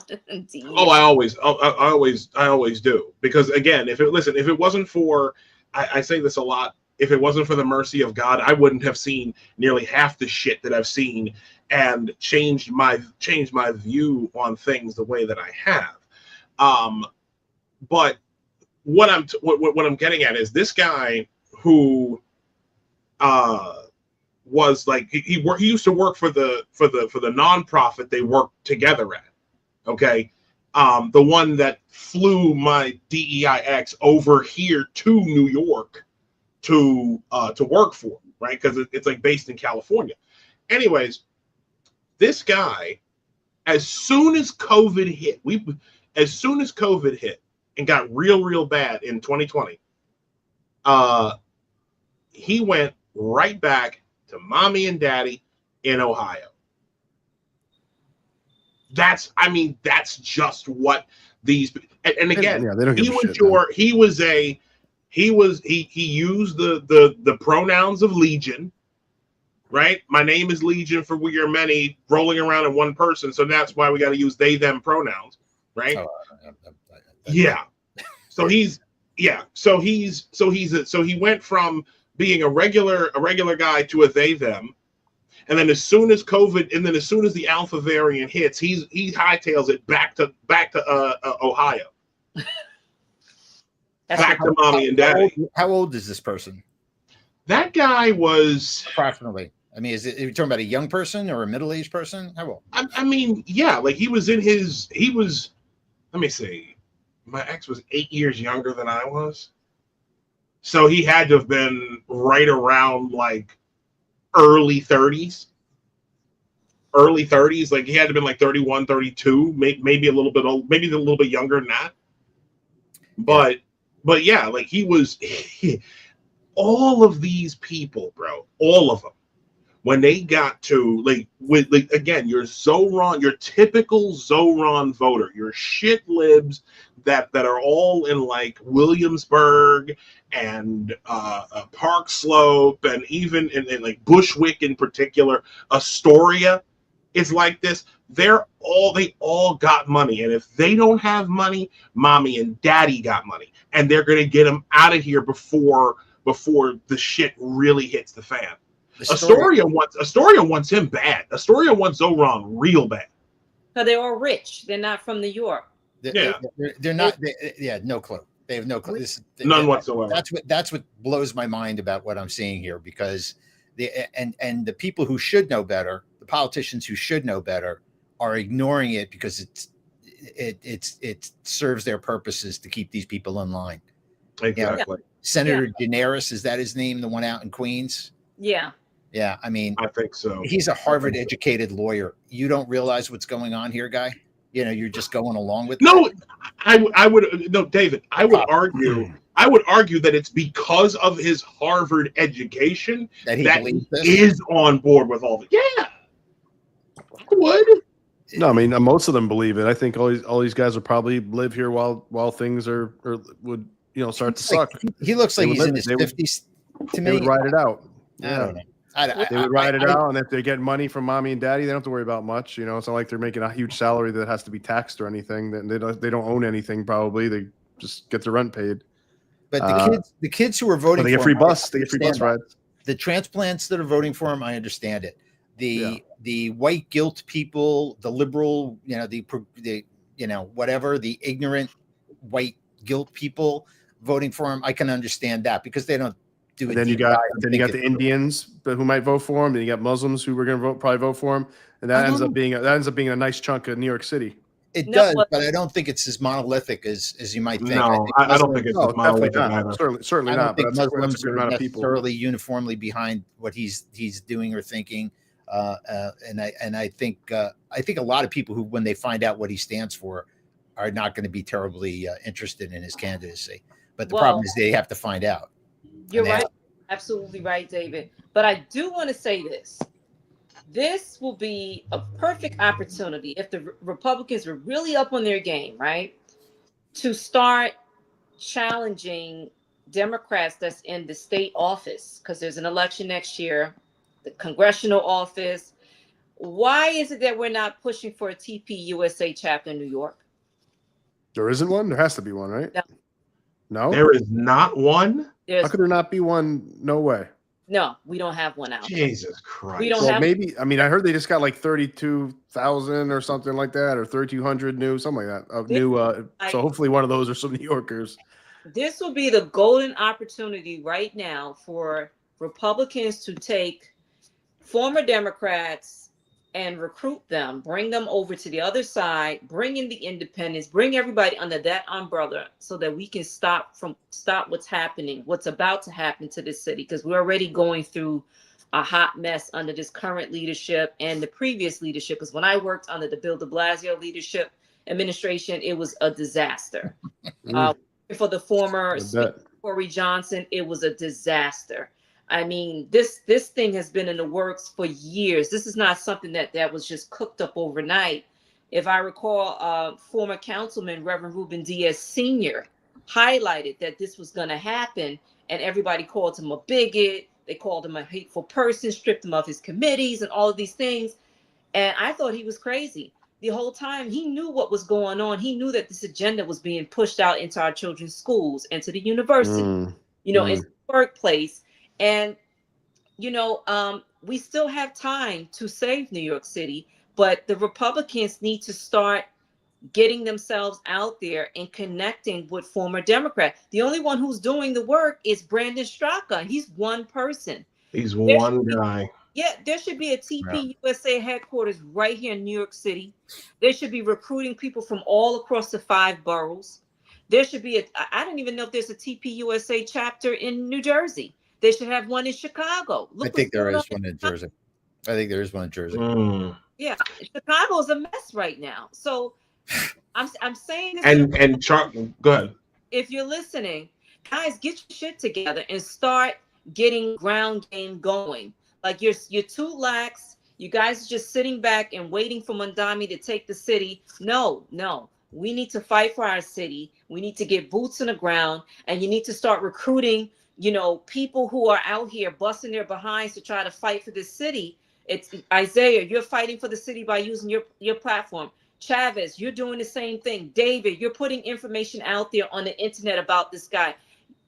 Oh, I always do, because again, if it wasn't for, I say this a lot, if it wasn't for the mercy of God, I wouldn't have seen nearly half the shit that I've seen and changed my view on things the way that I have. But what I'm getting at is this guy who was like he used to work for the nonprofit they worked together at, okay, the one that flew my DEIX over here to New York to work for, right? Because it's like based in California. Anyways, this guy, as soon as COVID hit and got real bad in 2020, he went right back to mommy and daddy in Ohio. That's just what these, and again, yeah, they don't give a shit, he used the pronouns of Legion, right? My name is Legion, for we are many, rolling around in one person, so that's why we got to use they them pronouns, right? Yeah. So he went from being a regular guy to a they them. And then as soon as the Alpha variant hits, he hightails it back to Ohio. Back to mommy and daddy. How old is this person? That guy was approximately. I mean, are you talking about a young person or a middle-aged person? How old? I mean, yeah, like he was. Let me see. My ex was 8 years younger than I was, so he had to have been right around like early 30s. Like he had to have been like 31, 32, maybe a little bit old, maybe a little bit younger than that. But yeah, like he was. All of these people, bro, all of them, when they got to again, your typical Zoran voter, your shit libs that are all in like Williamsburg and Park Slope, and even in like Bushwick in particular, Astoria is like this. They all got money, and if they don't have money, mommy and daddy got money, and they're gonna get them out of here before the shit really hits the fan. Astoria wants him bad. Astoria wants Zoran real bad. So they're all rich. They're not from New York. They're not. No clue. They have no clue. None whatsoever. That's what blows my mind about what I'm seeing here, because the people who should know better, the politicians who should know better, are ignoring it because it serves their purposes to keep these people in line. Exactly. Senator Daenerys, is that his name? The one out in Queens? Yeah. Yeah. I mean, I think so. He's a Harvard educated lawyer. You don't realize what's going on here, guy? You're just going along with that. David, I would argue that it's because of his Harvard education that he is on board with all the. Yeah. I would. No, I mean, most of them believe it. I think all these guys will probably live here while things would start to suck. He looks like he's in his 50s to me. They would ride it out. I don't know. They would ride it out, and if they get money from mommy and daddy, they don't have to worry about much. It's not like they're making a huge salary that has to be taxed or anything. They don't own anything probably. They just get their rent paid. But the kids who are voting, they get free bus. They get free bus rides. The transplants that are voting for him, I understand it. The white guilt people, the liberal, the ignorant white guilt people voting for him, I can understand that, because they don't do it. Then you got the Indians who might vote for him. Then you got Muslims who were going to probably vote for him, and that ends up being a nice chunk of New York City. It does, but I don't think it's as monolithic as you might think. No, I don't think it's as monolithic. Certainly not. But Muslims are necessarily uniformly behind what he's doing or thinking. And I think a lot of people who, when they find out what he stands for, are not going to be terribly interested in his candidacy. But the problem is they have to find out. You're right. Absolutely right, David. But I do want to say this. This will be a perfect opportunity, if the Republicans are really up on their game, right, to start challenging Democrats that's in the state office, because there's an election next year, the congressional office. Why is it that we're not pushing for a TPUSA chapter in New York? There isn't one? There has to be one, right? No? There is not one? How could there not be one? No way. No, we don't have one out. Jesus Christ. We don't have. Maybe, I heard they just got like 32,000 or something like that, or 3,200 new, something like that. So hopefully one of those are some New Yorkers. This will be the golden opportunity right now for Republicans to take former Democrats and recruit them, bring them over to the other side, bring in the independents, bring everybody under that umbrella so that we can stop what's happening, what's about to happen to this city, because we're already going through a hot mess under this current leadership and the previous leadership. Because when I worked under the Bill de Blasio leadership administration, it was a disaster. For the former Corey Johnson, it was a disaster. I mean, this thing has been in the works for years. This is not something that was just cooked up overnight. If I recall, former councilman Reverend Ruben Diaz Sr. highlighted that this was going to happen, and everybody called him a bigot. They called him a hateful person, stripped him of his committees and all of these things. And I thought he was crazy. The whole time he knew what was going on. He knew that this agenda was being pushed out into our children's schools, into the university, into the workplace. And, we still have time to save New York City, but the Republicans need to start getting themselves out there and connecting with former Democrats. The only one who's doing the work is Brandon Straka. He's one person. He's one guy. Yeah, there should be a TP USA headquarters right here in New York City. They should be recruiting people from all across the 5 boroughs. There should be I don't even know if there's a TP USA chapter in New Jersey. They should have one in Chicago. I think there is one in Jersey. Yeah, Chicago is a mess right now. So I'm saying this. And Charlie, go ahead. If you're listening, guys, get your shit together and start getting ground game going. Like you're too lax. You guys are just sitting back and waiting for Mondami to take the city. No. We need to fight for our city. We need to get boots on the ground, and you need to start recruiting, people who are out here busting their behinds to try to fight for this city. It's Isaiah, you're fighting for the city by using your platform. Chavez, you're doing the same thing. David, you're putting information out there on the internet about this guy.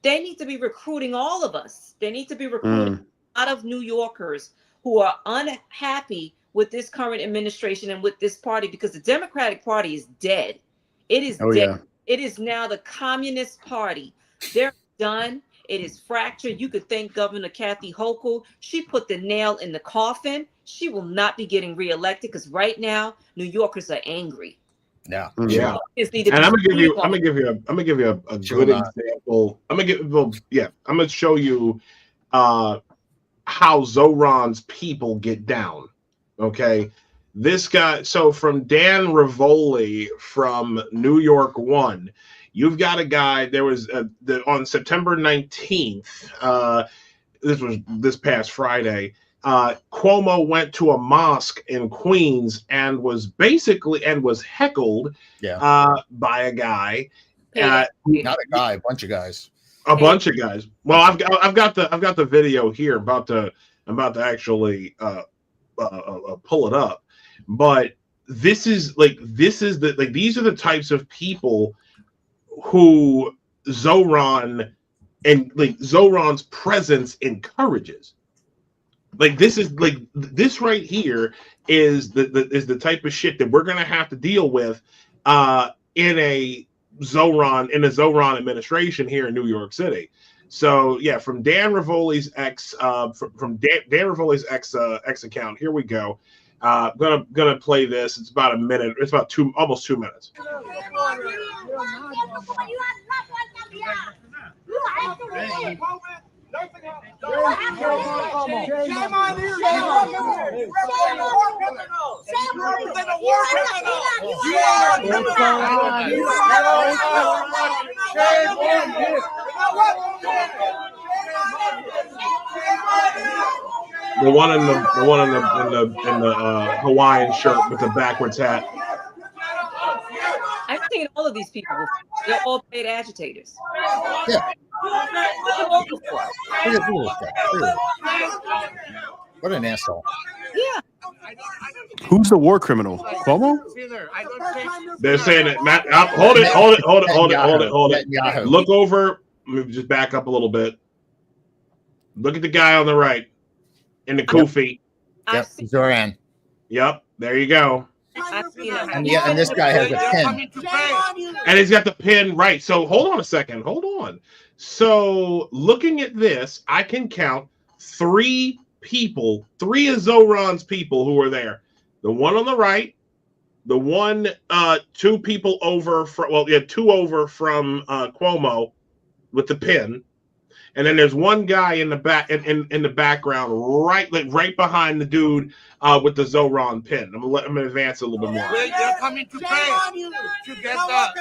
They need to be recruiting all of us. They need to be recruiting a lot of New Yorkers who are unhappy with this current administration and with this party, because the Democratic Party is dead. It is dead. Yeah. It is now the Communist Party. They're done. It is fractured. You could thank Governor Kathy Hochul. She put the nail in the coffin. She will not be getting reelected because right now New Yorkers are angry. Yeah. And I'm gonna give you a good example. I'm gonna show you how Zoran's people get down. Okay. This guy, so from Dan Rivoli from New York One, you've got a guy, there was on September 19th, this was this past Friday, Cuomo went to a mosque in Queens and was heckled by a guy. Not a guy, a bunch of guys. A bunch of guys. Well, I've got the video here. I'm about to actually pull it up. But these are the types of people who Zoran's presence encourages. This right here is the type of shit that we're gonna have to deal with in a Zoran administration here in New York City. So yeah, from Dan Rivoli's ex account, here we go. Gonna play this. It's about a minute. It's about almost 2 minutes. The one in the Hawaiian shirt with the backwards hat. I've seen all of these people. They're all paid agitators. Yeah. What an asshole. Yeah. Who's the war criminal? Cuomo? They're saying that Matt. Hold it. Look over. Let me just back up a little bit. Look at the guy on the right in the kufi. Yep, Zoran. Yep, there you go. And this guy has a pin. And he's got the pin right. So hold on a second. Hold on. So looking at this, I can count 3 of Zoran's people who were there. The one on the right, the one two people over from two over from Cuomo with the pin, and then there's one guy in the back in the background, right behind the dude with the Zoran pin. I'm gonna advance a little bit more. You're coming to pay to get that.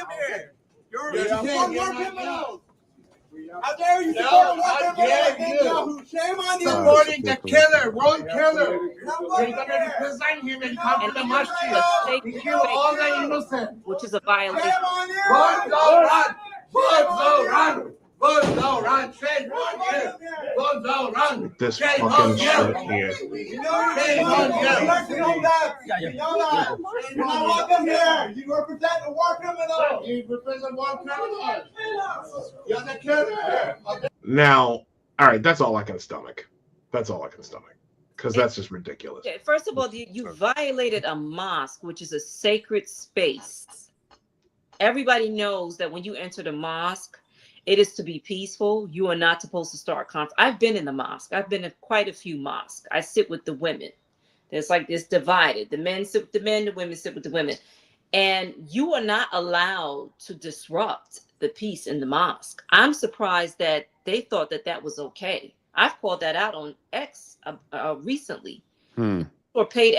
How dare you support Shame on you! Supporting the killer, one killer. You're gonna represent him and come to the masjid. He killed all the innocent. Which is a violation. Run, go, run! Run, go, run! Run, go, run! Shame on you! Run, go, run! This Shame fucking on shit you! here. Shame on you! You know that. You're not welcome here. You represent the war criminal. You represent war criminal. You're the killer. Now, all right, that's all I can stomach. That's all I can stomach, because that's just ridiculous. Okay, first of all, you violated a mosque, which is a sacred space. Everybody knows that when you enter the mosque, it is to be peaceful. You are not supposed to start conflict. I've been in the mosque. I've been in quite a few mosques. I sit with the women. There's like this divided. The men sit with the men, the women sit with the women. And you are not allowed to disrupt the peace in the mosque. I'm surprised that they thought that that was okay. I've called that out on X recently. Or paid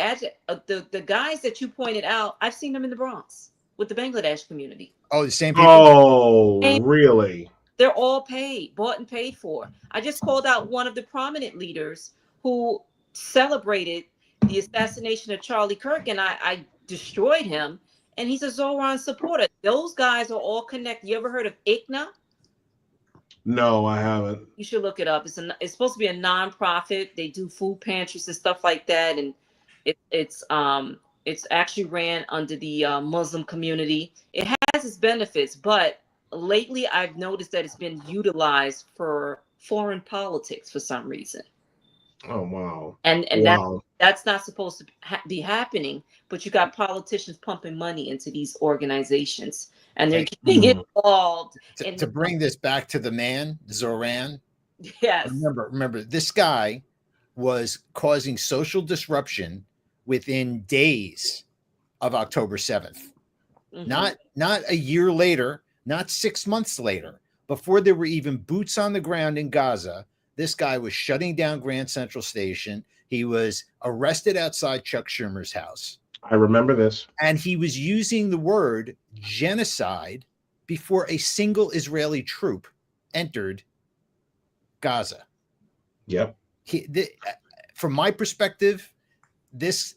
the guys that you pointed out, I've seen them in the Bronx with the Bangladesh community. Oh, the same people. Oh, really? They're all paid, bought and paid for. I just called out one of the prominent leaders who celebrated the assassination of Charlie Kirk, and I destroyed him. And he's a Zoran supporter. Those guys are all connected. You ever heard of ICNA? No, I haven't. You should look it up. It's supposed to be a nonprofit. They do food pantries and stuff like that, and it's actually ran under the Muslim community. It has its benefits, but lately I've noticed that it's been utilized for foreign politics for some reason. Oh, wow. And wow. that's not supposed to be happening, but you got politicians pumping money into these organizations, and they're getting involved. To bring this back to the man, Zoran. Yes. Remember, this guy was causing social disruption within days of October 7th. Not a year later, not 6 months later, before there were even boots on the ground in Gaza. This guy was shutting down Grand Central Station. He was arrested outside Chuck Schumer's house. I remember this. And he was using the word genocide before a single Israeli troop entered Gaza. Yep. From my perspective, this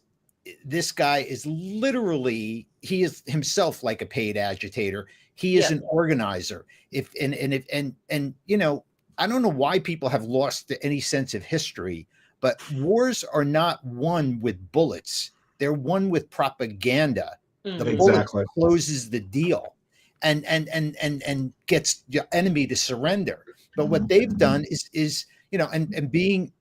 guy is literally, he is himself like a paid agitator. He is an organizer. And you know, I don't know why people have lost any sense of history, but wars are not won with bullets. They're won with propaganda. The bullet closes the deal and gets the enemy to surrender. But what they've done is you know, and being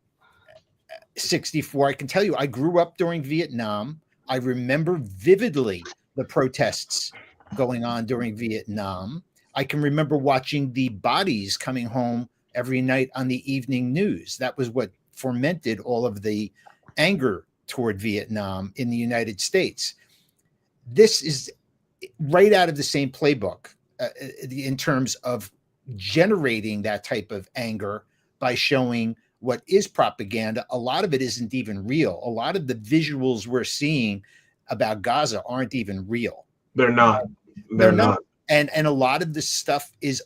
64, I can tell you, I grew up during Vietnam. I remember vividly the protests going on during Vietnam. I can remember watching the bodies coming home every night on the evening news. That was what fomented all of the anger toward Vietnam in the United States. This is right out of the same playbook in terms of generating that type of anger by showing what is propaganda. A lot of it isn't even real. A lot of the visuals we're seeing about Gaza aren't even real. They're not. They're not. And a lot of this stuff is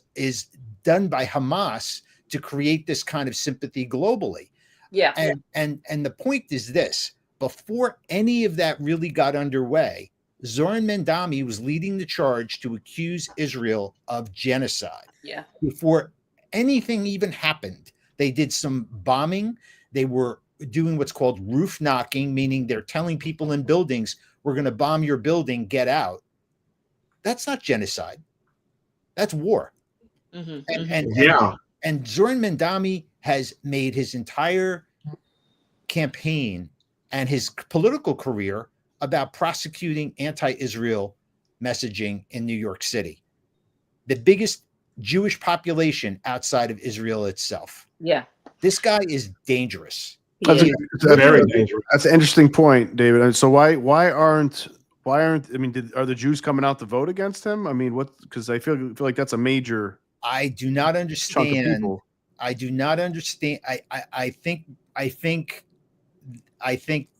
done by Hamas to create this kind of sympathy globally. Yeah. And the point is this: before any of that really got underway, Zoran Mandami was leading the charge to accuse Israel of genocide. Yeah. Before anything even happened, they did some bombing. They were doing what's called roof knocking, meaning they're telling people in buildings, we're going to bomb your building, get out. That's not genocide. That's war. And Zoran Mandami has made his entire campaign and his political career about prosecuting anti-Israel messaging in New York City, the biggest Jewish population outside of Israel itself. Yeah. This guy is dangerous. That's, Yeah. Very dangerous. that's an interesting point, David. And so why aren't I mean, are the Jews coming out to vote against him? I mean, what? Because I feel like that's a major I do not chunk of understand. people. I do not understand. I think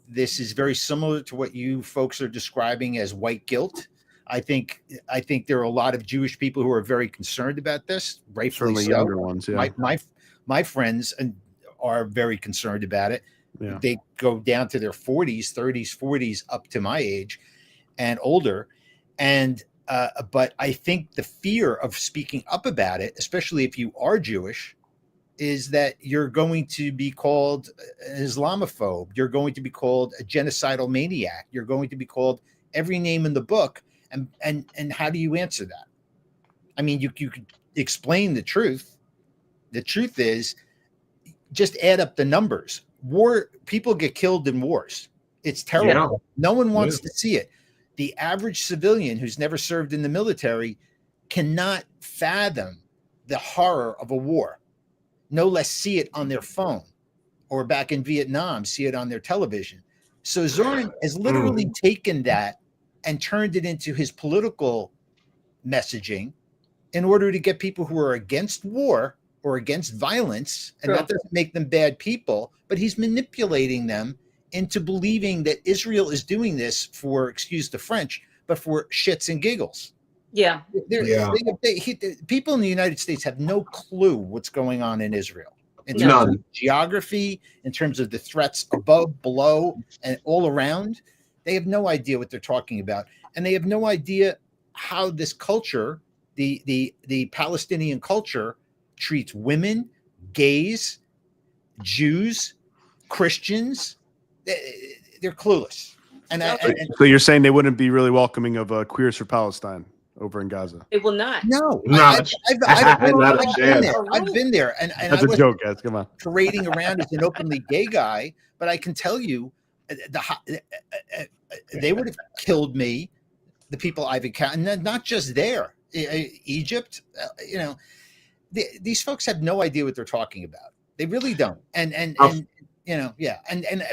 this is very similar to what you folks are describing as white guilt. I think there are a lot of Jewish people who are very concerned about this, rightfully Certainly so. younger ones, yeah. My friends are very concerned about it. Yeah. They go down to their 40s, 30s, 40s, up to my age and older. And but I think the fear of speaking up about it, especially if you are Jewish, is that you're going to be called an Islamophobe. You're going to be called a genocidal maniac. You're going to be called every name in the book. And how do you answer that? I mean, you could explain the truth. The truth is, just add up the numbers. People get killed in wars. It's terrible. Yeah. No one wants to see it. The average civilian who's never served in the military cannot fathom the horror of a war, no less see it on their phone, or back in Vietnam, see it on their television. So Zoran has literally taken that and turned it into his political messaging in order to get people who are against war or against violence, and that doesn't make them bad people, but he's manipulating them into believing that Israel is doing this for, excuse the French, but for shits and giggles. Yeah. People in the United States have no clue what's going on in Israel in terms None. of geography, in terms of the threats above, below, and all around. They have no idea what they're talking about, and they have no idea how this culture, the Palestinian culture, treats women, gays, Jews, Christians. They're clueless. And So you're saying they wouldn't be really welcoming of Queers for Palestine over in Gaza? It will not. No, Not I've been there, and That's I a joke, guys. Come on. parading around as an openly gay guy, but I can tell you, they would have killed me. The people I've encountered, and not just there, Egypt. These folks have no idea what they're talking about. They really don't. And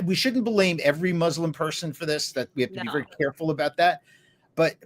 we shouldn't blame every Muslim person for this. That we have to be very careful about that. But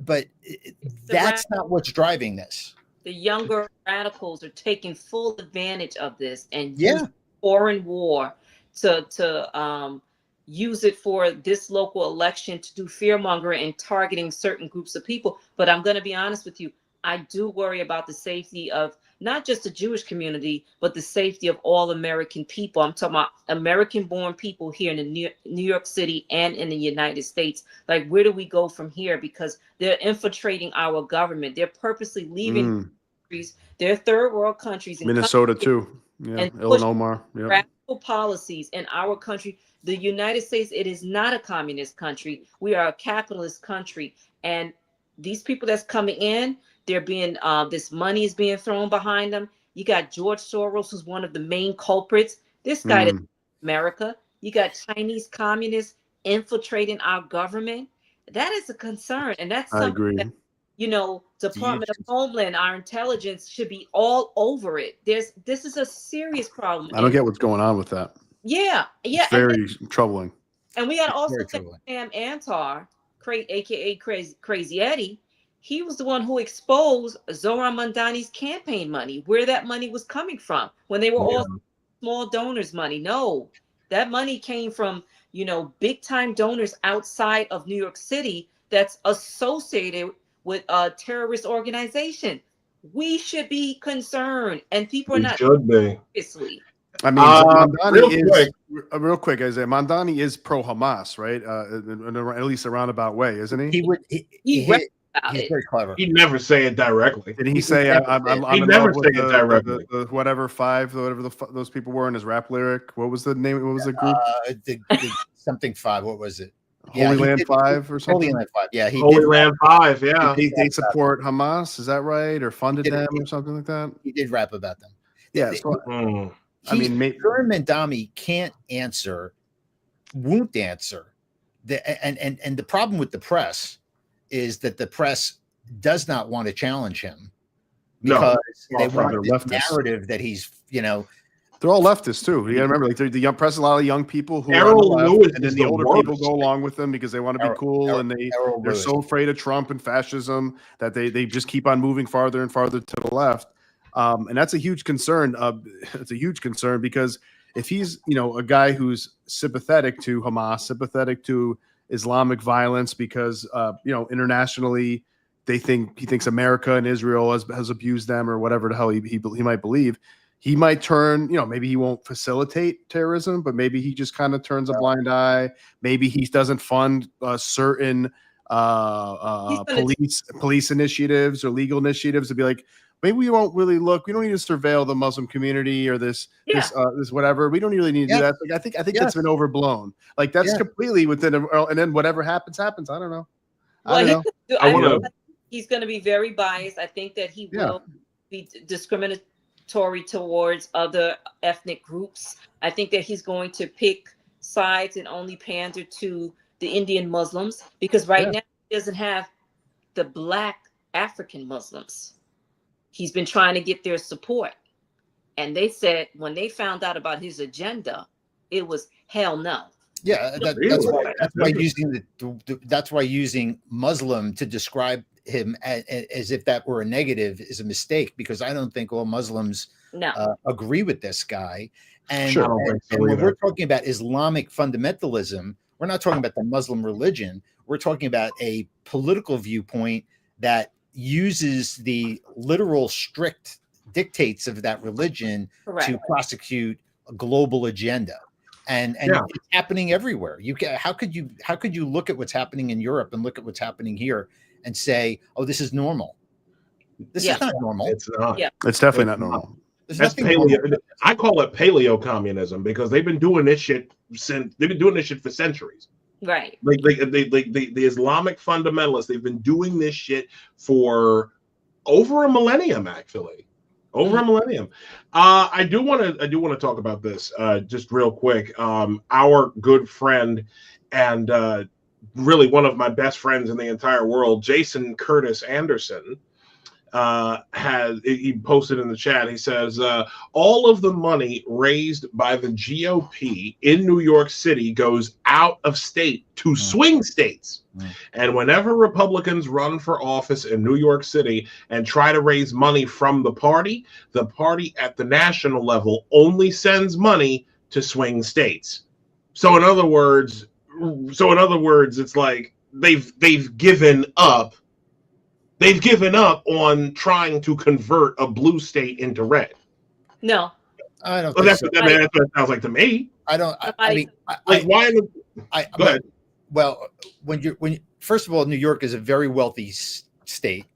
that's not what's driving this. The younger radicals are taking full advantage of this and use foreign war to use it for this local election to do fear mongering and targeting certain groups of people. But I'm going to be honest with you. I do worry about the safety of not just the Jewish community, but the safety of all American people. I'm talking about American-born people here in New York City and in the United States. Like, where do we go from here? Because they're infiltrating our government. They're purposely leaving countries, their third world countries. Minnesota too. Yeah, and Illinois. Yep. Radical policies in our country. The United States, it is not a communist country. We are a capitalist country. And these people that's coming in, they're being, this money is being thrown behind them. You got George Soros, who's one of the main culprits. This guy is America. You got Chinese communists infiltrating our government. That is a concern. And that's something that, Department of Homeland, our intelligence should be all over it. This is a serious problem. I don't get what's going on with that. Yeah. It's very troubling. And we got to also think Sam Antar, aka Crazy Eddie. He was the one who exposed Zohran Mamdani's campaign money, where that money was coming from when they were all small donors' money. No, that money came from, big time donors outside of New York City that's associated with a terrorist organization. We should be concerned, and people are not. Should be. Obviously. I mean, Mamdani real quick, Isaiah. Mamdani is pro Hamas, right? In at least a roundabout way, isn't he? He's very clever. He'd never say it directly. Did he say I'm He'd in never love say with it directly. the whatever those people were in his rap lyric? What was the name? What was the group? The something 5. What was it? Holy Land 5 or something. Holy Land 5. Yeah, Holy Land 5. Yeah. They support Hamas. Is that right? Or funded them or something like that? He did rap about them. Yeah. I mean, Zohran Mamdani won't answer. And the problem with the press is that the press does not want to challenge him because they want this narrative that he's, They're all leftists too. You got to remember, like the young press, a lot of young people who are on Errol the left, Lewis and then is the the older people worst. go along with them because they want to be cool, and they're so afraid of Trump and fascism that they just keep on moving farther and farther to the left, and that's a huge concern. It's a huge concern because if he's a guy who's sympathetic to Hamas, sympathetic to Islamic violence, because internationally he thinks America and Israel has abused them or whatever the hell he might believe. He might turn, maybe he won't facilitate terrorism, but maybe he just kind of turns a blind eye. Maybe he doesn't fund certain police initiatives or legal initiatives to be like, maybe we won't really look. We don't need to surveil the Muslim community or this whatever. We don't really need to do that. Like, I think that's been overblown. Like that's completely within. And then whatever happens. I don't know. I don't know. He's going to be very biased. I think that he will be discriminatory towards other ethnic groups. I think that he's going to pick sides and only pander to the Indian Muslims because now he doesn't have the Black African Muslims. He's been trying to get their support. And they said when they found out about his agenda, it was hell no. Yeah, that's why using Muslim to describe him as if that were a negative is a mistake, because I don't think all Muslims agree with this guy. And, and when we're talking about Islamic fundamentalism, we're not talking about the Muslim religion. We're talking about a political viewpoint that uses the literal strict dictates of that religion to prosecute a global agenda. And it's happening everywhere. How could you look at what's happening in Europe and look at what's happening here and say, oh, this is normal? This is not normal. It's not. Yeah. It's definitely not normal. That's paleo. I call it paleo communism because they've been doing this shit for centuries. Right. Like the Islamic fundamentalists, they've been doing this shit for over a millennium, actually. Over a millennium. I do want to talk about this just real quick. Our good friend and really one of my best friends in the entire world, Jason Curtis Anderson, he posted in the chat. He says all of the money raised by the GOP in New York City goes out of state to swing states. And whenever Republicans run for office in New York City and try to raise money from the party at the national level only sends money to swing states. So in other words, it's like they've given up. They've given up on trying to convert a blue state into red. No, I don't. Well, that's what it sounds like to me. I don't. Why? Go ahead. Well, first of all, New York is a very wealthy state.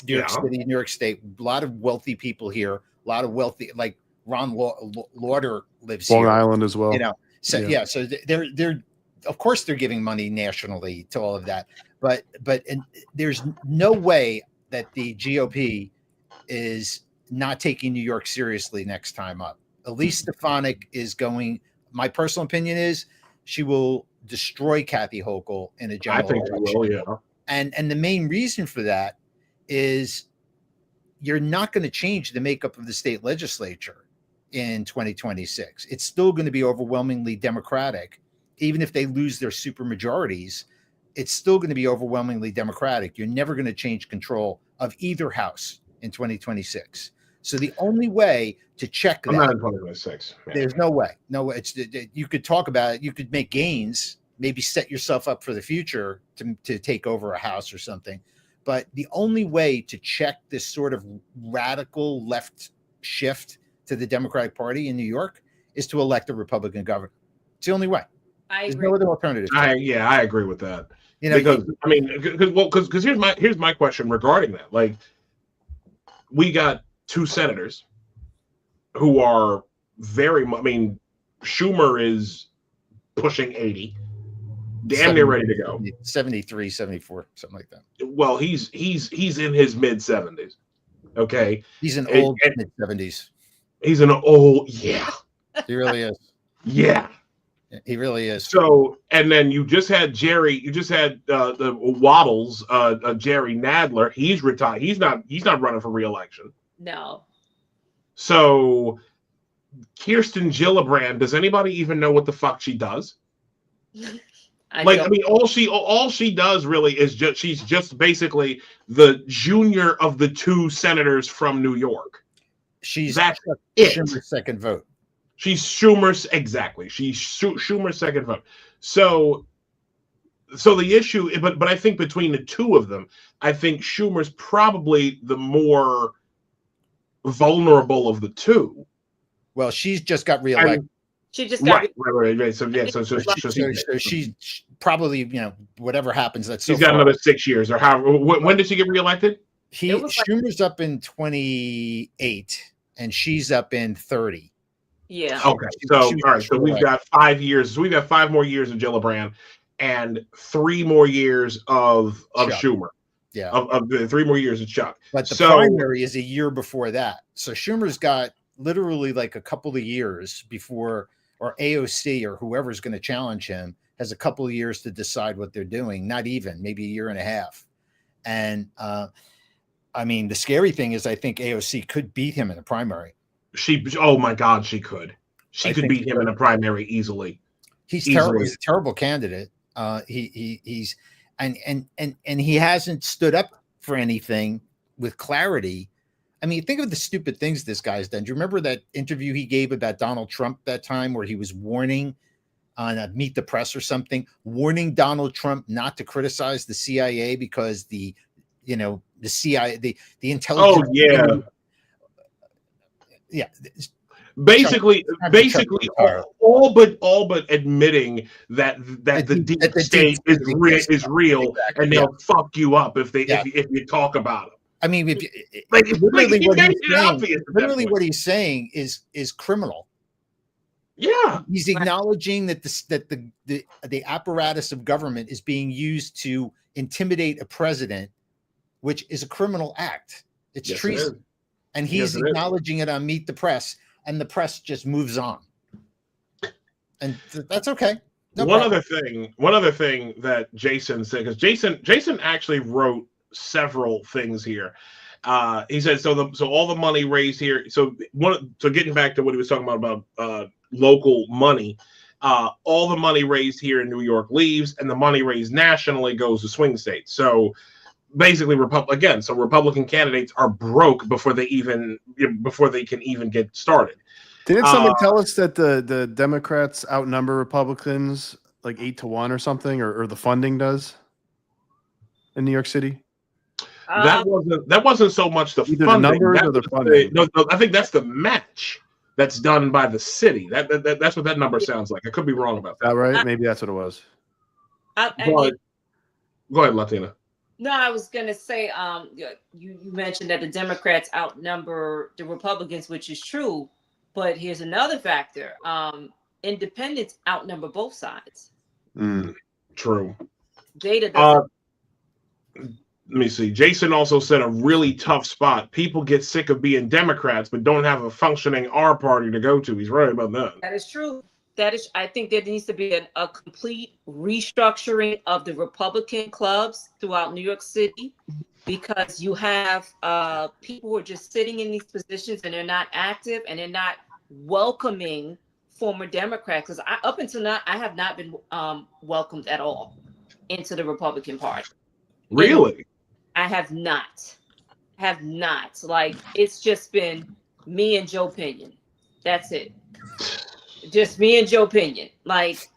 New York State. A lot of wealthy people here. A lot of wealthy, like Ron Lauder lives here. Long Island as well. So so they're of course they're giving money nationally to all of that. But there's no way that the GOP is not taking New York seriously next time up. Elise Stefanik is going. My personal opinion is she will destroy Kathy Hochul in a general election. I think she will, yeah. And the main reason for that is you're not going to change the makeup of the state legislature in 2026. It's still going to be overwhelmingly Democratic, even if they lose their supermajorities. It's still going to be overwhelmingly Democratic. You're never going to change control of either house in 2026. So the only way to check that, I'm not in 2026. There's no way. No way. You could talk about it. You could make gains, maybe set yourself up for the future to take over a house or something. But the only way to check this sort of radical left shift to the Democratic Party in New York is to elect a Republican governor. It's the only way. There's no other alternative. I agree with that. Because here's my question regarding that. Like, we got two senators who are very much. I mean, Schumer is pushing 80, damn near ready to go. 73, 74, something like that. Well, he's in his mid 70s. Okay, he's an old mid 70s. He's an old, yeah. He really is. Yeah. He really is. So, and then you just had the Waddles, Jerry Nadler. He's retired. He's not running for re-election. No. So Kirsten Gillibrand, does anybody even know what the fuck she does? I Like, don't. I mean, all she does really is she's just basically the junior of the two senators from New York. She's That's it. Schumer's second vote. She's Schumer's exactly. She's Schumer's second vote. So the issue, but I think between the two of them, I think Schumer's probably the more vulnerable of the two. Well, she's just got reelected. She just got right. So yeah, so she's probably, whatever happens, that's she's got another 6 years or how. When did she get reelected? Schumer's up in 28 and she's up in 30. Yeah. Okay. So all right. So we've got 5 years. So we've got 5 more years of Gillibrand and 3 more years of Schumer. Yeah. Of the 3 more years of Chuck. But the primary is a year before that. So Schumer's got literally like a couple of years before, or AOC or whoever's going to challenge him has a couple of years to decide what they're doing. Not even, maybe a year and a half. And I mean, the scary thing is I think AOC could beat him in the primary. Oh my God, she could. She could beat him in a primary easily. He's terrible. He's a terrible candidate. He's and he hasn't stood up for anything with clarity. I mean, think of the stupid things this guy's done. Do you remember that interview he gave about Donald Trump that time where he was warning on Meet the Press or something, warning Donald Trump not to criticize the CIA because the CIA, the intelligence. Oh yeah. Basically, all but admitting that the deep state is real, exactly, and they'll fuck you up if you talk about them. I mean, what he's saying is criminal. Yeah, he's acknowledging that the apparatus of government is being used to intimidate a president, which is a criminal act. It's treason, and he's acknowledging it on Meet the Press, and the press just moves on, and that's okay. One other thing that Jason said, because Jason actually wrote several things here. He said so all the money raised here. So getting back to what he was talking about local money, all the money raised here in New York leaves, and the money raised nationally goes to swing states. So basically, Republican candidates are broke before they can even get started. Didn't someone tell us that the Democrats outnumber Republicans like 8-1 or something, or the funding does in New York City? That wasn't so much the funding. The numbers or the funding. No, I think that's the match that's done by the city. That's what that number sounds like. I could be wrong about that. All right, maybe that's what it was. Go ahead, Latina. No, I was going to say, you mentioned that the Democrats outnumber the Republicans, which is true. But here's another factor. Independents outnumber both sides. True. Data doesn't. Let me see. Jason also said a really tough spot. People get sick of being Democrats, but don't have a functioning R party to go to. He's right about that. That is true. I think there needs to be a complete restructuring of the Republican clubs throughout New York City, because you have people who are just sitting in these positions and they're not active and they're not welcoming former Democrats. Because up until now, I have not been welcomed at all into the Republican Party. Really? I have not. Like, it's just been me and Joe Pinion. That's it. Just me and Joe Pinion. Like,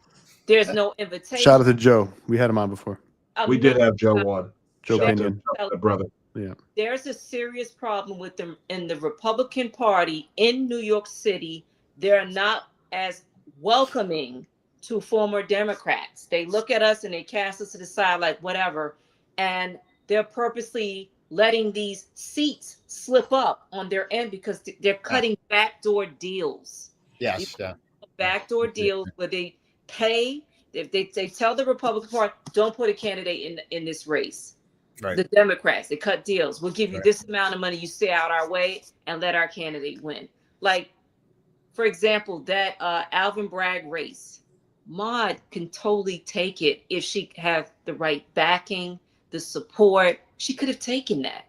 there's no invitation. Shout out to Joe. We had him on before. We did have Joe on. Joe Pinion. Brother. Yeah. There's a serious problem with them in the Republican Party in New York City. They're not as welcoming to former Democrats. They look at us and they cast us to the side like whatever. And they're purposely letting these seats slip up on their end because they're cutting backdoor deals. Yes. Yeah. Backdoor deals where they pay. They tell the Republican Party, don't put a candidate in this race. Right. The Democrats, they cut deals. We'll give you this amount of money. You stay out our way and let our candidate win. Like, for example, that Alvin Bragg race, Maude can totally take it if she have the right backing, the support. She could have taken that.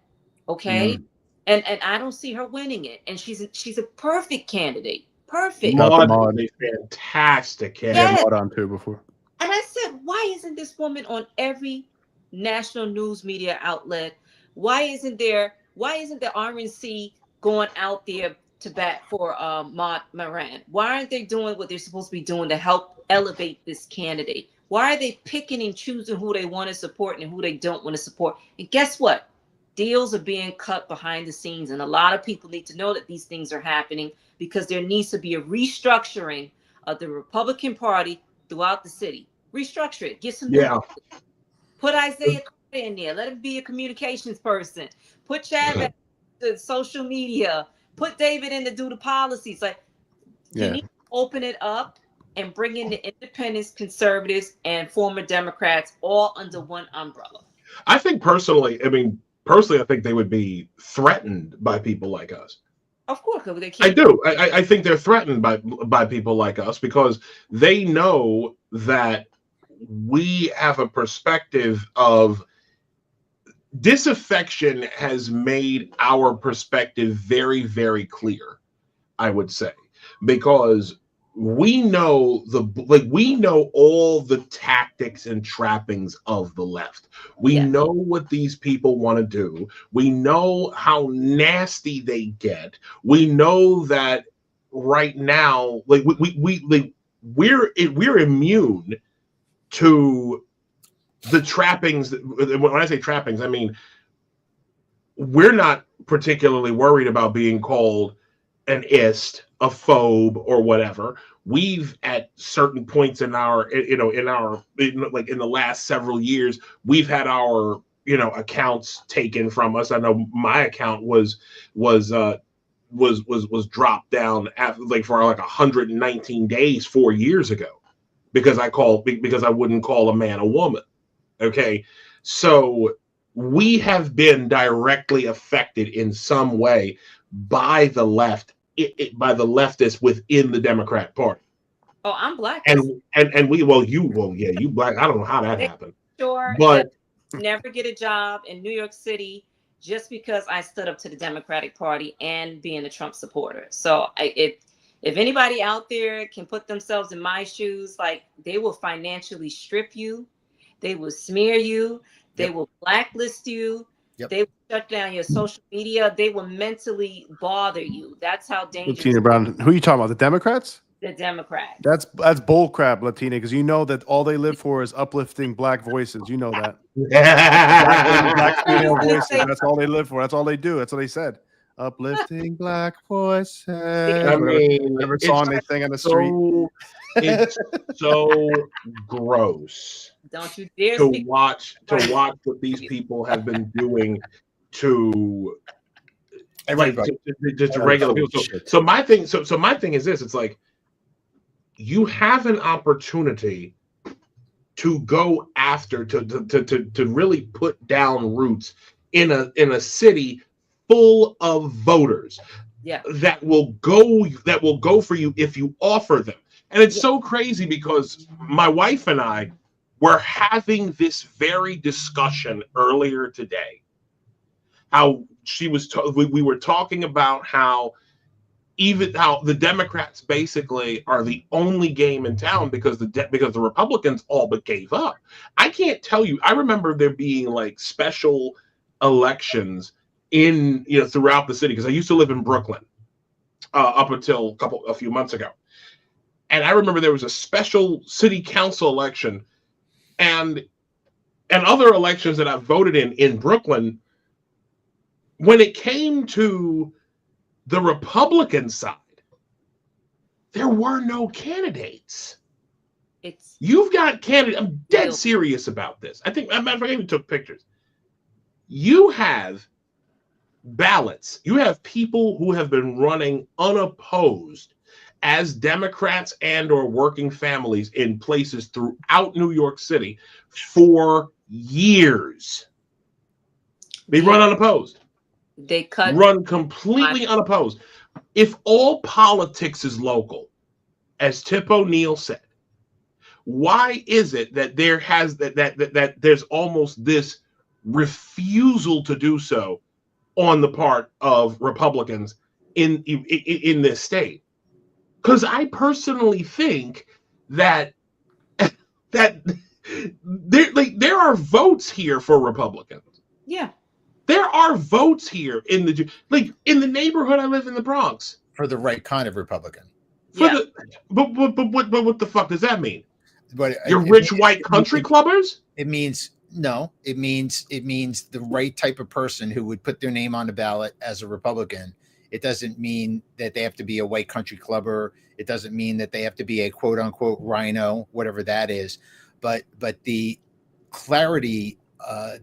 Okay. And I don't see her winning it. And she's a perfect candidate Perfect. Maud is a fantastic Yeah, candidate. Maud on too before. And I said, why isn't this woman on every national news media outlet? Why isn't the RNC going out there to bat for Maud Moran? Why aren't they doing what they're supposed to be doing to help elevate this candidate? Why are they picking and choosing who they want to support and who they don't want to support? And guess what? Deals are being cut behind the scenes. And a lot of people need to know that these things are happening because there needs to be a restructuring of the Republican Party throughout the city. Restructure it. Get some new. Put Isaiah in there. Let him be a communications person. Put Chad back to social media. Put David in to do the policies. Like, you need to open it up and bring in the independents, conservatives, and former Democrats all under one umbrella. I think personally, I think they would be threatened by people like us. Of course, they can't. I do. I think they're threatened by people like us because they know that we have a perspective of disaffection has made our perspective very, very clear, I would say, because we know all the tactics and trappings of the left. We know what these people want to do. We know how nasty they get. We know that right now, we're immune to the trappings. When I say trappings, I mean we're not particularly worried about being called an ist, a phobe, or whatever. We've at certain points in the last several years, we've had our accounts taken from us. I know my account was dropped down after for 119 days 4 years ago because I wouldn't call a man a woman. Okay, so we have been directly affected in some way by the left, by the leftists within the Democrat Party. Oh, I'm black. And you black. I don't know how that happened. Sure, but never get a job in New York City just because I stood up to the Democratic Party and being a Trump supporter. So if anybody out there can put themselves in my shoes, they will financially strip you. They will smear you. They will blacklist you. They will shut down your social media. They will mentally bother you. That's how dangerous. Lattina Brown, who are you talking about? The Democrats? The Democrats. That's bull crap, Lattina, because you know that all they live for is uplifting black voices. You know that. Black female voices. That's all they live for. That's all they do. That's what they said. Uplifting black voices. Whatever song they sing on the street. It's so gross. Don't you dare to watch what these people have been doing to just regular people. So my thing is this: it's like you have an opportunity to go after to really put down roots in a city full of voters that will go for you if you offer them. And it's so crazy because my wife and I were having this very discussion earlier today. How we were talking about how the Democrats basically are the only game in town because the Republicans all but gave up. I can't tell you. I remember there being special elections in throughout the city because I used to live in Brooklyn up until a few months ago. And I remember there was a special city council election and other elections that I voted in Brooklyn. When it came to the Republican side, there were no candidates. You've got candidates. I'm dead serious about this. I think, I even took pictures. You have ballots. You have people who have been running unopposed as Democrats and or working families in places throughout New York City for years. They run unopposed. They run completely unopposed. If all politics is local, as Tip O'Neill said, why is it that that there's almost this refusal to do so on the part of Republicans in this state? Because I personally think that that there are votes here for Republicans. Yeah. There are votes here in the neighborhood I live in, the Bronx. For the right kind of Republican. Yeah. But what the fuck does that mean? But You're rich white country clubbers? It means no. It means the right type of person who would put their name on the ballot as a Republican. It doesn't mean that they have to be a white country clubber. It doesn't mean that they have to be a quote unquote rhino, whatever that is. But the clarity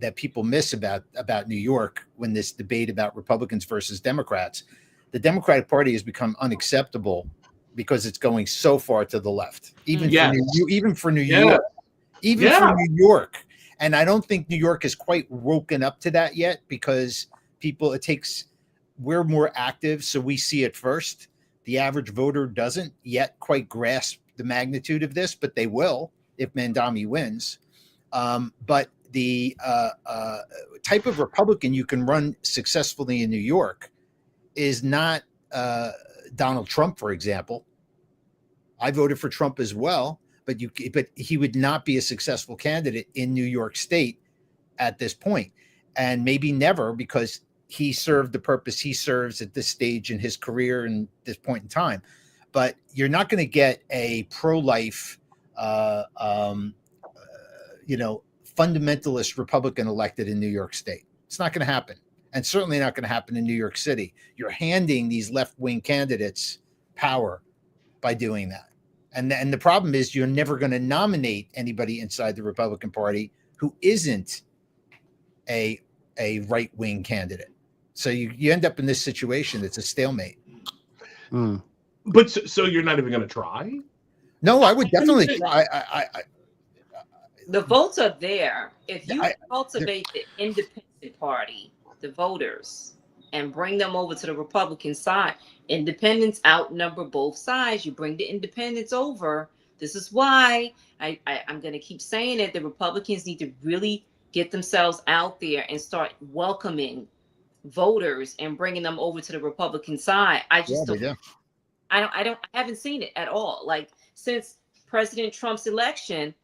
that people miss about New York when this debate about Republicans versus Democrats, the Democratic Party has become unacceptable because it's going so far to the left, even for New York. And I don't think New York is quite woken up to that yet, because we're more active, so we see it first. The average voter doesn't yet quite grasp the magnitude of this, but they will if Mandami wins. But the type of Republican you can run successfully in New York is not Donald Trump, for example. I voted for Trump as well, but he would not be a successful candidate in New York State at this point, and maybe never, because he served the purpose he serves at this stage in his career and this point in time. But you're not going to get a pro-life, fundamentalist Republican elected in New York State. It's not going to happen, and certainly not going to happen in New York City. You're handing these left-wing candidates power by doing that. And the problem is you're never going to nominate anybody inside the Republican Party who isn't a right-wing candidate. So you end up in this situation. It's a stalemate. But so you're not even going to try? No, I would definitely try. The votes are there. If you cultivate the independent party, the voters, and bring them over to the Republican side, independents outnumber both sides. You bring the independents over. This is why I'm going to keep saying it. The Republicans need to really get themselves out there and start welcoming voters and bringing them over to the Republican side. I haven't seen it at all. Like, since President Trump's election,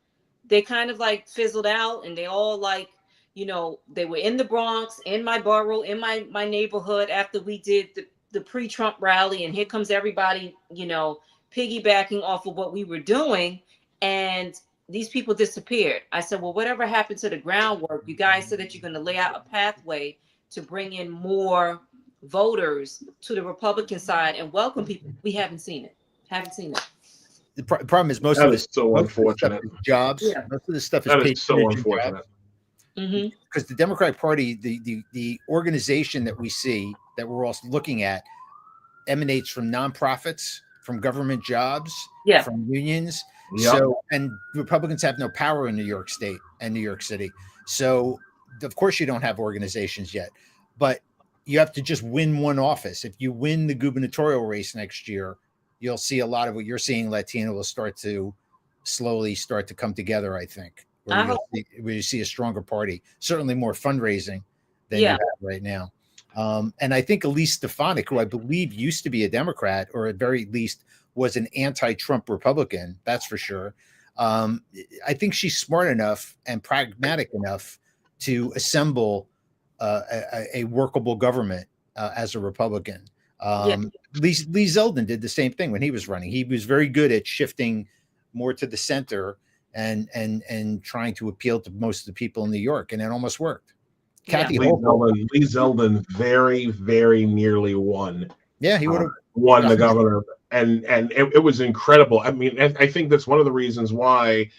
they kind of like fizzled out, and they all they were in the Bronx, in my borough, in my neighborhood after we did the pre-Trump rally, and here comes everybody, piggybacking off of what we were doing, and these people disappeared. I said, well, whatever happened to the groundwork? You guys said that you're going to lay out a pathway to bring in more voters to the Republican side and welcome people. We haven't seen it. The problem is most of this unfortunate jobs. Yeah. Most of this stuff is paid so unfortunate. Because the Democratic Party, the organization that we see, that we're also looking at, emanates from nonprofits, from government jobs, from unions. Yep. So, and Republicans have no power in New York State and New York City. So, of course, you don't have organizations yet, but you have to just win one office. If you win the gubernatorial race next year, you'll see a lot of what you're seeing. Latino will slowly start to come together, I think, where you see a stronger party, certainly more fundraising than you have right now. And I think Elise Stefanik, who I believe used to be a Democrat, or at very least was an anti-Trump Republican, that's for sure. I think she's smart enough and pragmatic enough to assemble a workable government as a Republican. Lee Zeldin did the same thing when he was running. He was very good at shifting more to the center and trying to appeal to most of the people in New York, and it almost worked. Kathy Hochul, Lee Zeldin very, very nearly won. Yeah, he would have won the governor, and it was incredible. I mean, I think that's one of the reasons why.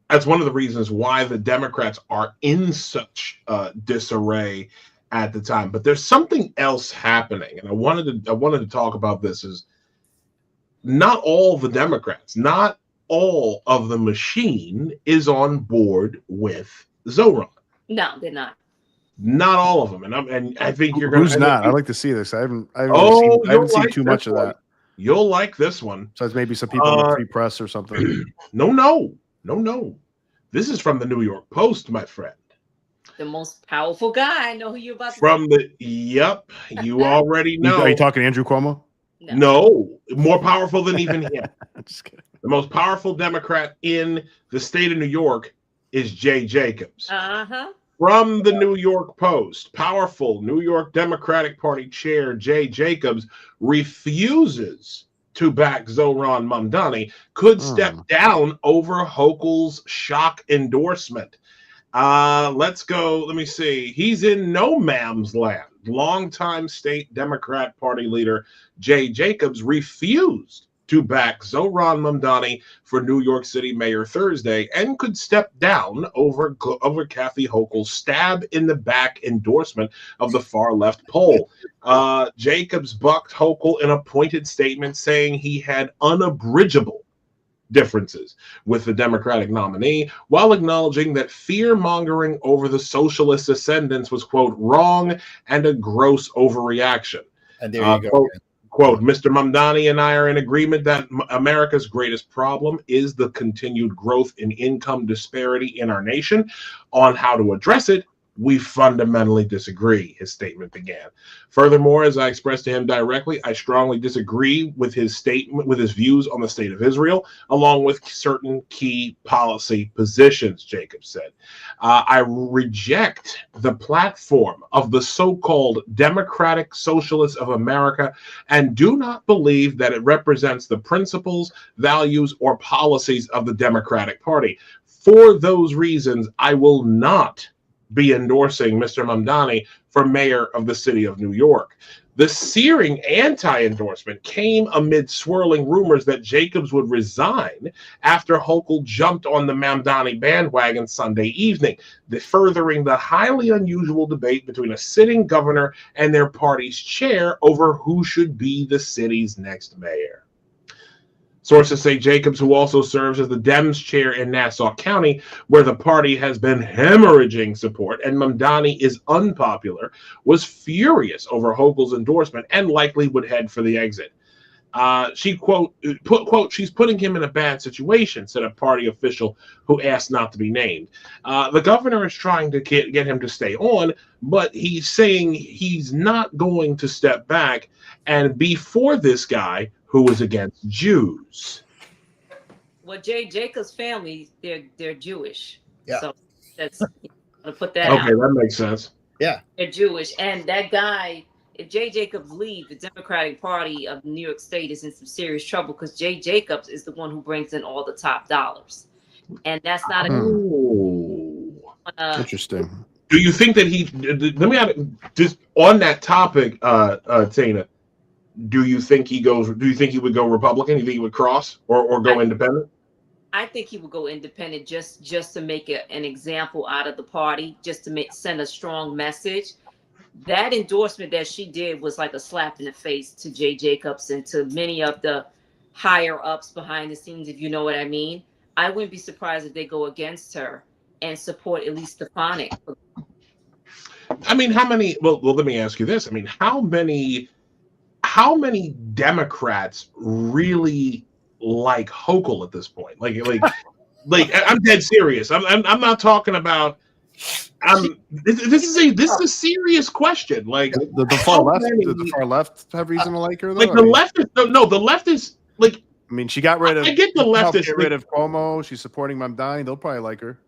That's one of the reasons why the Democrats are in such disarray at the time. But there's something else happening, and I wanted to talk about this. Is not all the Democrats, not all of the machine is on board with Zoran. No, they're not. Not all of them, and I think you're going. Who's not? I'd like to see this. I haven't seen too much of that. You'll like this one. So it's maybe some people in the Free Press or something. No. This is from the New York Post, my friend. The most powerful guy. I know who you're about to you already know. Are you talking Andrew Cuomo? No, more powerful than even him. Just kidding. The most powerful Democrat in the state of New York is Jay Jacobs. From the New York Post, powerful New York Democratic Party chair Jay Jacobs refuses to back Zohran Mamdani, could step down over Hochul's shock endorsement. Let's go. Let me see. He's in no mam's land. Longtime state Democrat Party leader Jay Jacobs refused to back Zohran Mamdani for New York City mayor Thursday and could step down over Kathy Hochul's stab in the back endorsement of the far left poll. Jacobs bucked Hochul in a pointed statement saying he had unabridgeable differences with the Democratic nominee, while acknowledging that fear-mongering over the socialist ascendance was, quote, wrong and a gross overreaction. And there you go. Quote, Mr. Mamdani and I are in agreement that America's greatest problem is the continued growth in income disparity in our nation. On how to address it, we fundamentally disagree, his statement began. Furthermore, as I expressed to him directly, I strongly disagree with his statement, with his views on the state of Israel, along with certain key policy positions, Jacobs said. I reject the platform of the so-called Democratic Socialists of America and do not believe that it represents the principles, values, or policies of the Democratic Party. For those reasons, I will not be endorsing Mr. Mamdani for mayor of the city of New York. The searing anti-endorsement came amid swirling rumors that Jacobs would resign after Hochul jumped on the Mamdani bandwagon Sunday evening, furthering the highly unusual debate between a sitting governor and their party's chair over who should be the city's next mayor. Sources say Jacobs, who also serves as the Dems chair in Nassau County, where the party has been hemorrhaging support and Mamdani is unpopular, was furious over Hochul's endorsement and likely would head for the exit. She, quote, she's putting him in a bad situation, said a party official who asked not to be named. The governor is trying to get him to stay on, but he's saying he's not going to step back and be for this guy who was against Jews. Well, Jay Jacobs' family, they're Jewish. Yeah. So that's to put that out. Okay, that makes sense. Yeah. They're Jewish. And that guy, if Jay Jacobs leaves, the Democratic Party of New York State is in some serious trouble because Jay Jacobs is the one who brings in all the top dollars. And that's not a interesting. Do you think that let me add just on that topic, Tina? Do you think he would go Republican? Do you think he would cross or go independent? I think he would go independent just to make an example out of the party, just to send a strong message. That endorsement that she did was like a slap in the face to Jay Jacobs and to many of the higher ups behind the scenes, if you know what I mean. I wouldn't be surprised if they go against her and support Elise Stefanik. I mean, how many? Well, let me ask you this. I mean, how many Democrats really like Hochul at this point? Like, I'm dead serious. I'm not talking about. This is a serious question. Like the far left, the far left have reason to like her though. Like the leftists, no, the leftists. Like, I mean, she got rid of. I get the leftists. Get rid of Cuomo. She's supporting Mamdani. They'll probably like her.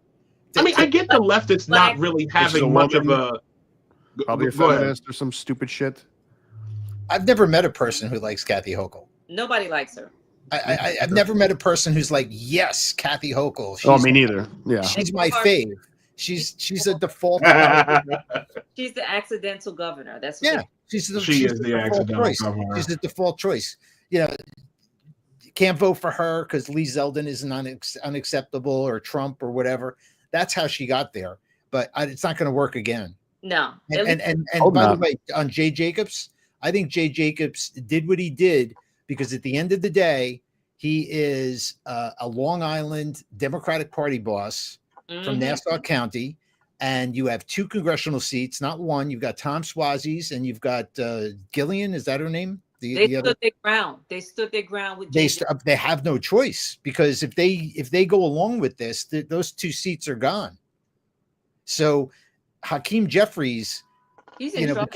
I mean, I get the leftists not really having much of a. Probably a feminist or some stupid shit. I've never met a person who likes Kathy Hochul. Nobody likes her. I've never met a person who's like, yes, Kathy Hochul. Me neither. Yeah, she's my fave. She's a default. She's the accidental governor. That's she is the accidental governor. She's the default choice. You know, you can't vote for her because Lee Zeldin isn't unacceptable or Trump or whatever. That's how she got there. But it's not going to work again. No. And by the way, on Jay Jacobs, I think Jay Jacobs did what he did because at the end of the day, he is a Long Island Democratic Party boss from Nassau County, and you have 2 congressional seats, not one. You've got Tom Suozzi's and you've got Gillian. Is that her name? They stood their ground. They stood their ground with. They have no choice because if they go along with this, those 2 seats are gone. So Hakeem Jeffries, he's in trouble.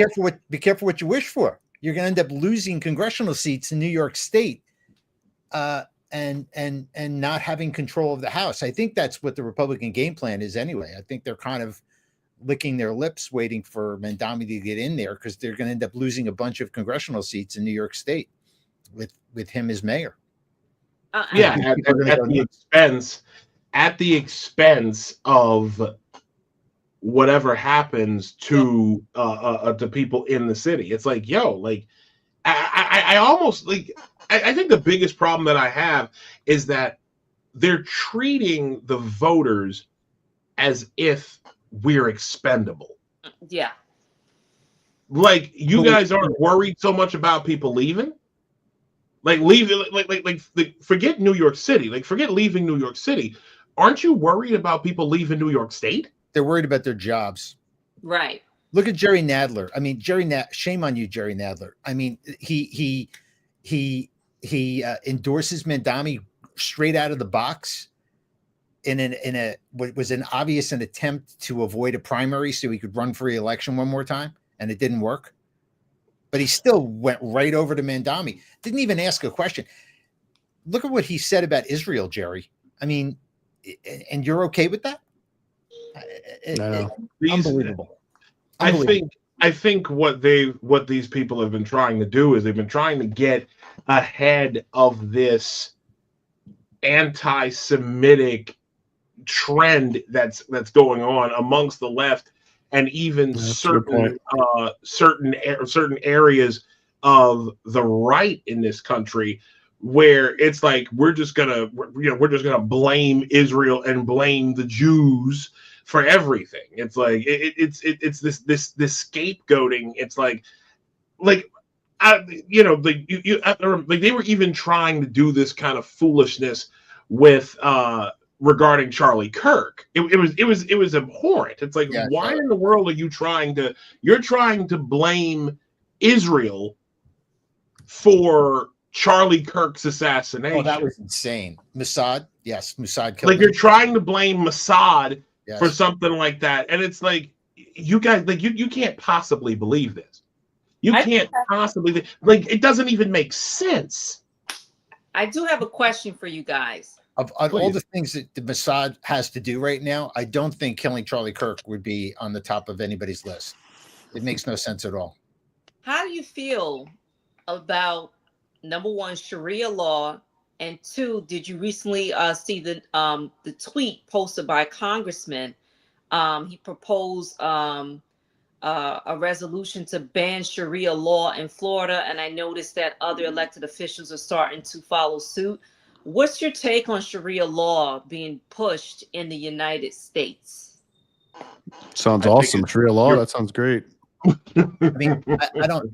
Be careful what you wish for. you're going to end up losing congressional seats in New York State, and not having control of the House. I think that's what the Republican game plan is anyway. I think they're kind of licking their lips waiting for Mandami to get in there, because they're going to end up losing a bunch of congressional seats in New York State with him as mayor. Yeah, at the expense of whatever happens to people in the city. It's like, yo, like I almost like I think the biggest problem that I have is that they're treating the voters as if we're expendable. Yeah. Like, you guys aren't worried so much about people leaving? Like, forget New York City. Like, forget leaving New York City. Aren't you worried about people leaving New York State? They're worried about their jobs. Right. Look at Jerry Nadler. I mean, shame on you, Jerry Nadler. I mean, he endorses Mandami straight out of the box in what was an obvious attempt to avoid a primary so he could run for re-election one more time, and it didn't work. But he still went right over to Mandami. Didn't even ask a question. Look at what he said about Israel, Jerry. I mean, and you're okay with that? Unbelievable. I think what these people have been trying to do is they've been trying to get ahead of this anti-Semitic trend that's going on amongst the left, and even certain areas of the right in this country, where it's like we're just gonna blame Israel and blame the Jews for everything. It's like it's this scapegoating. It's like they were even trying to do this kind of foolishness with regarding Charlie Kirk. It was abhorrent. It's like, why in the world are you trying to blame Israel for Charlie Kirk's assassination? Oh, that was insane. Mossad, yes, Mossad killed him. You're trying to blame Mossad for something like that, and it's like, you guys, like, you can't possibly believe this. You can't possibly, like, it doesn't even make sense. I do have a question for you guys. Of all the things that the Mossad has to do right now, I don't think killing Charlie Kirk would be on the top of anybody's list. It makes no sense at all. How do you feel about, number one, Sharia law, and two, did you recently see the tweet posted by a congressman? He proposed a resolution to ban Sharia law in Florida, and I noticed that other elected officials are starting to follow suit. What's your take on Sharia law being pushed in the United States? Sounds awesome. Sharia law, that sounds great. I mean,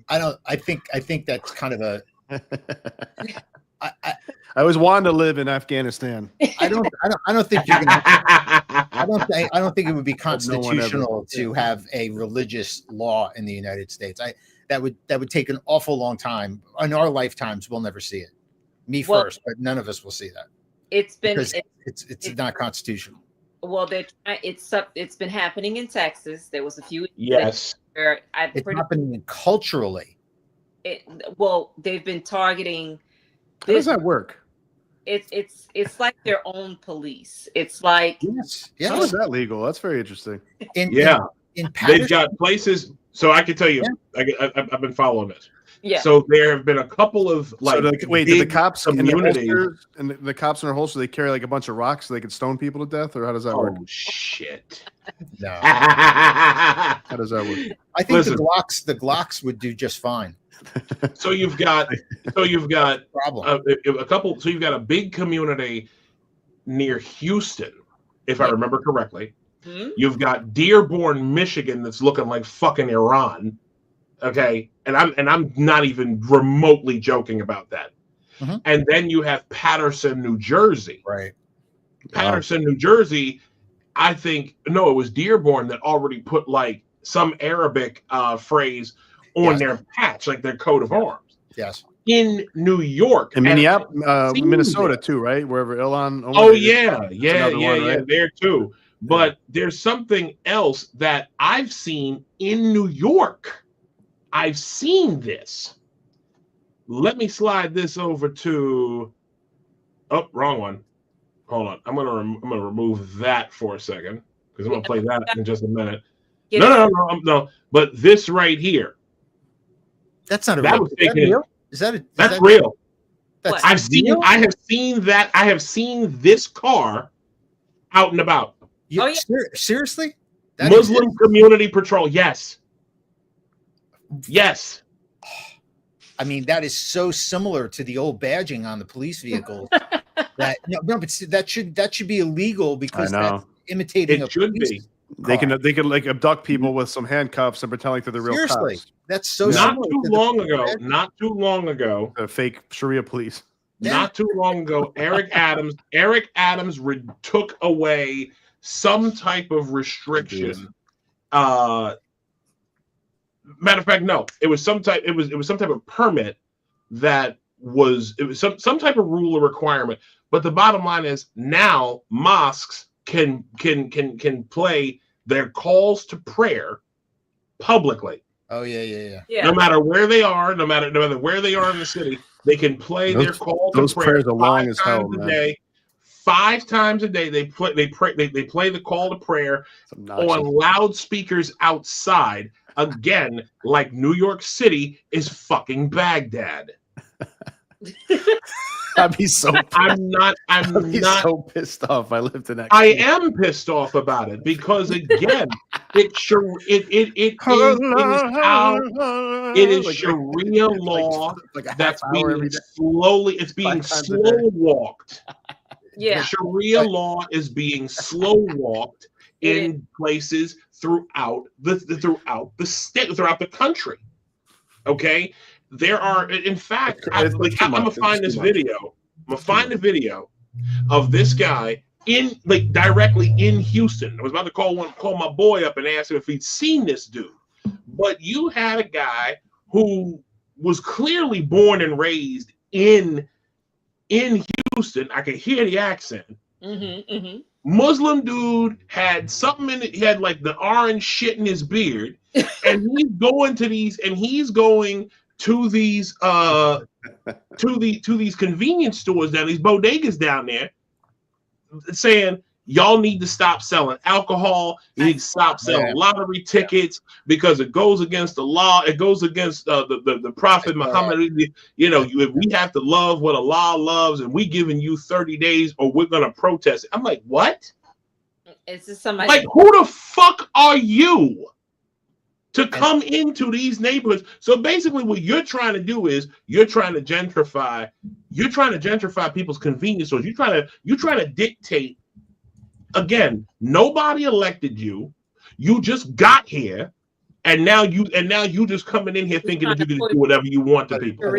I think that's kind of a. I always wanted to live in Afghanistan. I don't think you're gonna. I don't think it would be constitutional to have a religious law in the United States. That would take an awful long time. In our lifetimes, we'll never see it. Me first, but none of us will see that. It's not constitutional. Well, it's been happening in Texas. There was a few. Yes. Where it's happening culturally. They've been targeting. How does that work? It's like their own police. It's like, yes. How is that legal? That's very interesting. In they've got places. So I can tell you, I've been following this. Yeah. So there have been a couple of did the cops communities and the cops in their holster, they carry like a bunch of rocks so they can stone people to death, or how does that work? Oh shit! No. How does that work? I think the Glocks would do just fine. So you've got problem. a couple. So you've got a big community near Houston, if I remember correctly. Mm-hmm. You've got Dearborn, Michigan, that's looking like fucking Iran. Okay, and I'm not even remotely joking about that. Mm-hmm. And then you have Patterson, New Jersey. Right. Patterson, New Jersey. I think it was Dearborn that already put like some Arabic phrase on their patch, like their coat of arms. Yes. In New York and Minneapolis, Minnesota too, right? Wherever Elon. Oh yeah, right? there too. But there's something else that I've seen in New York. I've seen this. let me slide this over to. Oh, wrong one. Hold on. I'm gonna remove that for a second because I'm gonna play that in just a minute. No. But this right here. That's not a that real. was taken. That's real. That's I have seen that. I have seen this car out and about. Seriously? Muslim Community Patrol. Yes. I mean, that is so similar to the old badging on the police vehicles. But that should be illegal because that's imitating. It should be. They can like abduct people with some handcuffs and pretend like they're the real cops. That's so not too long ago. The fake Sharia police. Not too long ago, Eric Adams took away some type of restriction. Matter of fact, no, it was some type of permit that was some type of rule or requirement. But the bottom line is now mosques can play their calls to prayer publicly. Oh yeah. No matter where they are, no matter where they are in the city, they can play their call to prayer. Those prayers are long as hell, man. 5 times a day, they play the call to prayer on loudspeakers outside. Again, like New York City is fucking Baghdad. I'd be so pissed. I'm not so pissed off. I lived in that. I am pissed off about it because again, it is Sharia law that's being slowly slow walked. Yeah. Sharia law is being slow walked in places throughout the state, throughout the country. Okay. There are, in fact, I'm gonna find this video. I'm gonna find a video of this guy directly in Houston. I was about to call my boy up and ask him if he'd seen this dude. But you had a guy who was clearly born and raised in Houston. I could hear the accent. Muslim dude had something in it. He had like the orange shit in his beard, and he's going to these convenience stores down, these bodegas down there, saying y'all need to stop selling alcohol. You need to stop selling lottery tickets because it goes against the law. It goes against the Prophet Muhammad. You know, we have to love what Allah loves, and we giving you 30 days, or we're gonna protest it. I'm like, what? Is this somebody? Like, who the fuck are you to come into these neighborhoods? So basically what you're trying to do is you're trying to gentrify people's convenience stores. You're trying to dictate. Again, nobody elected you. You just got here, and now you just coming in here thinking that you can do whatever you want to people.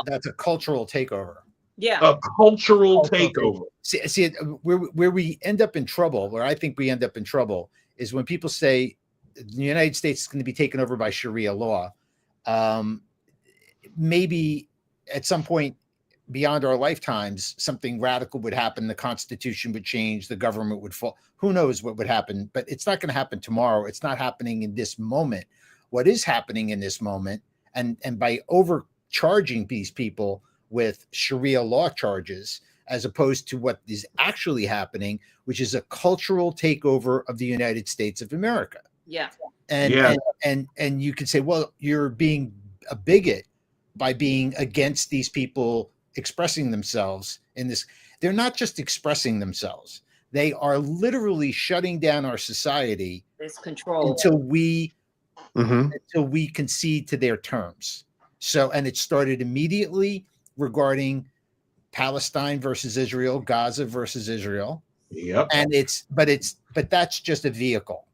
That's a cultural takeover. Yeah. A cultural takeover. See, where we end up in trouble, where I think we end up in trouble, is when people say the United States is going to be taken over by Sharia law. Maybe at some point beyond our lifetimes, something radical would happen. The Constitution would change. The government would fall. Who knows what would happen? But it's not going to happen tomorrow. It's not happening in this moment. What is happening in this moment, and by overcharging these people with Sharia law charges, as opposed to what is actually happening, which is a cultural takeover of the United States of America. Yeah. And you could say, well, you're being a bigot by being against these people expressing themselves in this. They're not just expressing themselves. They are literally shutting down our society. It's control until we concede to their terms. So, and it started immediately regarding Palestine versus Israel, Gaza versus Israel. Yep. And but that's just a vehicle.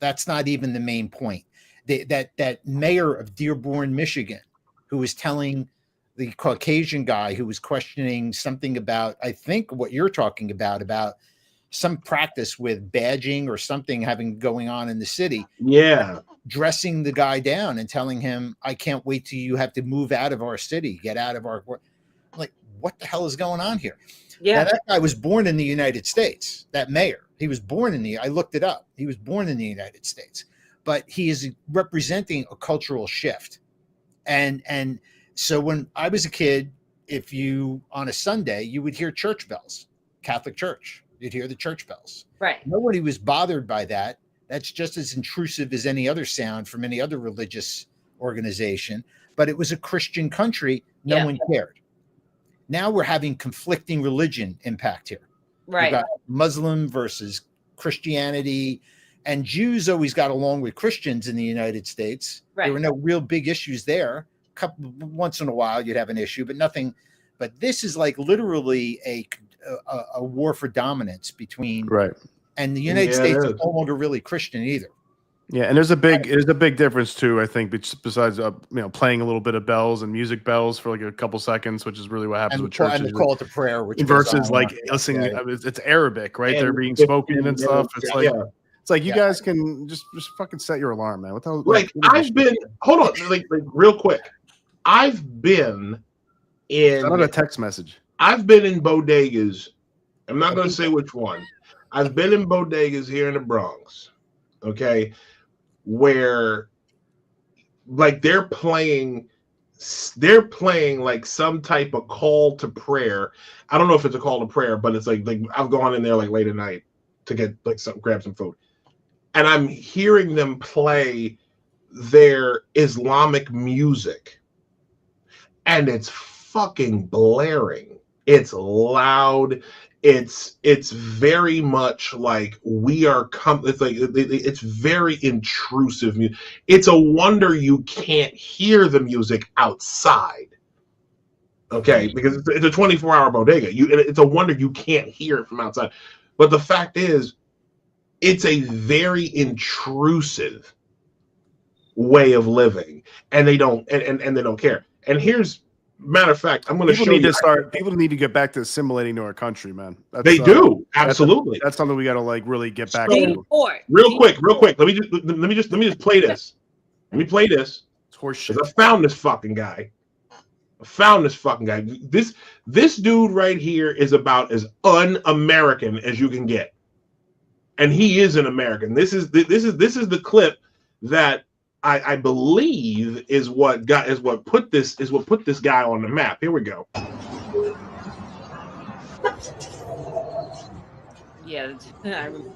That's not even the main point. That mayor of Dearborn, Michigan, who was telling the Caucasian guy who was questioning something about, I think what you're talking about some practice with badging or something going on in the city. Yeah. Dressing the guy down and telling him, I can't wait till you have to move out of our city, get out of our, like, what the hell is going on here? Yeah. Now, that guy was born in the United States, that mayor. He was born I looked it up. He was born in the United States, but he is representing a cultural shift. And So when I was a kid, if you on a Sunday, you would hear church bells, Catholic church. You'd hear the church bells. Right. Nobody was bothered by that. That's just as intrusive as any other sound from any other religious organization. But it was a Christian country. No one cared. Now we're having conflicting religion impact here. Right. We've got Muslim versus Christianity, and Jews always got along with Christians in the United States. Right. There were no real big issues there. Once in a while you'd have an issue, but nothing. But this is like literally a war for dominance between Right. And the United States is no longer really Christian either. Yeah, and there's a big difference too. I think besides playing a little bit of bells and music bells for like a couple seconds, which is really what happens with churches. And the call to prayer, which versus like listening, it's Arabic, right? They're being spoken and stuff. It's like you guys can just fucking set your alarm, man. What the hell? Like I've been hold on, like real quick. I've been in not a text message. I've been in bodegas. I'm not going to say which one. I've been in bodegas here in the Bronx, okay, where like they're playing like some type of call to prayer. I don't know if it's a call to prayer, but it's like I've gone in there like late at night to get like grab some food, and I'm hearing them play their Islamic music. And it's fucking blaring. It's loud. It's very much like we are. It's like it's very intrusive music. It's a wonder you can't hear the music outside. Okay, because it's a 24-hour bodega. It's a wonder you can't hear it from outside. But the fact is, it's a very intrusive way of living, and they don't and they don't care. And here's matter of fact, I'm going to show you. People need to get back to assimilating to our country, man. They do absolutely. That's something we got to like really get back to. Real quick. Let me just play this. Let me play this. It's horseshit. I found this fucking guy. This dude right here is about as un-American as you can get, and he is an American. This is the clip that I believe is what put this guy on the map. Here we go. Yeah, I remember.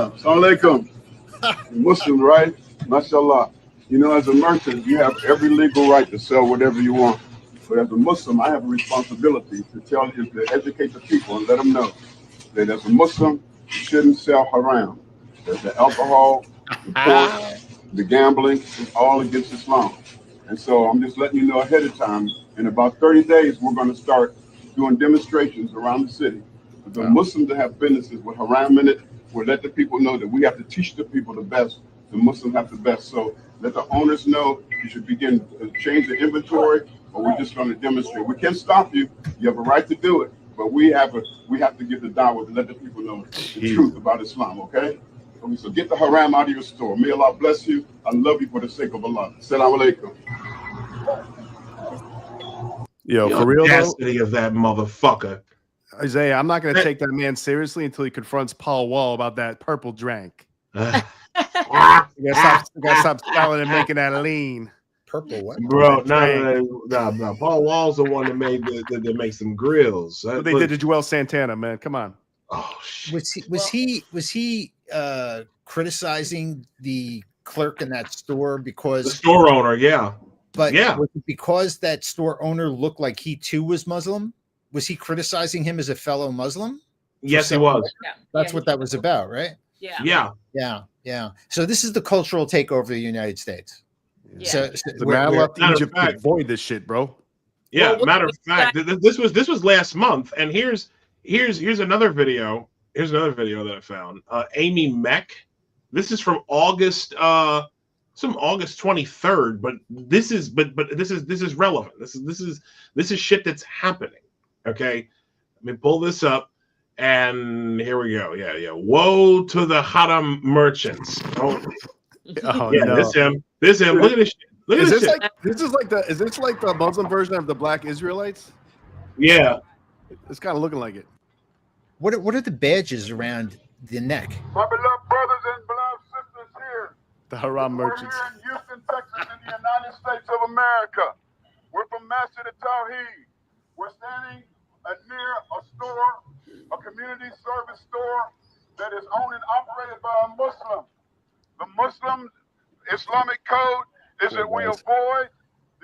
Assalamualaikum. Muslim, right? Mashallah. You know, as a merchant, you have every legal right to sell whatever you want. But as a Muslim, I have a responsibility to tell you, to educate the people and let them know that as a Muslim, you shouldn't sell haram. There's the alcohol, the pork, the gambling, it's all against Islam. And so I'm just letting you know ahead of time, in about 30 days, we're going to start doing demonstrations around the city. For the Muslims that have businesses with haram in it, we'll let the people know that we have to teach the people the best. The Muslims have the best. So let the owners know you should begin to change the inventory, or we're just going to demonstrate. We can't stop you. You have a right to do it. But we have to give the dawah to let the people know the truth about Islam, okay? So get the haram out of your store. May Allah bless you. I love you for the sake of Allah. Assalamu alaikum. Yo, for real though, of that motherfucker. Isaiah, I'm not going to take that man seriously until he confronts Paul Wall about that purple drink. You gotta stop selling and making that lean. Purple what? Bro, no. Paul Wall's the one that made that makes some grills. What they did to Joel Santana, man. Come on. Oh shit. Was he criticizing the clerk in that store because the store owner, yeah. But was it because that store owner looked like he too was Muslim? Was he criticizing him as a fellow Muslim? Yes, he was. Yeah. That's what that was about, right? Yeah. Yeah. So this is the cultural takeover of the United States. Yeah. So The man left Egypt to avoid this shit, bro. Yeah, Well, matter of fact, this was last month, and here's another video. Here's another video that I found. Amy Meck. This is from August. Some August 23rd, but this is relevant. This is shit that's happening. Okay, let me pull this up, and here we go. Yeah. Woe to the haram merchants. Oh yeah, no. this him. Look at this shit. Look at this shit. Is this like the Muslim version of the Black Israelites? Yeah, It's kind of looking like it. What are the badges around the neck? My beloved brothers and beloved The haram We're merchants. here in Houston, Texas, in the United States of America. We're from Masjid al-Tawheed. We're standing near a store, a community service store that is owned and operated by a Muslim. The Muslim Islamic code is that we avoid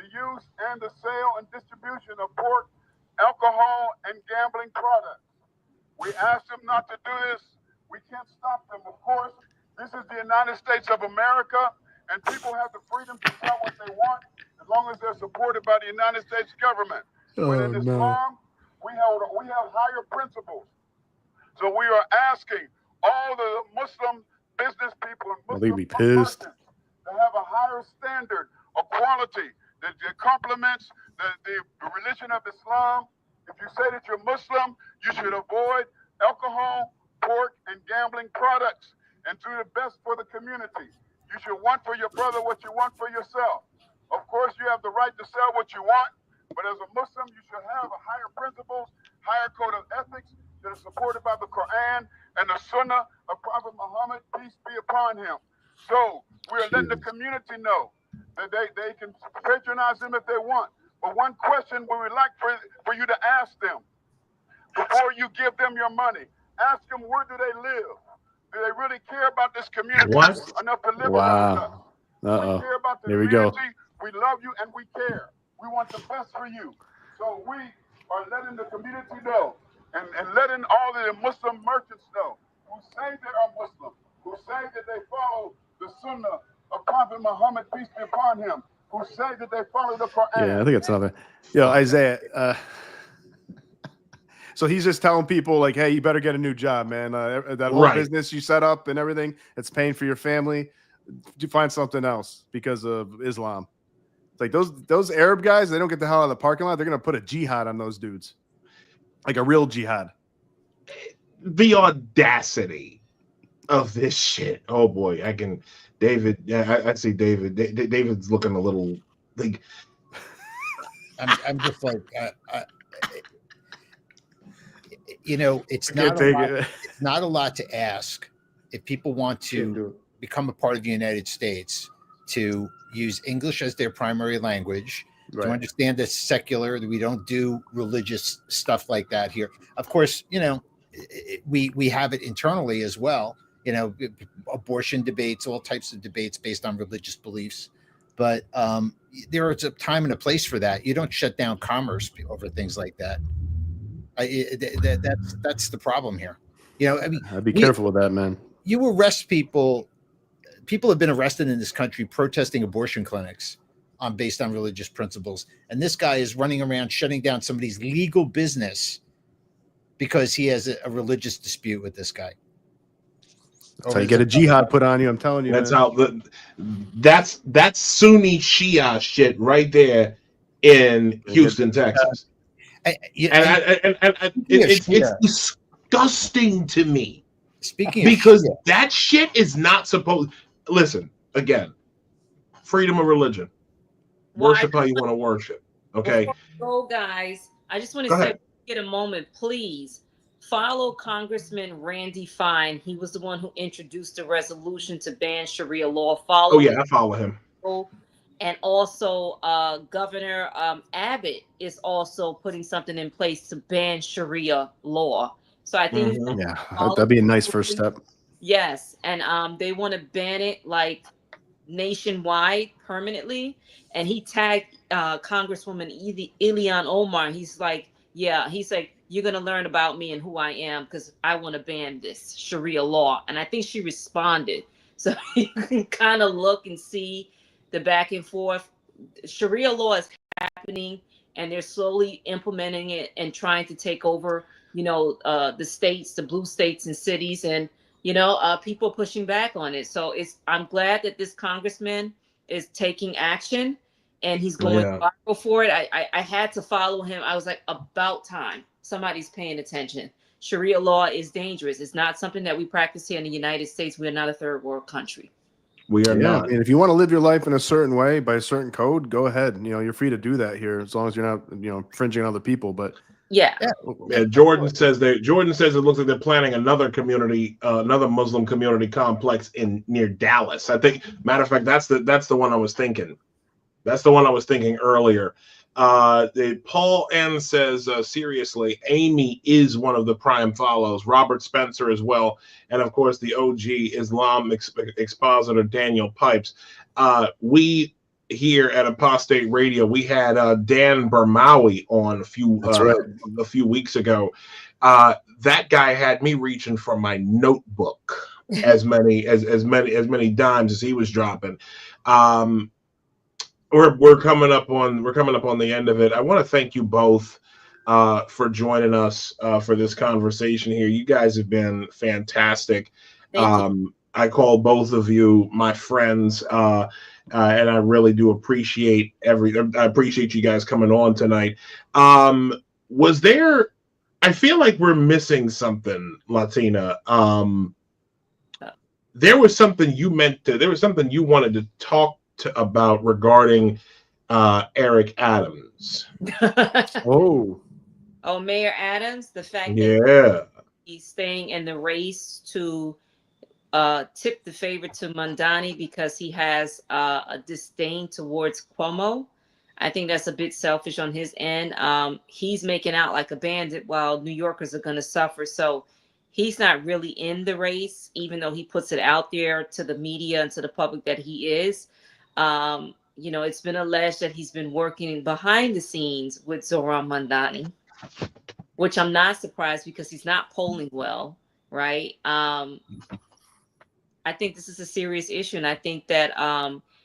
the use and the sale and distribution of pork, alcohol, and gambling products. We ask them not to do this. We can't stop them. Of course, this is the United States of America, and people have the freedom to sell what they want as long as they're supported by the United States government. But in Islam, we have higher principles. So we are asking all the Muslim business people and Muslim merchants to have a higher standard of quality that complements the religion of Islam. If you say that you're Muslim, you should avoid alcohol, pork, and gambling products and do the best for the community. You should want for your brother what you want for yourself. Of course, you have the right to sell what you want, but as a Muslim, you should have a higher principles, higher code of ethics that is supported by the Quran and the Sunnah of Prophet Muhammad, peace be upon him. So we're letting the community know that they can patronize them if they want. But one question we would like for you to ask them before you give them your money, ask them, where do they live? Do they really care about this community enough to live around us? We care about the community. We love you and we care. We want the best for you. So we are letting the community know and letting all the Muslim merchants know who say they are Muslim, who say that they follow the Sunnah of Prophet Muhammad, peace be upon him, who say that they follow the Quran. Yeah, I think it's another. Yo, Isaiah. So he's just telling people like, hey, you better get a new job, man. That whole business you set up and everything, it's paying for your family. You find something else because of Islam. It's like those Arab guys, they don't get the hell out of the parking lot. They're going to put a jihad on those dudes. Like a real jihad. The audacity of this shit. Oh boy, David. Yeah, I see David. David's looking a little like. I'm just like, it's not a lot to ask if people want to become a part of the United States to use English as their primary language. To understand that secular, that we don't do religious stuff like that here. Of course, we have it internally as well. Abortion debates, all types of debates based on religious beliefs. But there is a time and a place for that. You don't shut down commerce over things like that. That's the problem here. I'd be careful with that, man. You arrest people. People have been arrested in this country protesting abortion clinics based on religious principles. And this guy is running around shutting down somebody's legal business because he has a religious dispute with this guy. That's how you get a jihad put on you. I'm telling you. That's that's Sunni Shia shit right there in Houston, Texas. It's disgusting to me. Because that shit is not supposed. Listen, again, freedom of religion. Worship how you want to worship. Okay. Go, guys. I just want to say, get a moment, please. Follow Congressman Randy Fine. He was the one who introduced the resolution to ban Sharia law. Follow. Oh yeah, I follow him. And also, Governor Abbott is also putting something in place to ban Sharia law. So I think that'd be a nice first step. Yes, and they want to ban it like nationwide permanently. And he tagged Congresswoman Ilhan Omar. He's like, you're gonna learn about me and who I am because I want to ban this Sharia law. And I think she responded. So you can kind of look and see the back and forth. Sharia law is happening, and they're slowly implementing it and trying to take over, the states, the blue states and cities, and people pushing back on it. So I'm glad that this congressman is taking action, and he's going viral for it. I had to follow him. I was like, about time. Somebody's paying attention. Sharia law is dangerous. It's not something that we practice here in the United States. We're not a third world country. We are not. And if you want to live your life in a certain way by a certain code, go ahead. You're free to do that here as long as you're not, infringing on other people. But Yeah. Jordan says it looks like they're planning another community, another Muslim community complex near Dallas. I think, matter of fact, that's the one I was thinking. That's the one I was thinking earlier. Paul N says, seriously, Amy is one of the prime follows. Robert Spencer as well. And of course, the OG Islam expositor, Daniel Pipes. We here at Apostate Radio, we had Dan Bermawi on a few weeks ago. That guy had me reaching for my notebook as many dimes as he was dropping. We're coming up on the end of it. I want to thank you both for joining us for this conversation here. You guys have been fantastic. I call both of you my friends, and I really do appreciate I appreciate you guys coming on tonight. Was there? I feel like we're missing something, Lattina. There was something you wanted to talk about regarding Eric Adams. Oh, Mayor Adams, the fact that he's staying in the race to tip the favor to Mandani because he has a disdain towards Cuomo. I think that's a bit selfish on his end. He's making out like a bandit while New Yorkers are going to suffer. So he's not really in the race, even though he puts it out there to the media and to the public that he is. It's been alleged that he's been working behind the scenes with Zohran Mandani, which I'm not surprised because he's not polling well, right? I think this is a serious issue, and I think that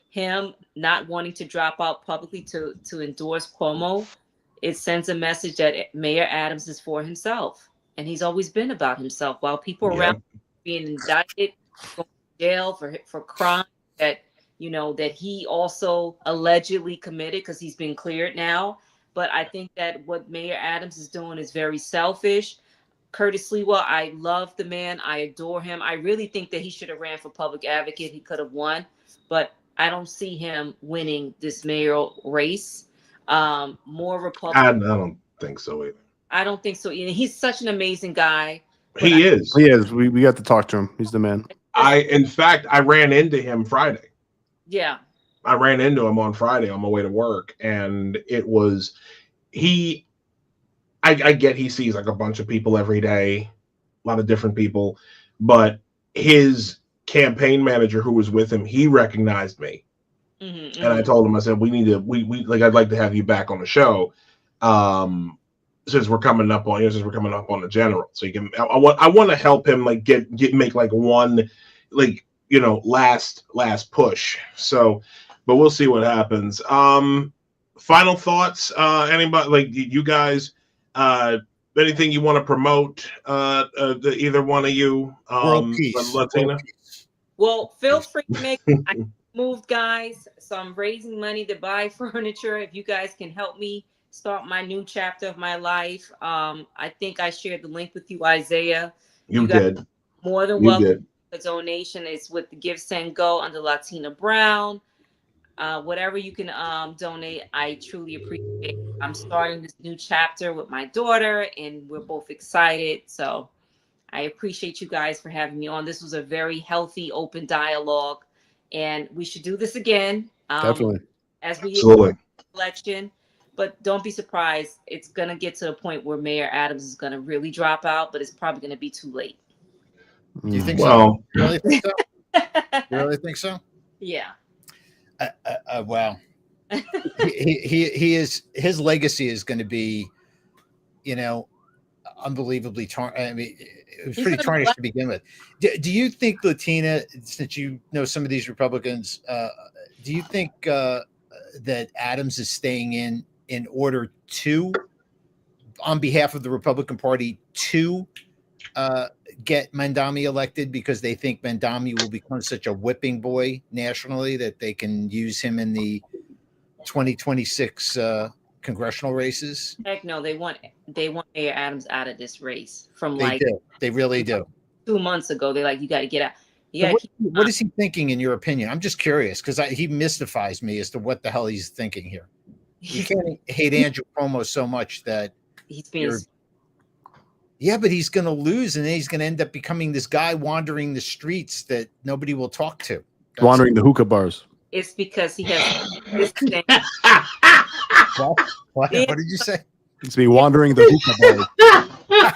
him not wanting to drop out publicly to endorse Cuomo, it sends a message that Mayor Adams is for himself, and he's always been about himself. While people around being indicted, going to jail for crime that he also allegedly committed because he's been cleared now. But I think that what Mayor Adams is doing is very selfish. Curtis Sliwa, I love the man. I adore him. I really think that he should have ran for public advocate. He could have won, but I don't see him winning this mayoral race. More Republican. I don't think so either. I don't think so either. He's such an amazing guy. He is. We got to talk to him. He's the man. In fact, I ran into him Friday. Yeah. I ran into him on Friday on my way to work, and it was I get he sees like a bunch of people every day, a lot of different people, but his campaign manager who was with him, he recognized me. And I told him, I said, I'd like to have you back on the show. Since we're coming up on the general. So you can, I want to help him like make like one, like, last push. So, but we'll see what happens. Final thoughts, anybody, like you guys, anything you want to promote, either one of you, Latina? Well, feel free to make move, guys. So I'm raising money to buy furniture. If you guys can help me start my new chapter of my life. I think I shared the link with you, Isaiah. You did. More than welcome. The donation is with the Give, Send, Go under Lattina Brown. Whatever you can donate, I truly appreciate it. I'm starting this new chapter with my daughter, and we're both excited. So I appreciate you guys for having me on. This was a very healthy, open dialogue, and we should do this again. Definitely. As we get election. But don't be surprised. It's going to get to the point where Mayor Adams is going to really drop out, but it's probably going to be too late. You think so? You really think so? You really think so? Yeah. Wow. he is, his legacy is going to be, unbelievably I mean, it was pretty tarnished to begin with. Do you think, Latina, since you know some of these Republicans, do you think that Adams is staying in order to, on behalf of the Republican Party, to get Mandami elected because they think Mandami will become such a whipping boy nationally that they can use him in the 2026 congressional races? Heck no, they want Mayor Adams out of this race from They really do. 2 months ago. They're like, you got to get out. Yeah, What is he thinking, in your opinion? I'm just curious because he mystifies me as to what the hell he's thinking here. You can't hate Andrew Cuomo so much that he's being. Yeah, but he's going to lose, and then he's going to end up becoming this guy wandering the streets that nobody will talk to. Wandering the hookah bars. It's because he has this thing. What did you say? It's me wandering the hookah bars.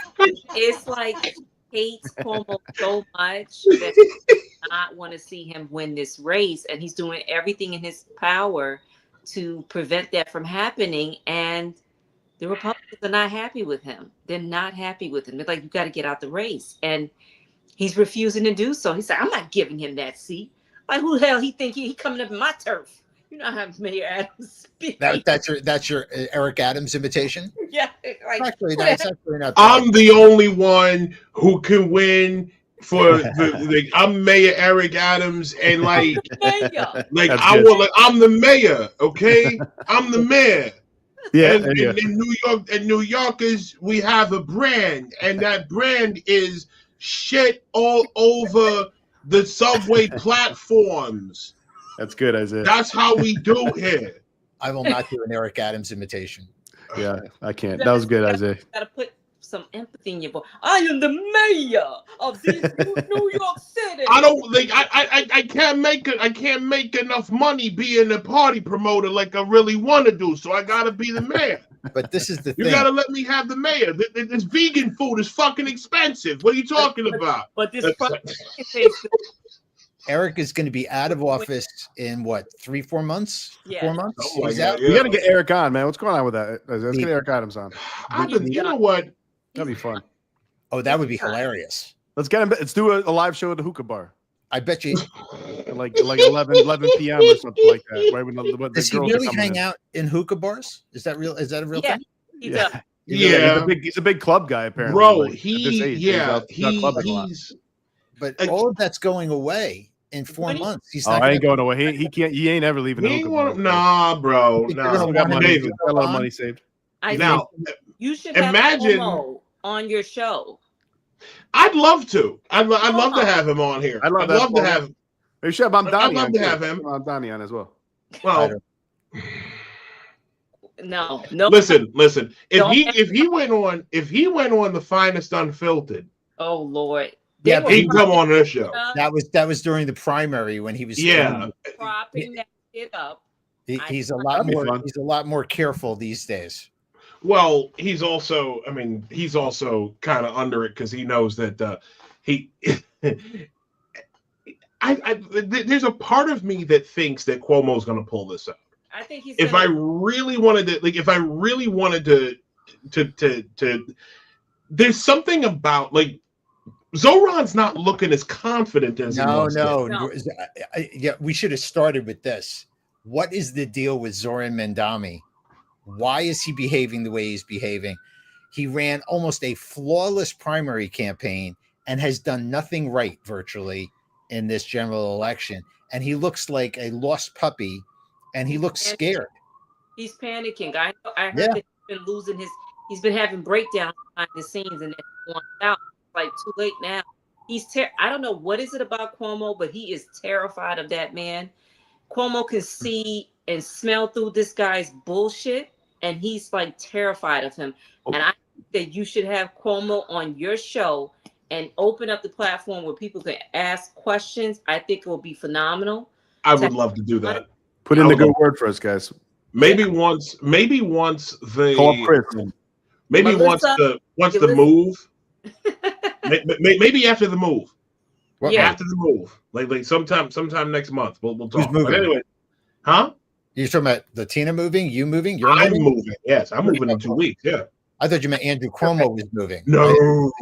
It's like he hates Cuomo so much that he does not want to see him win this race, and he's doing everything in his power to prevent that from happening. And the Republicans are not happy with him. They're not happy with him. They're like, you got to get out the race. And he's refusing to do so. He said, I'm not giving him that seat. Like, who the hell he think he coming up in my turf? You know how Mayor Adams speaks. That's your Eric Adams imitation? Yeah. Like, actually not bad. I'm the only one who can win for I'm Mayor Eric Adams, and I'm the mayor, okay? I'm the mayor. Yeah, and in New York, and New Yorkers, we have a brand, and that brand is shit all over the subway platforms. That's good, Isaiah. That's how we do here. I will not do an Eric Adams imitation. Yeah, I can't. That was good, Isaiah. Gotta put some empathy in your voice. I am the mayor of this New York City. I don't think I can't make enough money being a party promoter like I really want to do. So I gotta be the mayor. But this is the thing. You gotta let me have the mayor. This vegan food is fucking expensive. What are you talking about? But this Eric is going to be out of office in what, 3-4 months? Yeah. 4 months? Oh, He's yeah, out. yeah. We got to get Eric on, man. What's going on with that? Let's get Eric Adams on. You know what? That'd be fun. Oh, that would be hilarious. Let's get him. Let's do a live show at the hookah bar. I bet you. like 11 p.m. or something like that. Right when the Does he girls are really coming hang in. out in hookah bars? Is that real? Is that a real thing? He does. He's a big club guy apparently. Bro, like, he's clubbing a lot. But all of that's going away in 4 months. He's not I ain't going away. He can't. He ain't ever leaving. The hookah bar. Nah, bro. Nah. Got a lot of money saved. Now, you should have imagine Cuomo on your show. I'd love to. I'd love to have him on here. I'd love to have. Maybe should have Mamdani. I'd love to have him. Mamdani on as well. Well, no. Listen. If he went on the Finest Unfiltered. Oh Lord. Yeah, he'd come on this show. That was during the primary when he was propping that shit up. He's a lot more careful these days. Well, he's also kind of under it because he knows that there's a part of me that thinks that Cuomo's going to pull this out. I think he's. If I really wanted to, there's something about like Zoran's not looking as confident as he was. No. Yeah, we should have started with this. What is the deal with Zoran Mandami? Why is he behaving the way he's behaving? He ran almost a flawless primary campaign and has done nothing right virtually in this general election. And he looks like a lost puppy, and he looks scared. He's panicking. I heard that he's been losing he's been having breakdowns behind the scenes, and it's out. Like too late now. I don't know what is it about Cuomo, but he is terrified of that man. Cuomo can see and smell through this guy's bullshit, and he's like terrified of him. And I think that you should have Cuomo on your show and open up the platform where people can ask questions. I think it will be phenomenal. I would love to do that. Put in the good word for us, guys. Maybe once the call up Chris. Maybe Melissa, once the move. Maybe after the move. After the move, like sometime next month, we'll talk. But anyway, huh? You're talking about Lattina moving? You moving? I'm moving. Yes, I'm moving in 2 weeks. Yeah. I thought you meant Andrew Cuomo was moving. No. So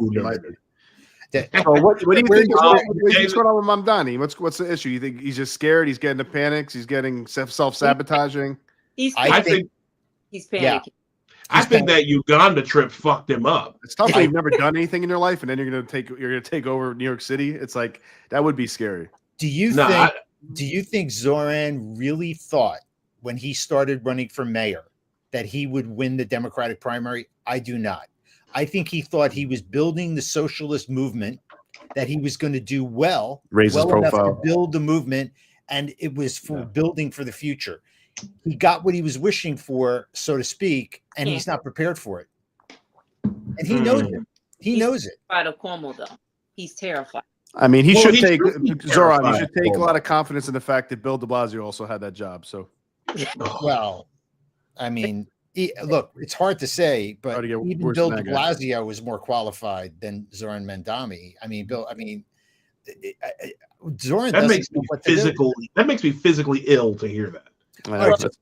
what do you think? What's going on with Mamdani? What's the issue? You think he's just scared? He's getting into panics. He's getting self-sabotaging. I think he's panicking. Yeah. I think that Uganda trip fucked him up. It's tough when you've never done anything in your life, and then you're gonna take over New York City. It's like that would be scary. Do you think Zoran really thought when he started running for mayor that he would win the Democratic primary? I do not. I think he thought he was building the socialist movement that he was going to do well Raise his enough to profile. build the movement, and it was for building for the future. He got what he was wishing for, so to speak, and he's not prepared for it. And he knows it. He knows it. Terrified of Cuomo, though. He's terrified. I mean, he should take terrified. Zoran. You should take a lot of confidence in the fact that Bill de Blasio also had that job. So, Well, I mean, look, it's hard to say, but even Bill de Blasio was more qualified than Zoran Mandami. I mean, Zoran. That makes me physically ill to hear that.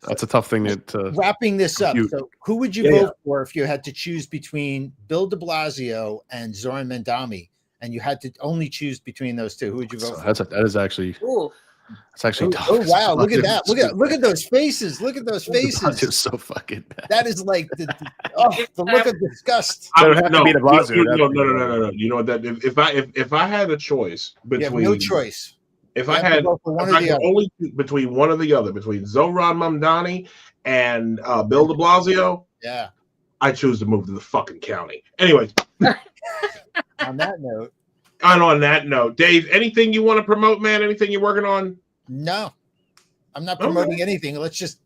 That's a tough thing to wrapping this up. So, who would you vote for if you had to choose between Bill de Blasio and Zoran Mandami, and you had to only choose between those two? Who would you vote for? That is actually. Ooh. It's actually tough. Oh wow! Look at that! Look at those faces! Look at those faces! It's so fucking bad. That is like the look of disgust. They don't have to be de Blasio. No. You know what? That if I had a choice between, you have no choice. If I had only between one or the other, between Zoran Mamdani and Bill de Blasio, I choose to move to the fucking county. Anyways, on that note. And on that note, Dave, anything you want to promote, man? Anything you're working on? No, I'm not promoting anything. Let's just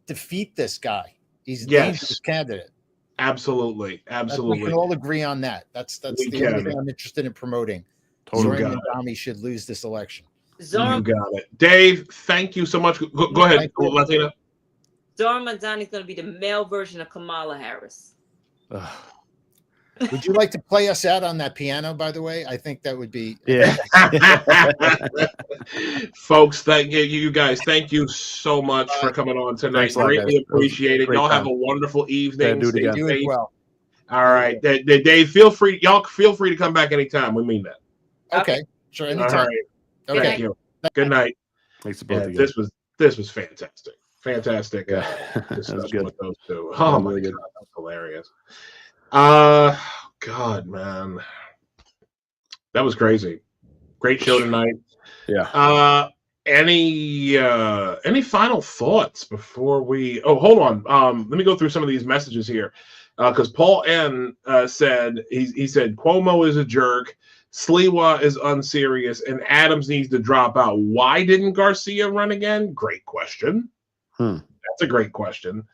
defeat this guy. He's a dangerous candidate. Absolutely. We can all agree on that. That's the only thing I'm interested in promoting. Zoran Mandami should lose this election. You got it. Dave, thank you so much. Go ahead, Latina. Zoran Mandani is going to be the male version of Kamala Harris. Would you like to play us out on that piano, by the way? I think that would be. Yeah. Folks, thank you guys. Thank you so much for coming on tonight. Greatly appreciate it. Y'all have a wonderful evening. Do it well. All right. Dave, feel free to come back anytime. We mean that. Okay. Sure. Anytime. All right. Okay. Thank you. Good night. Thanks to both of you. This was fantastic. Fantastic. That was good. With those two. Oh my God, that's hilarious. God, man, that was crazy. Great show tonight. Yeah. Any final thoughts before we? Oh, hold on. Let me go through some of these messages here, because Paul N said he said Cuomo is a jerk, Sliwa is unserious, and Adams needs to drop out. Why didn't Garcia run again? Great question. That's a great question.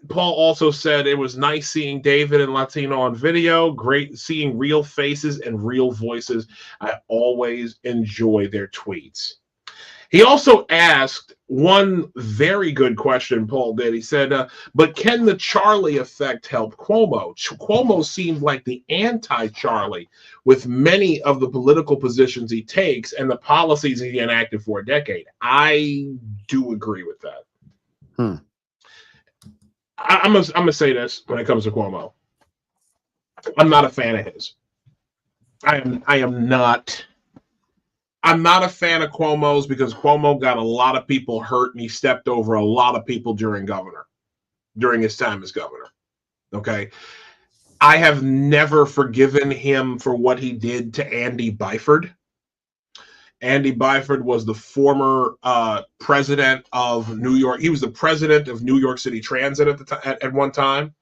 Paul also said it was nice seeing David and Latino on video. Great seeing real faces and real voices. I always enjoy their tweets. He also asked one very good question, Paul did. He said, but can the Charlie effect help Cuomo? Cuomo seemed like the anti-Charlie with many of the political positions he takes and the policies he enacted for a decade. I do agree with that. I'm gonna say this when it comes to Cuomo. I'm not a fan of his. I'm not a fan of Cuomo's because Cuomo got a lot of people hurt and he stepped over a lot of people during his time as governor. Okay. I have never forgiven him for what he did to Andy Byford. Andy Byford was the former president of New York. He was the president of New York City Transit at one time.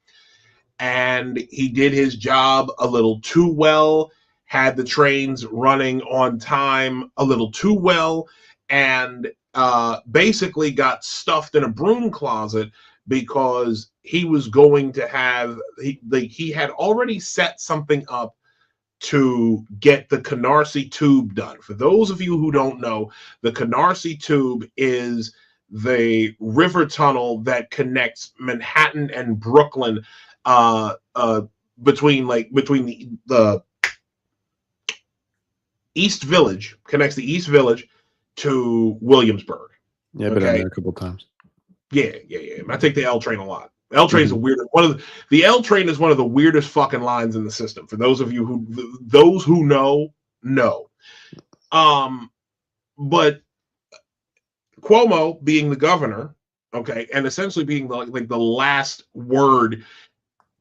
And he did his job a little too well, had the trains running on time a little too well, and basically got stuffed in a broom closet because he was going to have, he had already set something up to get the Canarsie Tube done. For those of you who don't know, the Canarsie Tube is the river tunnel that connects Manhattan and Brooklyn between the East Village, connects the East Village to Williamsburg. Yeah, I've been in there a couple of times. Yeah. I take the L train a lot. L train is a weird the L train is one of the weirdest fucking lines in the system. For those of you who know. But Cuomo being the governor, okay, and essentially being the last word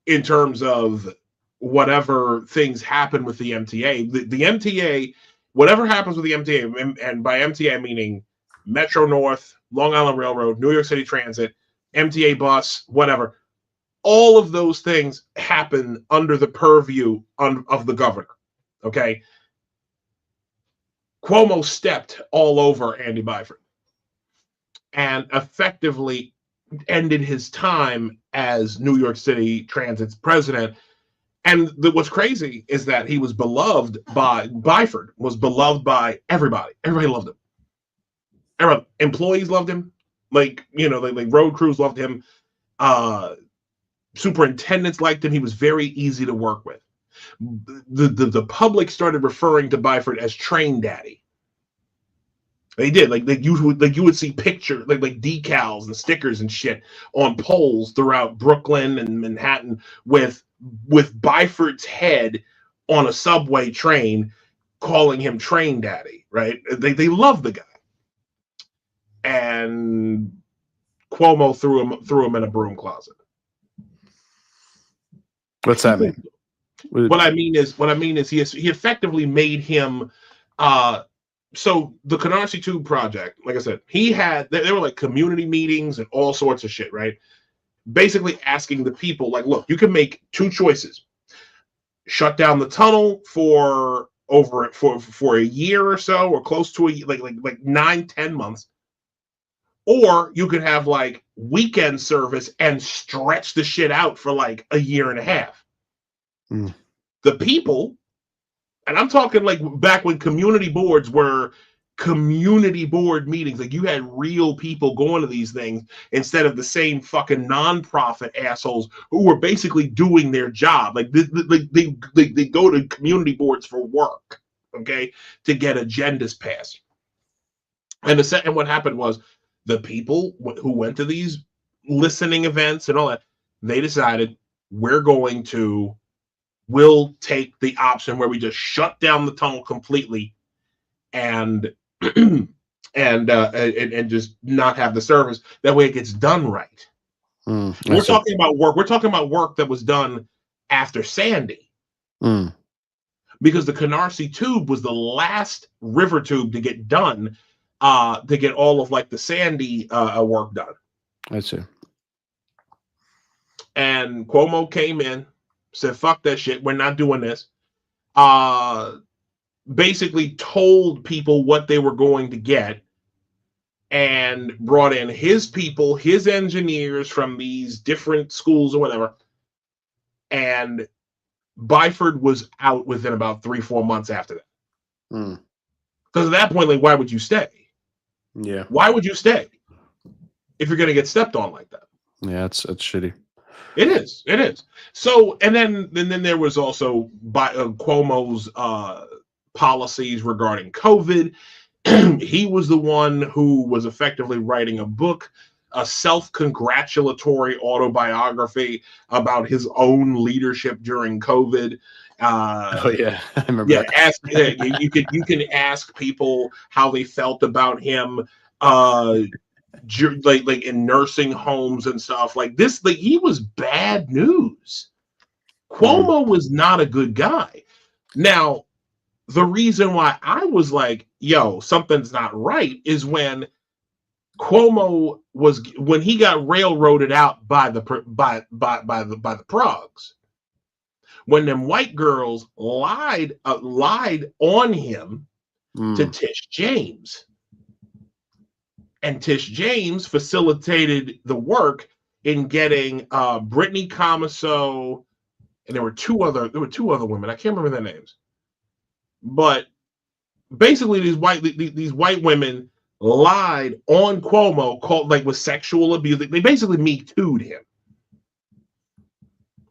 in terms of whatever things happen with the MTA. The MTA, whatever happens with the MTA, and by MTA meaning Metro North, Long Island Railroad, New York City Transit, MTA bus, whatever, All of those things happen under the purview of the governor. Okay. Cuomo stepped all over Andy Byford and effectively ended his time as New York City Transit's president. And what's crazy is that he was beloved by Byford, was beloved by everybody. Everybody loved him. Everybody, employees loved him. Like, you know, like road crews loved him. Superintendents liked him. He was very easy to work with. The public started referring to Byford as Train Daddy. They did. Like you would see pictures, like decals and stickers and shit on poles throughout Brooklyn and Manhattan with Byford's head on a subway train, calling him Train Daddy. Right? They love the guy. And Cuomo threw him in a broom closet. What's that mean? What I mean is he effectively made him. So the Canarsie Tube Project, like I said, there were like community meetings and all sorts of shit, right? Basically asking the people, like, look, you can make two choices: shut down the tunnel for a year or so, or close to like 9-10 months, or you could have like weekend service and stretch the shit out for like a year and a half. Mm. The people, and I'm talking like back when community boards were community board meetings, like you had real people going to these things instead of the same fucking nonprofit assholes who were basically doing their job. Like they go to community boards for work, okay, to get agendas passed. And what happened was the people who went to these listening events and all that, they decided we'll take the option where we just shut down the tunnel completely and just not have the service. That way it gets done right. We're talking about work. We're talking about work that was done after Sandy. Because the Canarsie Tube was the last river tube to get done, to get all of like the Sandy work done. I see. And Cuomo came in, said, fuck that shit, we're not doing this. Basically told people what they were going to get and brought in his people, his engineers from these different schools or whatever. And Byford was out within about 3-4 months after that. Because at that point, like, why would you stay? Yeah. Why would you stay if you're going to get stepped on like that? Yeah, it's shitty. It is. So, and then there was also Cuomo's policies regarding COVID. He was the one who was effectively writing a book, a self-congratulatory autobiography about his own leadership during COVID. Oh yeah, I remember. Yeah, you can ask people how they felt about him. Like in nursing homes and stuff like this. Like, he was bad news. Cuomo was not a good guy. Now, the reason why I was like, yo, something's not right is when when he got railroaded out by the progs. When them white girls lied on him to Tish James. And Tish James facilitated the work in getting Brittany Comiso, and there were two other women. I can't remember their names. But basically, these white women lied on Cuomo, called with sexual abuse. They basically Me Too'd him.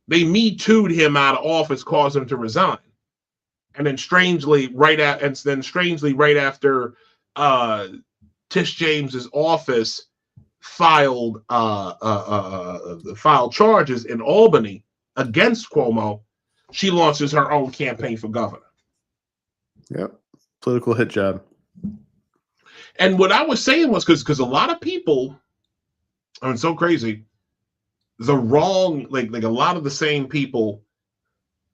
They Me Too'd him out of office, caused him to resign. And then strangely, right after Tish James's office filed charges in Albany against Cuomo, she launches her own campaign for governor. Yep, political hit job. And what I was saying was because a lot of people, I mean, so crazy, the wrong, like a lot of the same people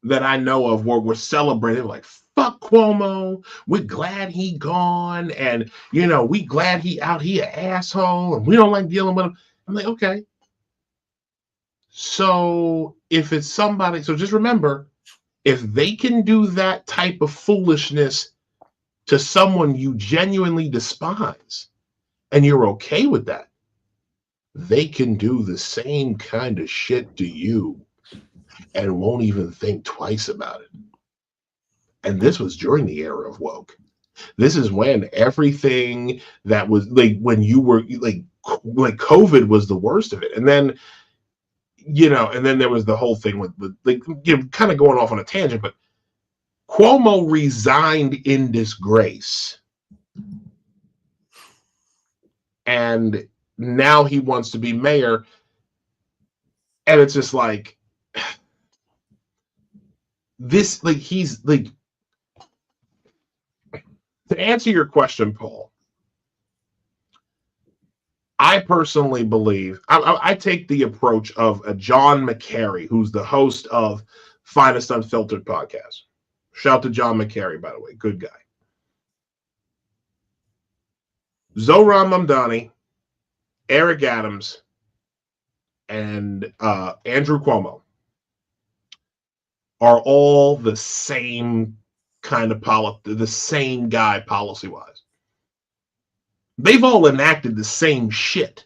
that I know of were celebrating, like, fuck Cuomo, we're glad he gone, and we glad he out here asshole, and we don't like dealing with him. I'm like, okay, So if it's somebody, so just remember, if they can do that type of foolishness to someone you genuinely despise, and you're okay with that, they can do the same kind of shit to you and won't even think twice about it. And this was during the era of woke. This is when everything that was like, when you were like COVID was the worst of it. And then, and then there was the whole thing with like, kind of going off on a tangent, but Cuomo resigned in disgrace. And now he wants to be mayor. And it's just like, this, like, he's like, to answer your question, Paul, I personally believe, I take the approach of a John McCary, who's the host of Finest Unfiltered podcast. Shout to John McCary, by the way. Good guy. Zohran Mamdani, Eric Adams, and Andrew Cuomo are all the same kind of the same guy policy-wise. They've all enacted the same shit.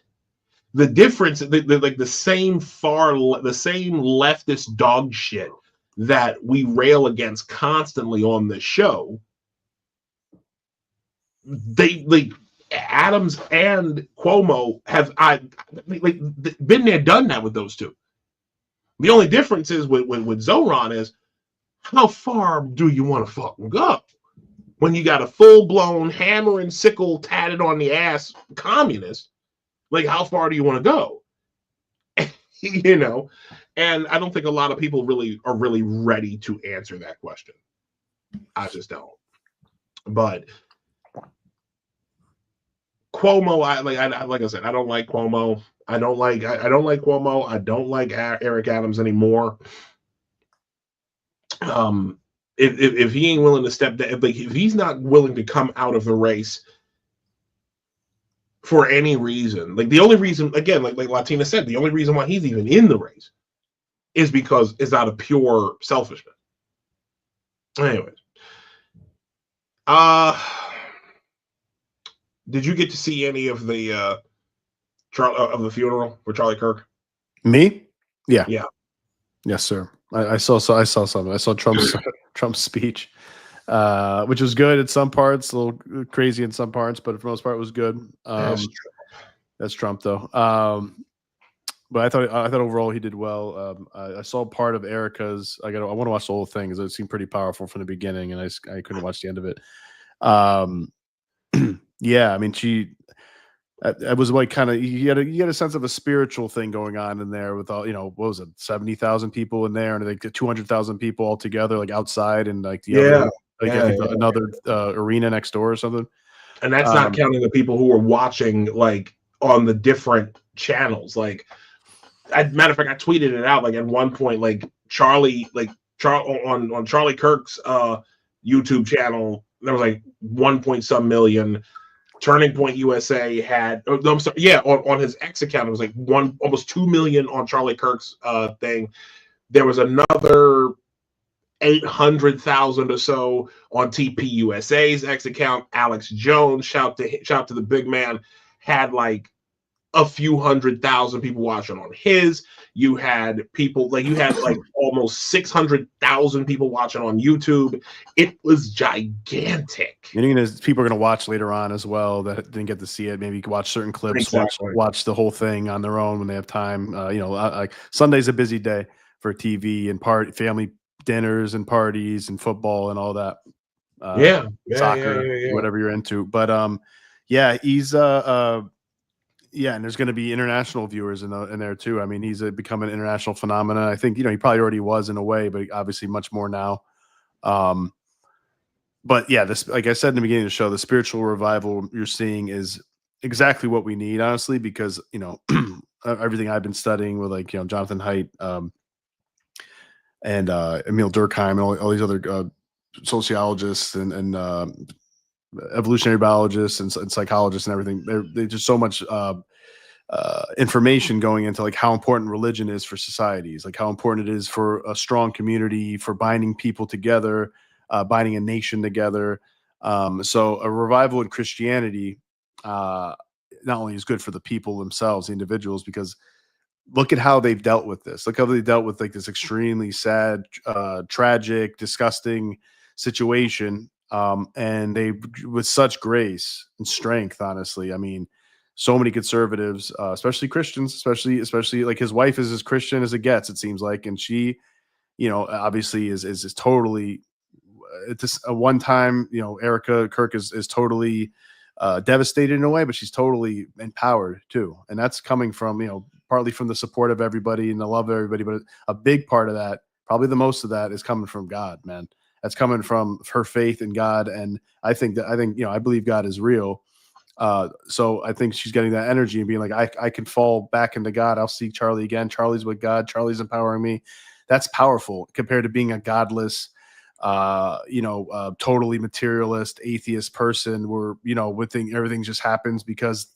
The difference, they're like the same leftist dog shit that we rail against constantly on the show. They like Adams and Cuomo have been there, done that with those two. The only difference is with Zohran is, how far do you want to fucking go? When you got a full-blown hammer and sickle tatted on the ass communist, like, how far do you want to go? And I don't think a lot of people are really ready to answer that question. I just don't. But Cuomo, like I said, I don't like Cuomo. I don't like Cuomo. I don't like Eric Adams anymore. If he ain't willing to step down, if he's not willing to come out of the race for any reason, like the only reason, again, like Lattina said, the only reason why he's even in the race is because it's out of pure selfishness. Anyways, did you get to see any of the funeral for Charlie Kirk? Me? Yeah. Yeah. Yes, sir. I saw something. I saw Trump's speech, which was good at some parts, a little crazy in some parts, but for the most part, it was good. That's Trump, though. But I thought overall he did well. I saw part of Erica's. I want to watch the whole thing because it seemed pretty powerful from the beginning, and I couldn't watch the end of it. Yeah, I mean, it was like kind of you had a sense of a spiritual thing going on in there with all, what was it, 70,000 people in there, and like 200,000 people all together, like outside, and like another arena next door or something. And that's not counting the people who were watching like on the different channels. Like, matter of fact, I tweeted it out. Like at one point, like Charlie on Charlie Kirk's YouTube channel, there was like 1 million. Turning Point USA had, on his X account, it was like almost 2 million on Charlie Kirk's thing. There was another 800,000 or so on TP USA's X account. Alex Jones, shout to the big man, had like a few 100,000 people watching on his. You had almost 600,000 people watching on YouTube. It was gigantic. And people are going to watch later on as well that didn't get to see it. Maybe you can watch certain clips, exactly. watch the whole thing on their own when they have time. Like Sunday's a busy day for TV and family dinners and parties and football and all that. Soccer, whatever you're into. But he's and there's going to be international viewers in there too. I mean, he's become an international phenomenon. I think, he probably already was in a way, but obviously much more now. But yeah, this, like I said in the beginning of the show, the spiritual revival you're seeing is exactly what we need, honestly, because, everything I've been studying with Jonathan Haidt, and Emil Durkheim and all these other sociologists and evolutionary biologists and psychologists and everything. They're just so much information going into like how important religion is for societies, like how important it is for a strong community, for binding people together, binding a nation together. So a revival in Christianity not only is good for the people themselves, the individuals, because look at how they've dealt with this. Look how they dealt with like this extremely sad, tragic, disgusting situation. And they, with such grace and strength, honestly, I mean, so many conservatives, especially Christians, especially like his wife is as Christian as it gets, it seems like. And she, you know, obviously is totally, at this a one time, you know, Erica Kirk is totally devastated in a way, but she's totally empowered too. And that's coming from, you know, partly from the support of everybody and the love of everybody. But a big part of that, probably the most of that, is coming from God, man. That's coming from her faith in God. And I think, you know, I believe God is real. So I think she's getting that energy and being like, I can fall back into God. I'll see Charlie again. Charlie's with God. Charlie's empowering me. That's powerful compared to being a godless, totally materialist, atheist person where, you know, everything just happens because,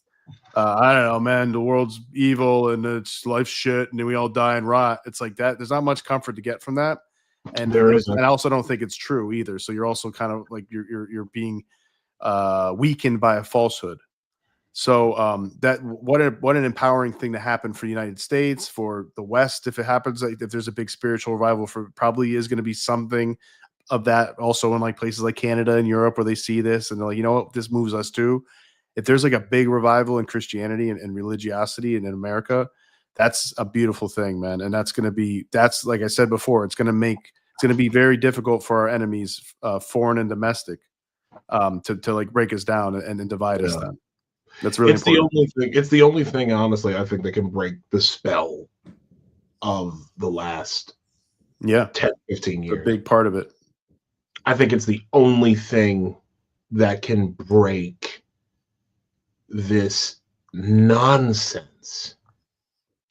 I don't know, man, the world's evil and it's life's shit and then we all die and rot. It's like that. There's not much comfort to get from that. And There isn't. And I also don't think it's true either. So you're also kind of like, you're being weakened by a falsehood. So that what an empowering thing to happen for the United States, for the West. If it happens, like if there's a big spiritual revival, for probably is going to be something of that also in like places like Canada and Europe where they see this and they're like, you know what, this moves us too. If there's like a big revival in Christianity and religiosity and in America, that's a beautiful thing, man. And that's like I said before, it's going to be very difficult for our enemies, foreign and domestic, to like break us down and divide us. Then that's really important. It's the only thing, honestly, I think that can break the spell of the last 10, 15 years. A big part of it. I think it's the only thing that can break this nonsense.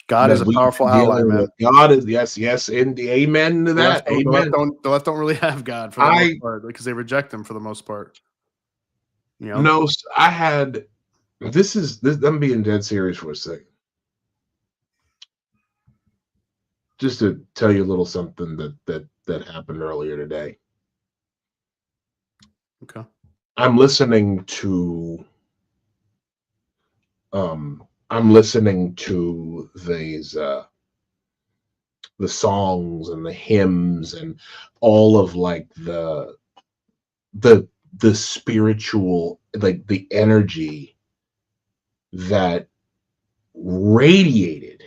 God is a powerful ally, man. God is, yes, and amen to that. Amen. The left don't really have God for the most part because they reject him for the most part. You know? No, I had this. I'm being dead serious for a second. Just to tell you a little something that happened earlier today. Okay. I'm listening to these the songs and the hymns and all of like the spiritual, like the energy that radiated.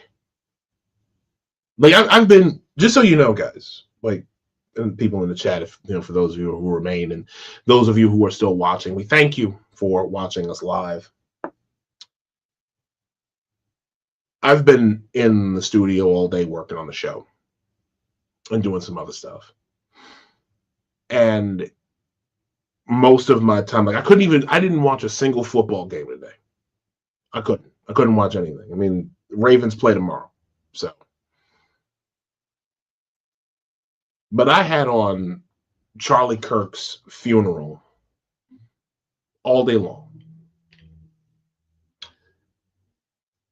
Like I've been, just so you know, guys, like, and people in the chat, if you know, for those of you who remain and those of you who are still watching, we thank you for watching us live. I've been in the studio all day working on the show and doing some other stuff. And most of my time, like I didn't watch a single football game today. I couldn't watch anything. I mean, Ravens play tomorrow. So, but I had on Charlie Kirk's funeral all day long.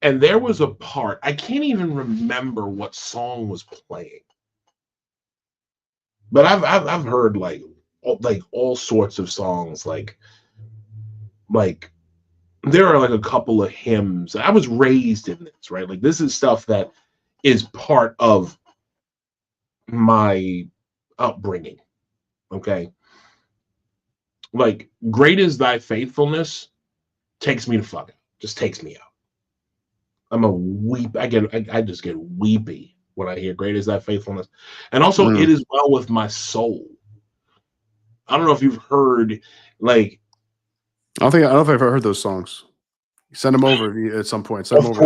And there was a part, I can't even remember what song was playing. But I've heard like all sorts of songs, like there are like a couple of hymns. I was raised in this, right? Like this is stuff that is part of my upbringing. Okay. Like, great is thy faithfulness takes me to fucking, just takes me out. I'm a weep. I just get weepy when I hear great is thy faithfulness. And also it is well with my soul. I don't know if you've heard, like, I don't know if I've ever heard those songs. Send them over at some point. Of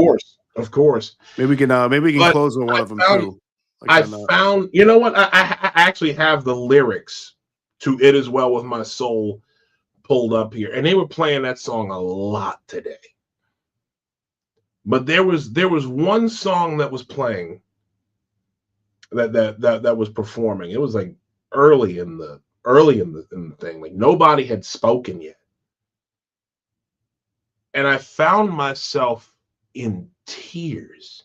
course. Maybe we can close with one of them too. Like found, you know what? I actually have the lyrics to "It Is Well With My Soul" pulled up here, and they were playing that song a lot today. But there was one song that was playing that was performing. It was like early in the thing. Like nobody had spoken yet. And I found myself in tears.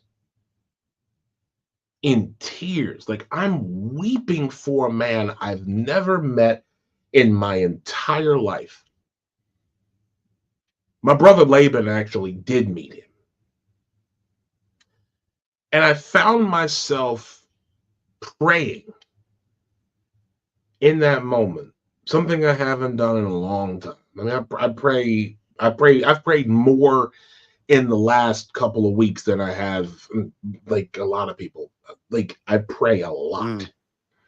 In tears. Like, I'm weeping for a man I've never met in my entire life. My brother Laban actually did meet him. And I found myself praying in that moment, something I haven't done in a long time. I mean, I've prayed more in the last couple of weeks than I have, like a lot of people. Like, I pray a lot.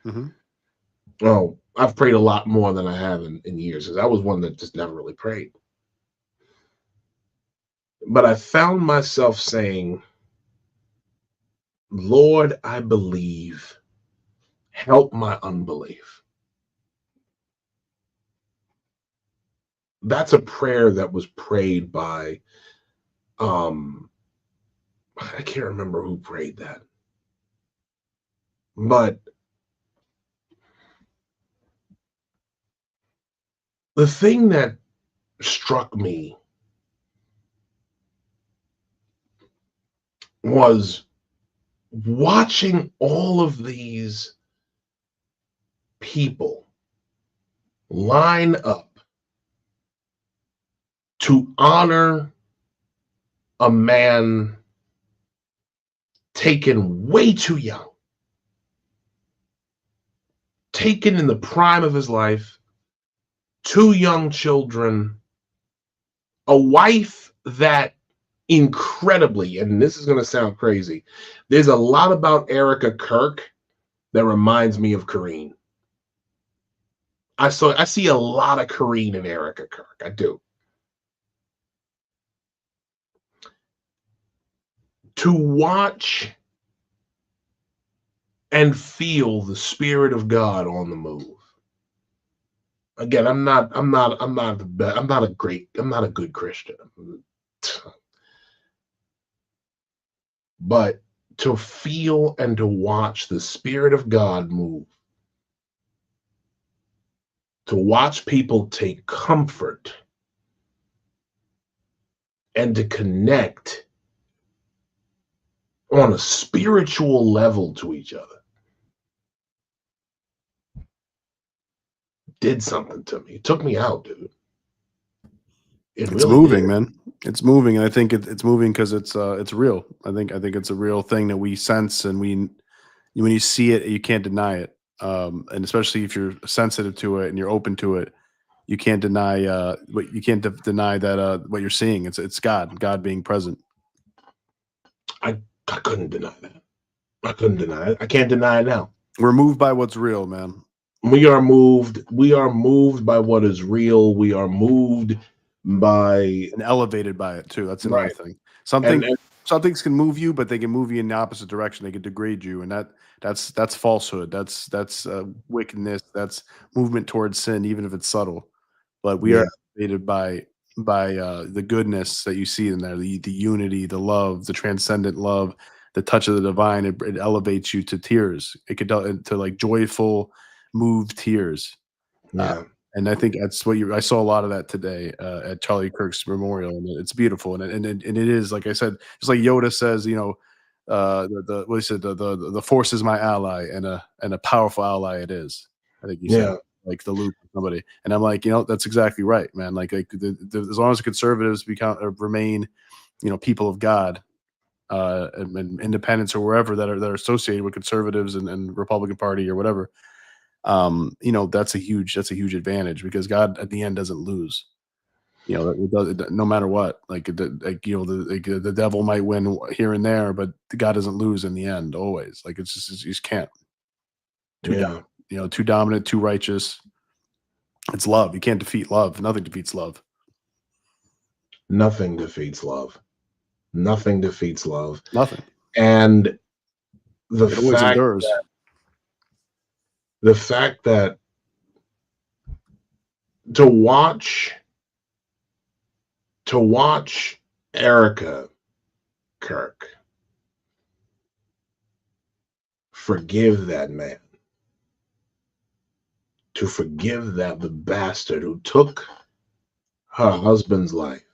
Mm-hmm. Oh, I've prayed a lot more than I have in years, because I was one that just never really prayed. But I found myself saying, Lord, I believe. Help my unbelief. That's a prayer that was prayed by, I can't remember who prayed that. But the thing that struck me was watching all of these people line up to honor a man taken way too young, taken in the prime of his life, 2 young children, a wife that incredibly, and this is going to sound crazy, there's a lot about Erica Kirk that reminds me of Kareen. I see a lot of Kareen in Erica Kirk. I do. To watch and feel the Spirit of God on the move. Again, I'm not a good Christian. But to feel and to watch the Spirit of God move, to watch people take comfort and to connect on a spiritual level to each other, did something to me. It took me out, dude. It's really moving, did. man. It's moving, and I think it's moving because it's real. I think it's a real thing that we sense, and when you see it, you can't deny it. And especially if you're sensitive to it and you're open to it, you can't deny deny that what you're seeing. It's God being present. I couldn't deny that. I couldn't deny it. I can't deny it now. We're moved by what's real, man. We are moved by what is real. We are moved by and elevated by it too. That's another Right. thing. Some things can move you, but they can move you in the opposite direction. They can degrade you, and that's falsehood. That's wickedness. That's movement towards sin, even if it's subtle. But we are elevated by the goodness that you see in there, the unity, the love, the transcendent love, the touch of the divine. It elevates you to tears. It could to like joyful, moved tears. Yeah. And I think that's what I saw a lot of that today at Charlie Kirk's memorial, and it's beautiful. And it is, like I said, just like Yoda says, what he said, the Force is my ally, and a powerful ally it is. I think you said like the Luke or somebody, and I'm like, that's exactly right, man. Like as long as the conservatives remain, people of God, and independents or wherever that are associated with conservatives and Republican Party or whatever. That's a huge advantage, because God at the end doesn't lose. No matter what. The devil might win here and there, but God doesn't lose in the end always. Like you just can't. Too dominant, too righteous. It's love. You can't defeat love. Nothing defeats love. Nothing defeats love. Nothing defeats love. Nothing. And It always endures. The fact that to watch Erica Kirk forgive that man, to forgive the bastard who took her husband's life,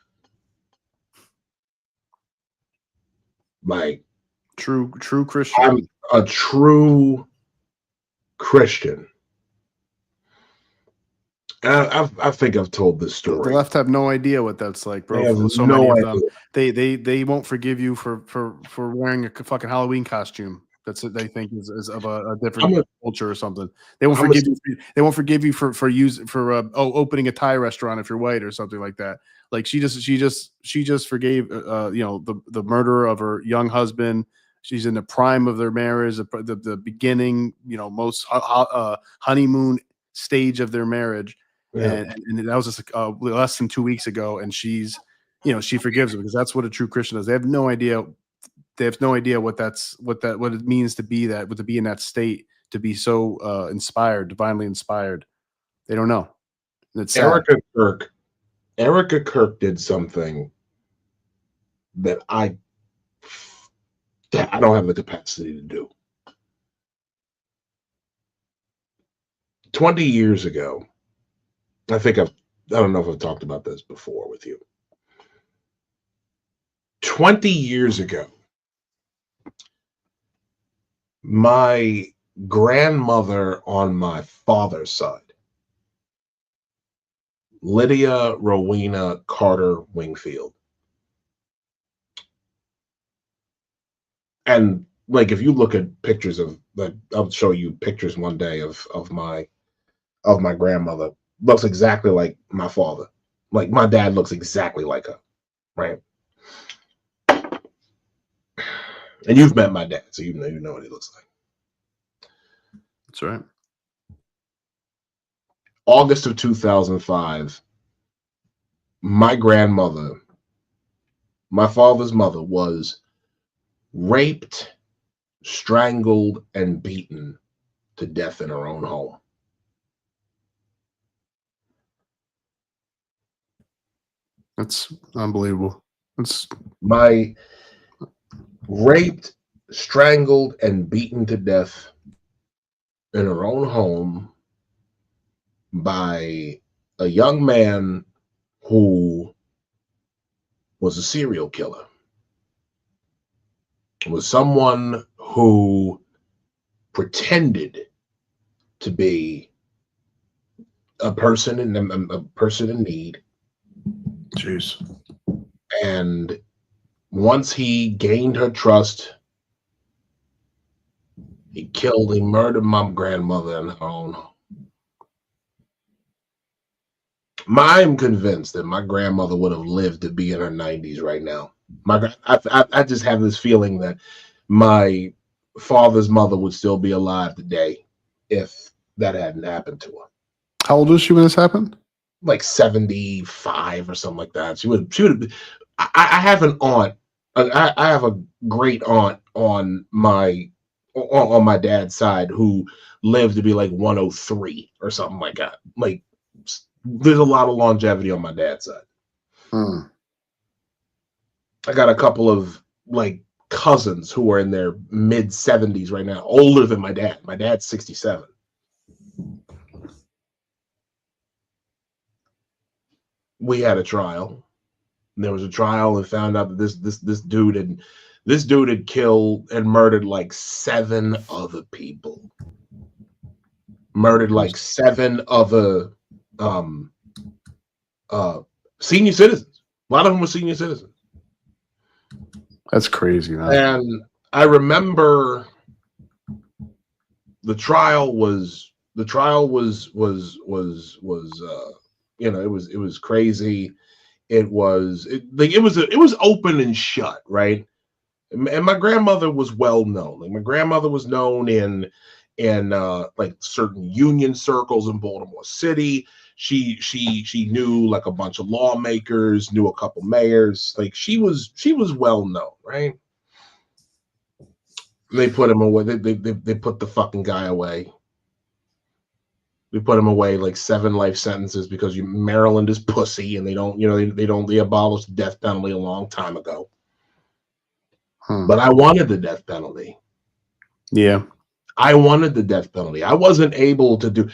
Like True Christian. I'm a true Christian. I think I've told this The story. left have no idea what that's like, bro. They have So no many of idea. them, they won't forgive you for wearing a fucking Halloween costume. That's what they think is of a different culture or something. They won't forgive you. They won't forgive you for opening a Thai restaurant if you're white or something like that. Like she just forgave the murderer of her young husband. She's in the prime of their marriage, the beginning, most honeymoon stage of their marriage. Yeah. And that was just less than 2 weeks ago, and she forgives them because that's what a true Christian does. They have no idea. They have no idea what it means to be in that state, to be so inspired, divinely inspired. They don't know. It's sad. Erica Kirk did something that I don't have the capacity to do. 20 years ago, I don't know if I've talked about this before with you. 20 years ago, my grandmother on my father's side, Lydia Rowena Carter Wingfield. And like, if you look at pictures I'll show you pictures one day of my grandmother. Looks exactly like my father. Like my dad looks exactly like her, right? And you've met my dad, so you know what he looks like. That's right. August of 2005, my grandmother, my father's mother, was raped, strangled, and beaten to death in her own home. That's unbelievable. It's my raped, strangled, and beaten to death in her own home by a young man who was a serial killer. It was someone who pretended to be a person in need. Jeez. And once he gained her trust, he murdered my grandmother in her own home. I'm convinced that my grandmother would have lived to be in her 90s right now. I just have this feeling that my father's mother would still be alive today if that hadn't happened to her. How old was she when this happened? Like 75 or something like that. She would. I have an aunt. I have a great aunt on my dad's side who lived to be like 103 or something like that. Like, there's a lot of longevity on my dad's side. I got a couple of like cousins who are in their mid 70s right now, older than my dad. My dad's 67. We had a trial. There was a trial and found out that this dude had killed and murdered like 7 other people. Murdered like 7 other senior citizens. A lot of them were senior citizens. That's crazy, man. And I remember the trial was it was crazy. It was open and shut, right? And my grandmother was well known. Like, my grandmother was known in like certain union circles in Baltimore City. She knew like a bunch of lawmakers, knew a couple mayors. Like, she was well known, right? They put him away. They put the fucking guy away. We put him away like 7 life sentences because Maryland is pussy and they abolished the death penalty a long time ago. But I wanted the death penalty. Yeah. I wanted the death penalty. I wasn't able to do.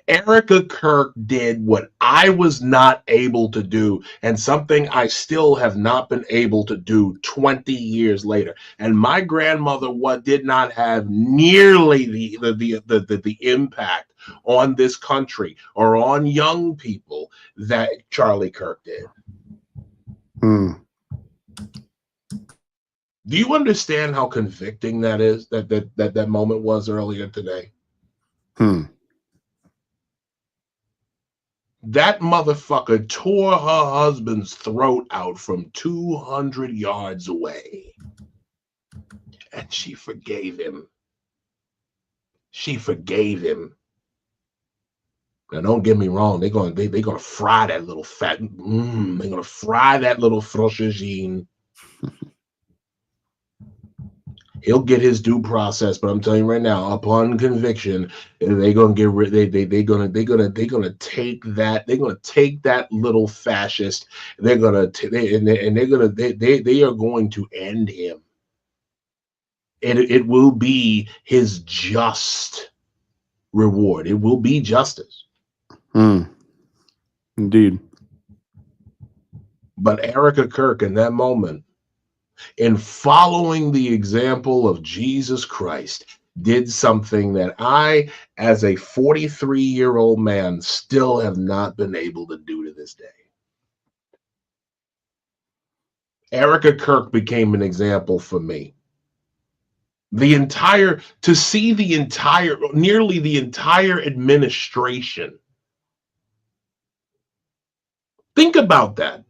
Erica Kirk did what I was not able to do, and something I still have not been able to do 20 years later. And my grandmother did not have nearly the impact on this country or on young people that Charlie Kirk did. Do you understand how convicting that is? That moment was earlier today. That motherfucker tore her husband's throat out from 200 yards away, and she forgave him. She forgave him. Now, don't get me wrong. They're gonna fry that little fat. They're gonna fry that little frosagine. He'll get his due process, but I'm telling you right now, upon conviction, they're gonna get rid. They're gonna take that. They're gonna take that little fascist. They are going to end him. It will be his just reward. It will be justice. Indeed. But Erica Kirk, in that moment, in following the example of Jesus Christ, did something that I, as a 43-year-old man, still have not been able to do to this day. Erica Kirk became an example for me. Nearly the entire administration. Think about that.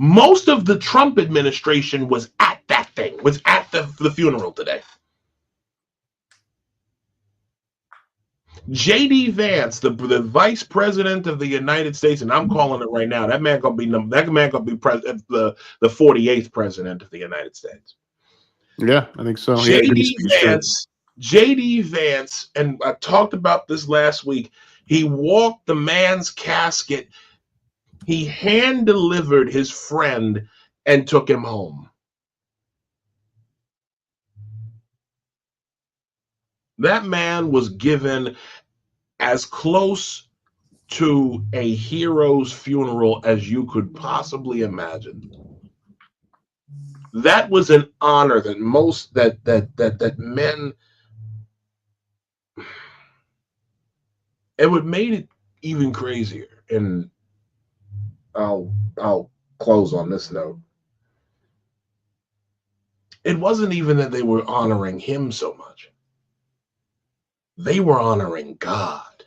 Most of the Trump administration was at that thing, was at the funeral today. J.D. Vance, the vice president of the United States, and I'm calling it right now, that man gonna be the 48th president of the United States. Yeah, I think so. J.D. Vance, and I talked about this last week. He walked the man's casket. He hand-delivered his friend and took him home. That man was given as close to a hero's funeral as you could possibly imagine. That was an honor that men. And what made it even crazier, and I'll close on this note. It wasn't even that they were honoring him so much. They were honoring God.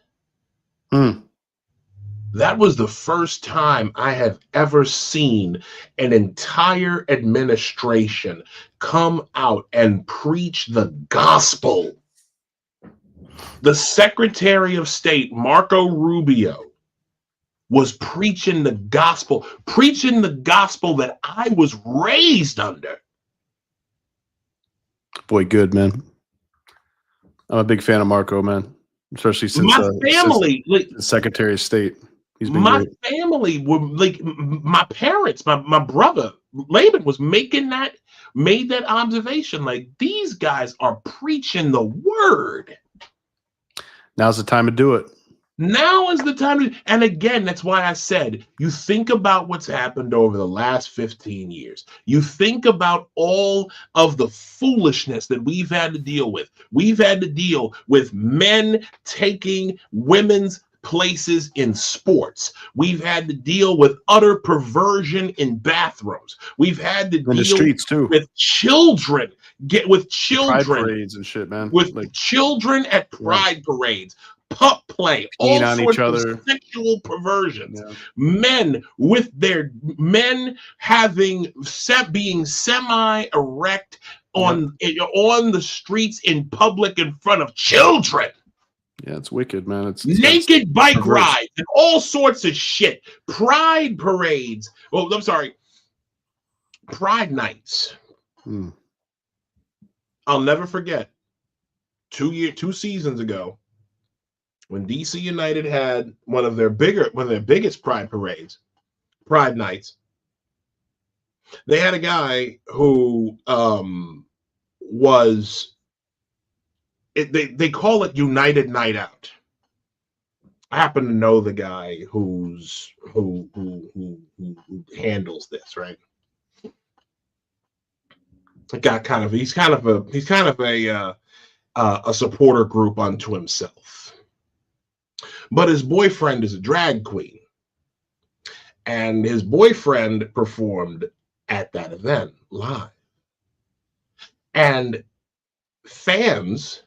That was the first time I have ever seen an entire administration come out and preach the gospel. The Secretary of State, Marco Rubio, was preaching the gospel that I was raised under. Boy, good, man. I'm a big fan of Marco, man. Especially since my family, since Secretary of State. He's been my great. family were like my parents, my brother Laban made that observation. Like, these guys are preaching the word. Now's the time to do it. Now is the time. And again, that's why I said, you think about what's happened over the last 15 years. You think about all of the foolishness that we've had to deal with. We've had to deal with men taking women's places in sports. We've had to deal with utter perversion in bathrooms. We've had to deal in the streets too with children. Pride parades and shit, man. With children at pride parades. Pup play, all on sorts each other. of sexual perversions. Yeah. Men being semi-erect on the streets in public in front of children. Yeah, it's wicked, man. It's naked bike rides and all sorts of shit. Pride parades. Oh, I'm sorry. Pride nights. I'll never forget 2 seasons ago, when DC United had one of their biggest pride parades, pride nights. They had a guy who was they call it United Night Out. I happen to know the guy who handles this, right? He's kind of a supporter group unto himself. But his boyfriend is a drag queen, and his boyfriend performed at that event live, and fans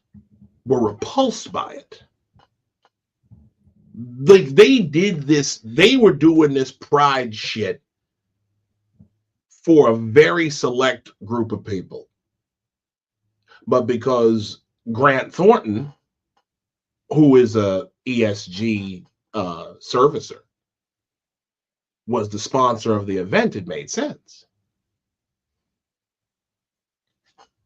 were repulsed by it. Like, they were doing this pride shit for a very select group of people. But because Grant Thornton, who is a ESG servicer, was the sponsor of the event, it made sense.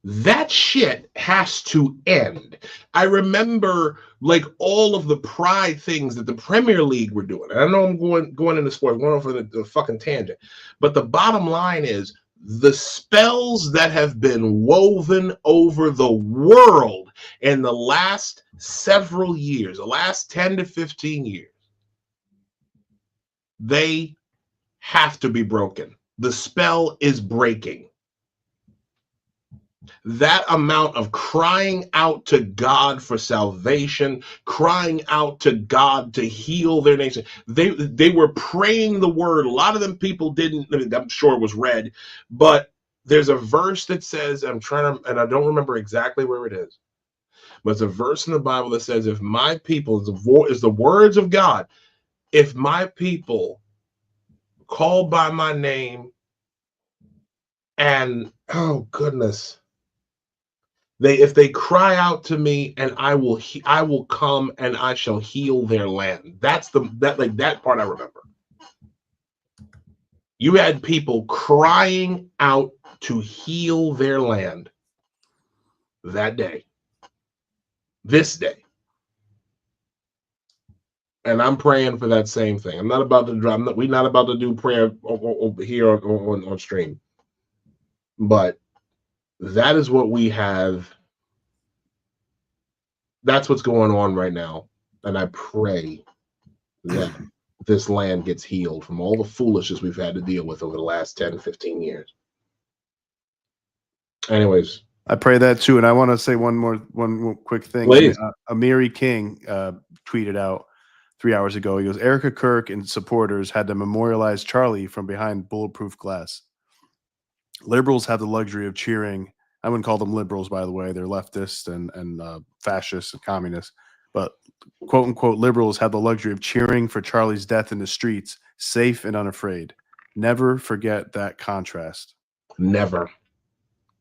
That shit has to end. I remember, like, all of the pride things that the Premier League were doing. And I know I'm going into sports, going off for the fucking tangent. But the bottom line is, the spells that have been woven over the world in the last several years, the last 10 to 15 years, they have to be broken. The spell is breaking. That amount of crying out to God for salvation, crying out to God to heal their nation. They were praying the word. A lot of them people didn't, I'm sure it was read, but there's a verse that says, and I don't remember exactly where it is, but it's a verse in the Bible that says, if my people, is the words of God, if my people called by my name and, oh goodness, if they cry out to me, and I will come and I shall heal their land. That part I remember. You had people crying out to heal their land that day, this day. And I'm praying for that same thing. We're not about to do prayer over here on stream, but that is what we have. That's what's going on right now. And I pray that this land gets healed from all the foolishness we've had to deal with over the last 10, 15 years. Anyways. I pray that too. And I want to say one more quick thing. Please. Amiri King tweeted out 3 hours ago. He goes, Erica Kirk and supporters had to memorialize Charlie from behind bulletproof glass. Liberals have the luxury of cheering. I wouldn't call them liberals, by the way. They're leftists and fascists and communists. But quote unquote liberals have the luxury of cheering for Charlie's death in the streets, safe and unafraid. Never forget that contrast. Never.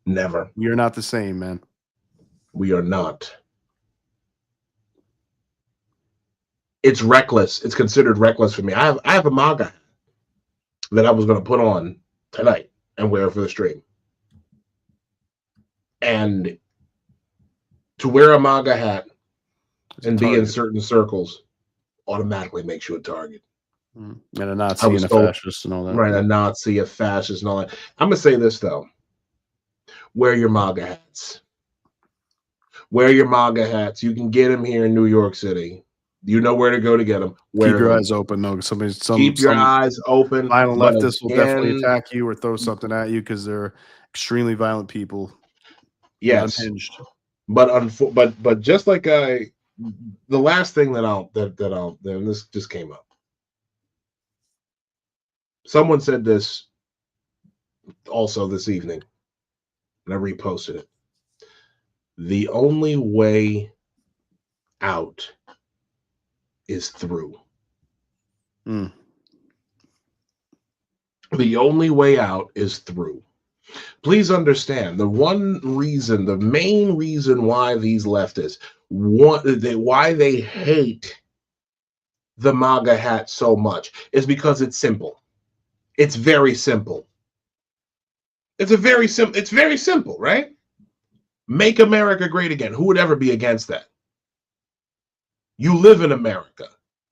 Never. You're not the same, man. We are not. It's reckless. It's considered reckless for me. I have a MAGA that I was going to put on tonight and wear for the stream. And to wear a MAGA hat and be in certain circles automatically makes you a target. And a Nazi and a fascist and all that. Right, a Nazi, a fascist and all that. I'm going to say this, though. Wear your MAGA hats. Wear your MAGA hats. You can get them here in New York City. You know where to go to get them. Keep your eyes open, though. Keep your eyes open. Violent leftists will definitely attack you or throw something at you because they're extremely violent people. Yes, unhinged. But just like the last thing that this just came up. Someone said this also this evening, and I reposted it. The only way out is through. The only way out is through. Please understand, the main reason why these leftists why they hate the MAGA hat so much is because it's simple. It's very simple. It's very simple, right? Make America great again. Who would ever be against that? You live in America.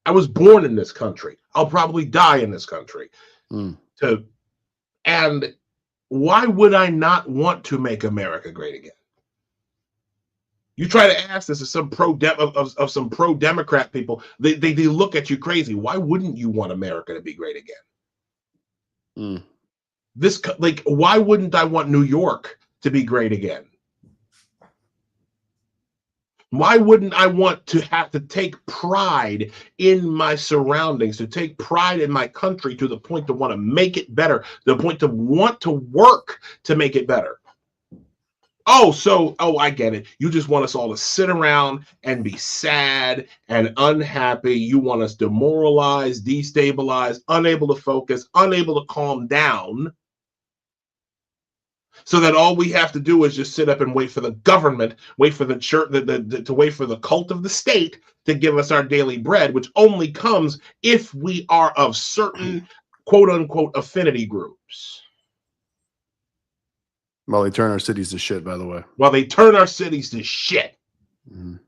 I was born in this country. I'll probably die in this country. And why would I not want to make America great again? You try to ask this of some of some pro-Democrat people, they look at you crazy. Why wouldn't you want America to be great again? Why wouldn't I want New York to be great again? Why wouldn't I want to have to take pride in my surroundings, to take pride in my country to the point to want to make it better, to the point to want to work to make it better? I get it. You just want us all to sit around and be sad and unhappy. You want us demoralized, destabilized, unable to focus, unable to calm down, so that all we have to do is just sit up and wait for the government, wait for the church, to wait for the cult of the state to give us our daily bread, which only comes if we are of certain quote unquote affinity groups. Well, they turn our cities to shit, by the way. Well, they turn our cities to shit. Mm.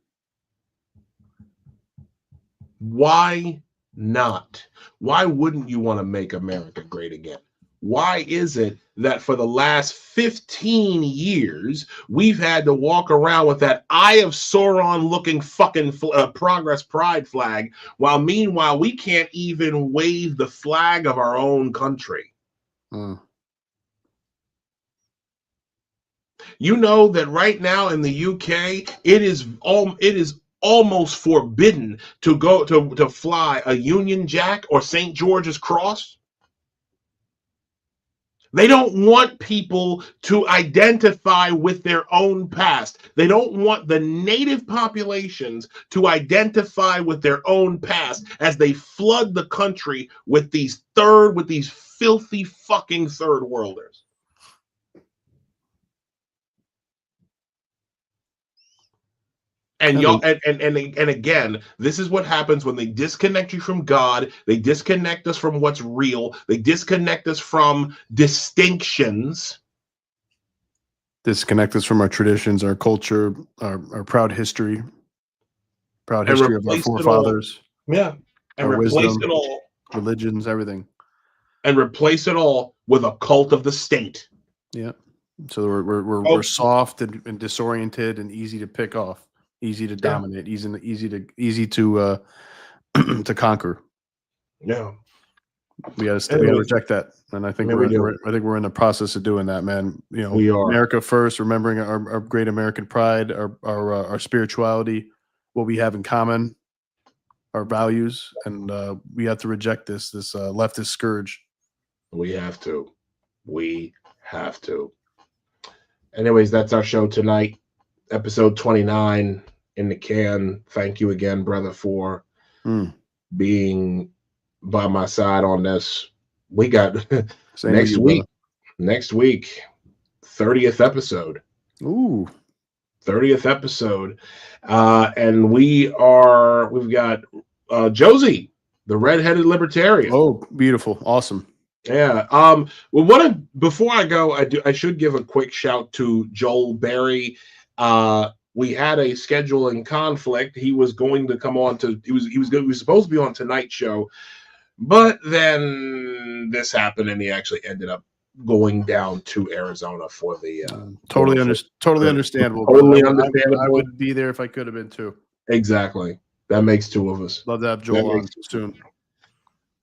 Why not? Why wouldn't you want to make America great again? Why is it that for the last 15 years, we've had to walk around with that Eye of Sauron looking fucking Progress Pride flag, while meanwhile we can't even wave the flag of our own country? Mm. You know that right now in the UK, it is almost forbidden to go to fly a Union Jack or St. George's Cross. They don't want people to identify with their own past. They don't want the native populations to identify with their own past as they flood the country with these filthy fucking third worlders. And y'all, and again, this is what happens when they disconnect you from God. They disconnect us from what's real. They disconnect us from distinctions. Disconnect us from our traditions, our culture, our proud history of our forefathers. Yeah, and our replace wisdom, it all. Religions, everything. And replace it all with a cult of the state. Yeah. So we're soft and disoriented and easy to pick off. Easy to dominate, easy to conquer. Yeah, we gotta reject that, and I think we're in the process of doing that, man. You know, we are. America first, remembering our great American pride, our spirituality, what we have in common, our values, and we have to reject this leftist scourge. We have to. Anyways, that's our show tonight. Episode 29 in the can. Thank you again, brother, for being by my side on this. We got next week, 30th episode. Ooh. 30th episode. And we've got Josie, the redheaded libertarian. Oh, beautiful. Awesome. Yeah. Before I go, I should give a quick shout to Joel Berry. We had a scheduling conflict. He was going to come on he was supposed to be on tonight's show, but then this happened and he actually ended up going down to Arizona for the totally understandable. Totally understandable. I would be there if I could have been too. Exactly. That makes two of us. Love to have Joel on soon.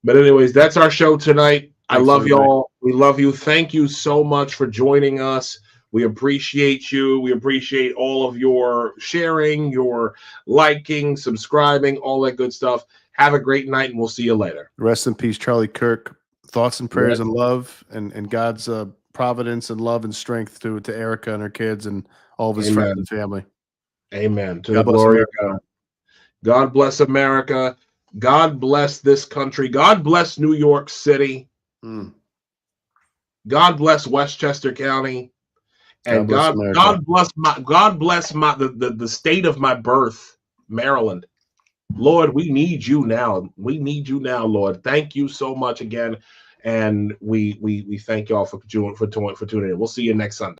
But anyways, that's our show tonight. Thanks, I love everybody. y'all. We love you. Thank you so much for joining us. We appreciate you. We appreciate all of your sharing, your liking, subscribing, all that good stuff. Have a great night, and we'll see you later. Rest in peace, Charlie Kirk. Thoughts and prayers and love, and God's providence and love and strength to Erica and her kids and all of his friends and family. Amen. To the glory of God. God bless America. God bless this country. God bless New York City. God bless Westchester County. And God bless the state of my birth, Maryland. Lord, we need you now. We need you now, Lord. Thank you so much again. And we thank y'all for tuning in. We'll see you next Sunday.